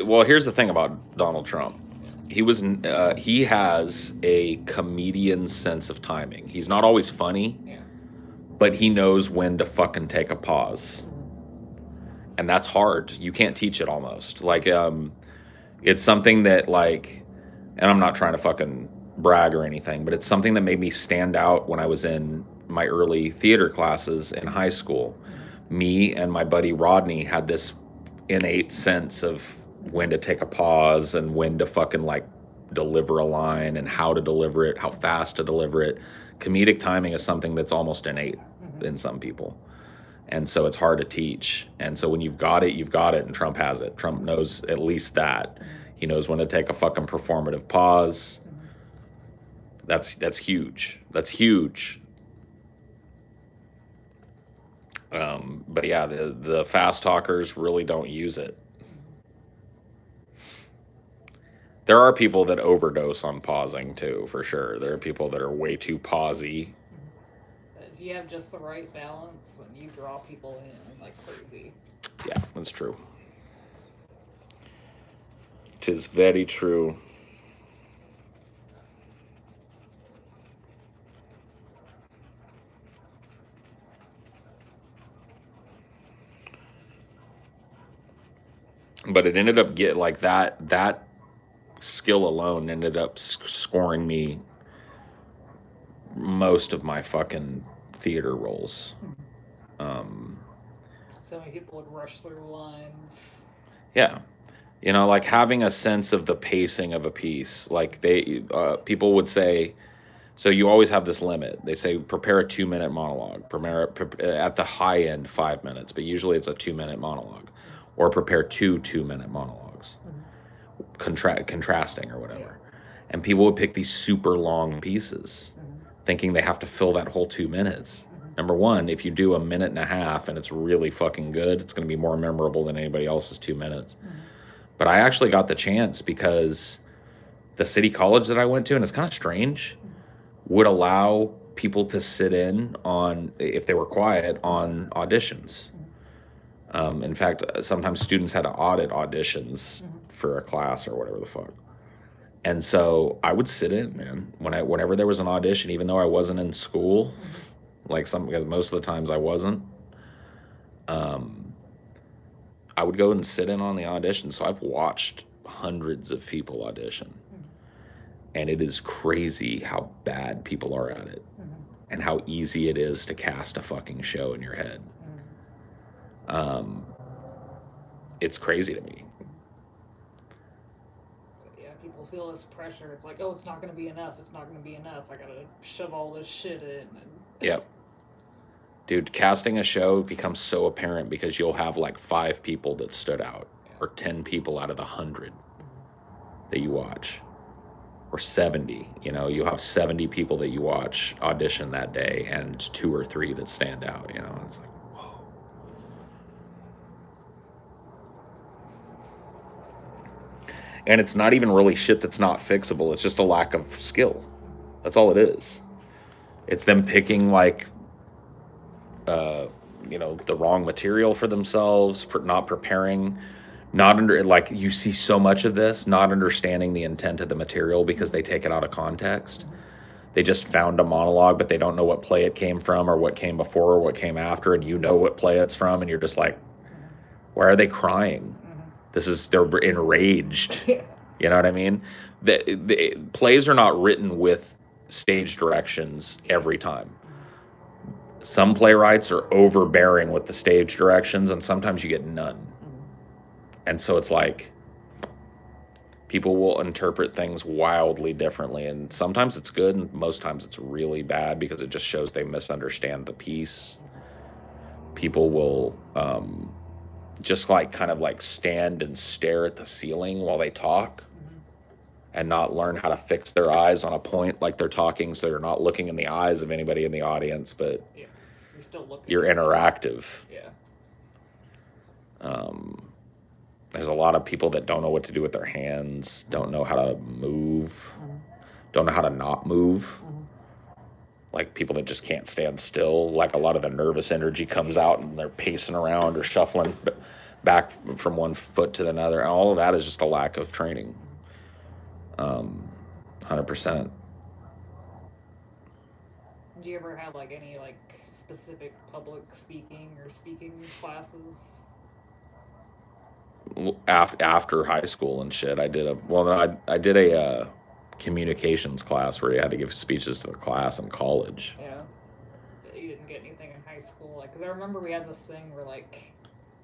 Well, here's the thing about Donald Trump. He has a comedian sense of timing. He's not always funny, but he knows when to fucking take a pause. And that's hard. You can't teach it almost. Like, it's something that, like, and I'm not trying to fucking brag or anything, but it's something that made me stand out when I was in my early theater classes in high school. Me and my buddy Rodney had this innate sense of when to take a pause and when to fucking, like, deliver a line and how to deliver it, how fast to deliver it. Comedic timing is something that's almost innate in some people. And so it's hard to teach. And so when you've got it, and Trump has it. Trump knows at least that. He knows when to take a fucking performative pause. That's huge. That's huge. But yeah, the fast talkers really don't use it. There are people that overdose on pausing too, for sure. There are people that are way too pausey. You have just the right balance, and you draw people in like crazy. Yeah, that's true. 'Tis very true. But it ended up like that skill alone ended up scoring me most of my fucking theater roles. So many people would rush through lines. Yeah. You know, like having a sense of the pacing of a piece. Like people would say, so you always have this limit. They say prepare a 2-minute monologue. Prepare at the high end 5 minutes, but usually it's a 2-minute monologue. Or prepare 2 2-minute monologues, contrasting or whatever. And people would pick these super long pieces, thinking they have to fill that whole 2 minutes. Number one, if you do a minute and a half and it's really fucking good, it's going to be more memorable than anybody else's 2 minutes. But I actually got the chance because the city college that I went to, and it's kind of strange, would allow people to sit in on, if they were quiet, on auditions. In fact, sometimes students had to audit auditions for a class or whatever the fuck. And so I would sit in, man, whenever there was an audition, even though I wasn't in school, because most of the times I wasn't. I would go and sit in on the audition. So I've watched hundreds of people audition, and it is crazy how bad people are at it, and how easy it is to cast a fucking show in your head. It's crazy to me. Yeah, people feel this pressure. It's like, oh, it's not going to be enough. It's not going to be enough. I got to shove all this shit in. And... Yep. Dude, casting a show becomes so apparent because you'll have like 5 people that stood out, or 10 people out of the 100 that you watch, or 70. You know, you'll have 70 people that you watch audition that day, and 2 or 3 that stand out. You know, it's like, whoa. And it's not even really shit that's not fixable. It's just a lack of skill. That's all it is. It's them picking like, you know, the wrong material for themselves, not preparing, like you see so much of this, not understanding the intent of the material because they take it out of context. They just found a monologue, but they don't know what play it came from, or what came before, or what came after, and you know what play it's from, and you're just like, why are they crying? They're enraged. You know what I mean? The plays are not written with stage directions every time. Some playwrights are overbearing with the stage directions, and sometimes you get none. And so it's like, people will interpret things wildly differently, and sometimes it's good, and most times it's really bad because it just shows they misunderstand the piece. People will just like kind of like stand and stare at the ceiling while they talk, and not learn how to fix their eyes on a point like they're talking, so they're not looking in the eyes of anybody in the audience, but you're still looking. You're interactive. Yeah. There's a lot of people that don't know what to do with their hands, don't know how to move, don't know how to not move. Like people that just can't stand still. Like a lot of the nervous energy comes out and they're pacing around or shuffling back from one foot to another. And all of that is just a lack of training. 100%. Do you ever have like any like specific public speaking or speaking classes? After high school and shit, I did a communications class where you had to give speeches to the class in college. Yeah. You didn't get anything in high school, like, because I remember we had this thing where like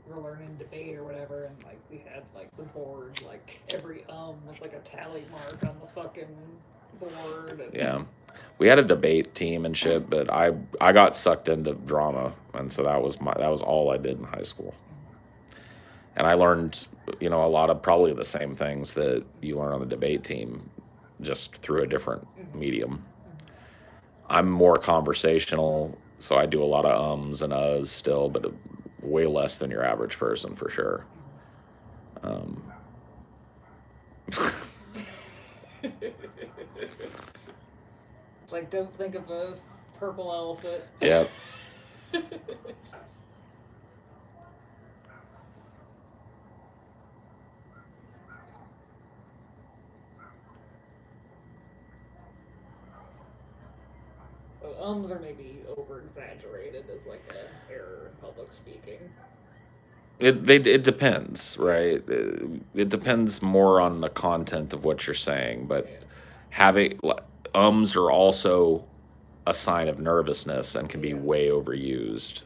we were learning debate or whatever, and like we had like the board, like every was like a tally mark on the fucking board. And... Yeah. We had a debate team and shit, but I got sucked into drama, and so that was all I did in high school. And I learned, you know, a lot of probably the same things that you learn on the debate team, just through a different medium. I'm more conversational, so I do a lot of ums and uhs still, but way less than your average person for sure. It's like, don't think of a purple elephant. Yep. Ums are maybe over-exaggerated as like an error in public speaking. It depends, right? It depends more on the content of what you're saying, but having ums are also a sign of nervousness and can be way overused.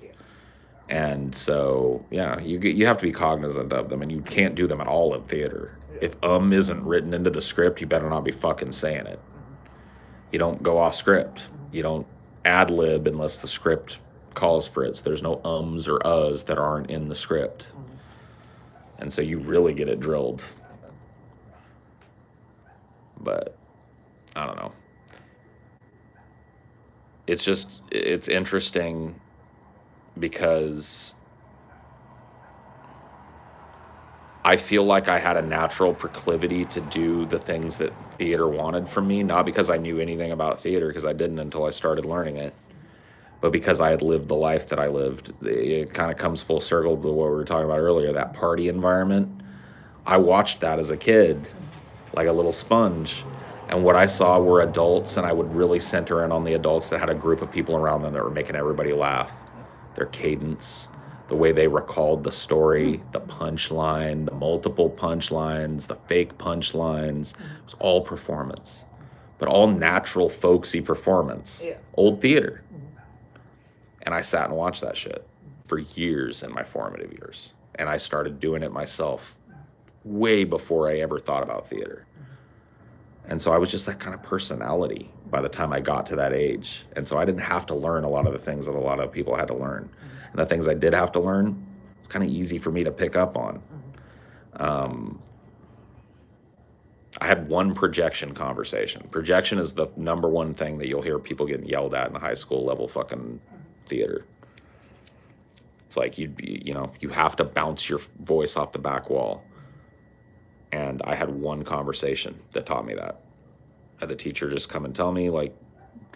And so, yeah, you have to be cognizant of them, and you can't do them at all in theater. If isn't written into the script, you better not be fucking saying it. You don't go off script. You don't ad-lib unless the script calls for it. So there's no ums or uhs that aren't in the script. And so you really get it drilled. But I don't know. It's interesting because I feel like I had a natural proclivity to do the things that theater wanted from me, not because I knew anything about theater, because I didn't until I started learning it, but because I had lived the life that I lived. It kind of comes full circle to what we were talking about earlier, that party environment. I watched that as a kid, like a little sponge, and what I saw were adults, and I would really center in on the adults that had a group of people around them that were making everybody laugh. Their cadence, the way they recalled the story, the punchline, the multiple punchlines, the fake punchlines. It was all performance, but all natural, folksy performance. Yeah. Old theater. And I sat and watched that shit for years in my formative years. And I started doing it myself way before I ever thought about theater. And so I was just that kind of personality by the time I got to that age. And so I didn't have to learn a lot of the things that a lot of people had to learn. And the things I did have to learn, it's kind of easy for me to pick up on. I had one projection conversation. Projection is the number one thing that you'll hear people getting yelled at in the high school level fucking theater. It's like you have to bounce your voice off the back wall. And I had one conversation that taught me that. I had the teacher just come and tell me like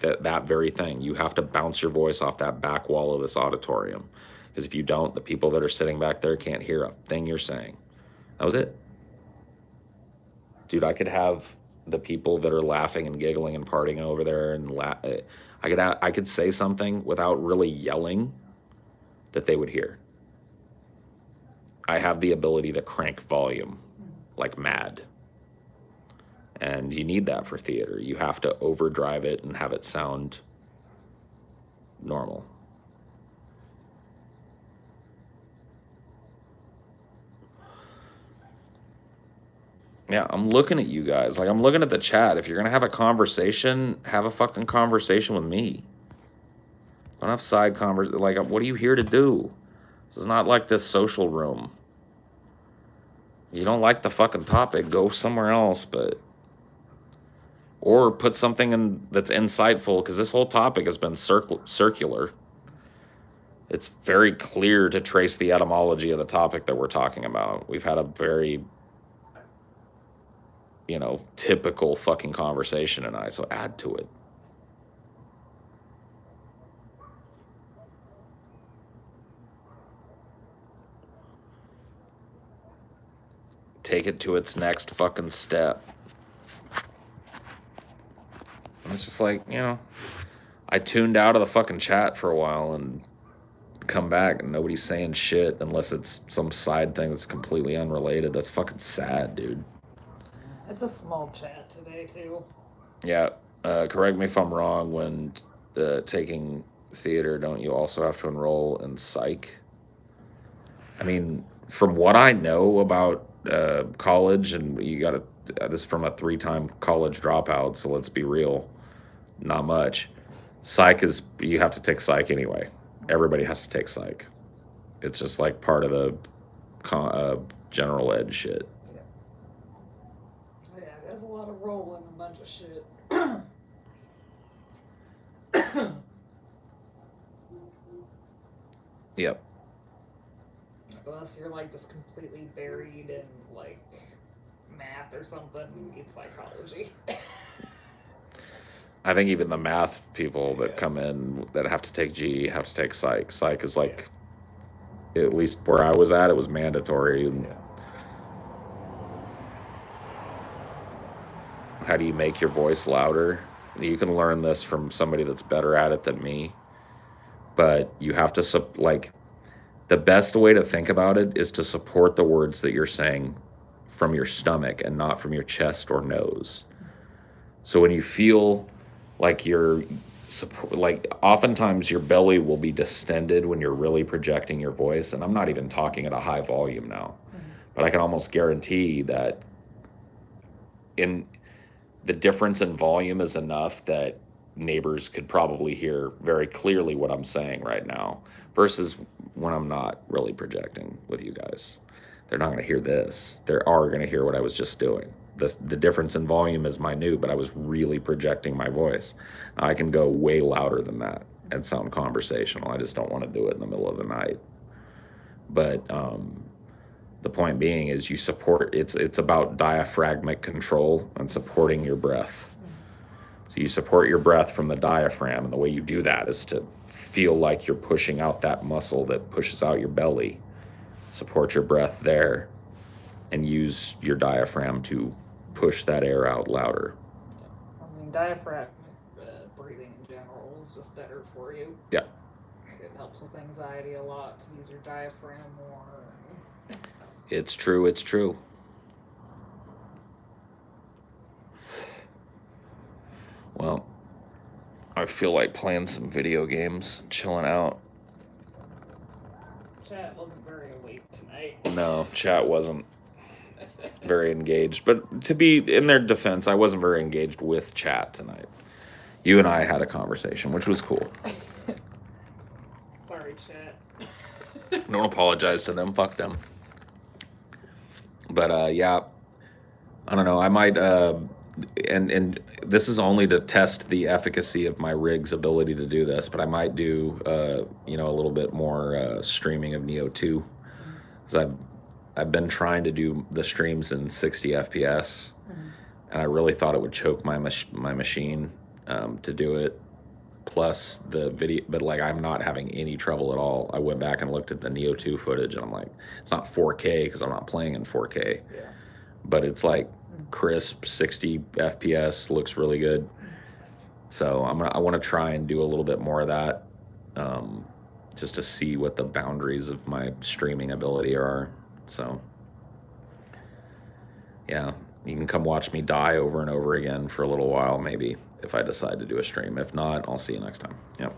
that very thing. You have to bounce your voice off that back wall of this auditorium. Because if you don't, the people that are sitting back there can't hear a thing you're saying. That was it. Dude, I could have the people that are laughing and giggling and partying over there and I could say something without really yelling that they would hear. I have the ability to crank volume like mad. And you need that for theater. You have to overdrive it and have it sound normal. Yeah, I'm looking at you guys. Like, I'm looking at the chat. If you're going to have a conversation, have a fucking conversation with me. Don't have side conversation. Like, what are you here to do? This is not like this social room. You don't like the fucking topic, go somewhere else, or put something in that's insightful, because this whole topic has been circular. It's very clear to trace the etymology of the topic that we're talking about. We've had a very, typical fucking conversation tonight, so add to it. Take it to its next fucking step. And it's just like, I tuned out of the fucking chat for a while and come back and nobody's saying shit unless it's some side thing that's completely unrelated. That's fucking sad, dude. It's a small chat today, too. Yeah. Correct me if I'm wrong. When taking theater, don't you also have to enroll in psych? I mean, from what I know about college, and you got this is from a 3-time college dropout, so let's be real, not much. Psych is, you have to take psych anyway. Everybody has to take psych. It's just like part of the general ed shit. Yeah, there's a lot of rolling, a bunch of shit. Yep. Unless you're like just completely buried in like math or something, you need psychology. I think even the math people that come in that have to take GE have to take psych. Psych is like, at least where I was at, it was mandatory. And how do you make your voice louder? You can learn this from somebody that's better at it than me. But you have to, the best way to think about it is to support the words that you're saying from your stomach and not from your chest or nose. So when you feel like oftentimes your belly will be distended when you're really projecting your voice. And I'm not even talking at a high volume now, but I can almost guarantee that the difference in volume is enough that neighbors could probably hear very clearly what I'm saying right now, versus when I'm not really projecting with you guys. They're not going to hear this. They are going to hear what I was just doing. The difference in volume is minute, but I was really projecting my voice. Now, I can go way louder than that and sound conversational. I just don't want to do it in the middle of the night. But the point being is you support, it's about diaphragmatic control and supporting your breath. So you support your breath from the diaphragm, and the way you do that is to feel like you're pushing out that muscle that pushes out your belly. Support your breath there and use your diaphragm to push that air out louder. I mean, diaphragmatic breathing in general is just better for you. Yeah. it helps with anxiety a lot to use your diaphragm more. It's true. It's true. Well, I feel like playing some video games, chilling out. Chat wasn't very awake tonight. No, chat wasn't very engaged. But to be in their defense, I wasn't very engaged with chat tonight. You and I had a conversation, which was cool. Sorry, chat. Don't apologize to them. Fuck them. But yeah, I don't know. I might, and this is only to test the efficacy of my rig's ability to do this. But I might do, you know, a little bit more streaming of Neo 2, because I've been trying to do the streams in 60 FPS, and I really thought it would choke my machine to do it. Plus the video, but like I'm not having any trouble at all. I went back and looked at the Neo 2 footage, and I'm like, it's not 4K because I'm not playing in 4K, but it's like crisp 60 FPS, looks really good. So I want to try and do a little bit more of that, just to see what the boundaries of my streaming ability are. So yeah, you can come watch me die over and over again for a little while, maybe, if I decide to do a stream. If not, I'll see you next time. Yep.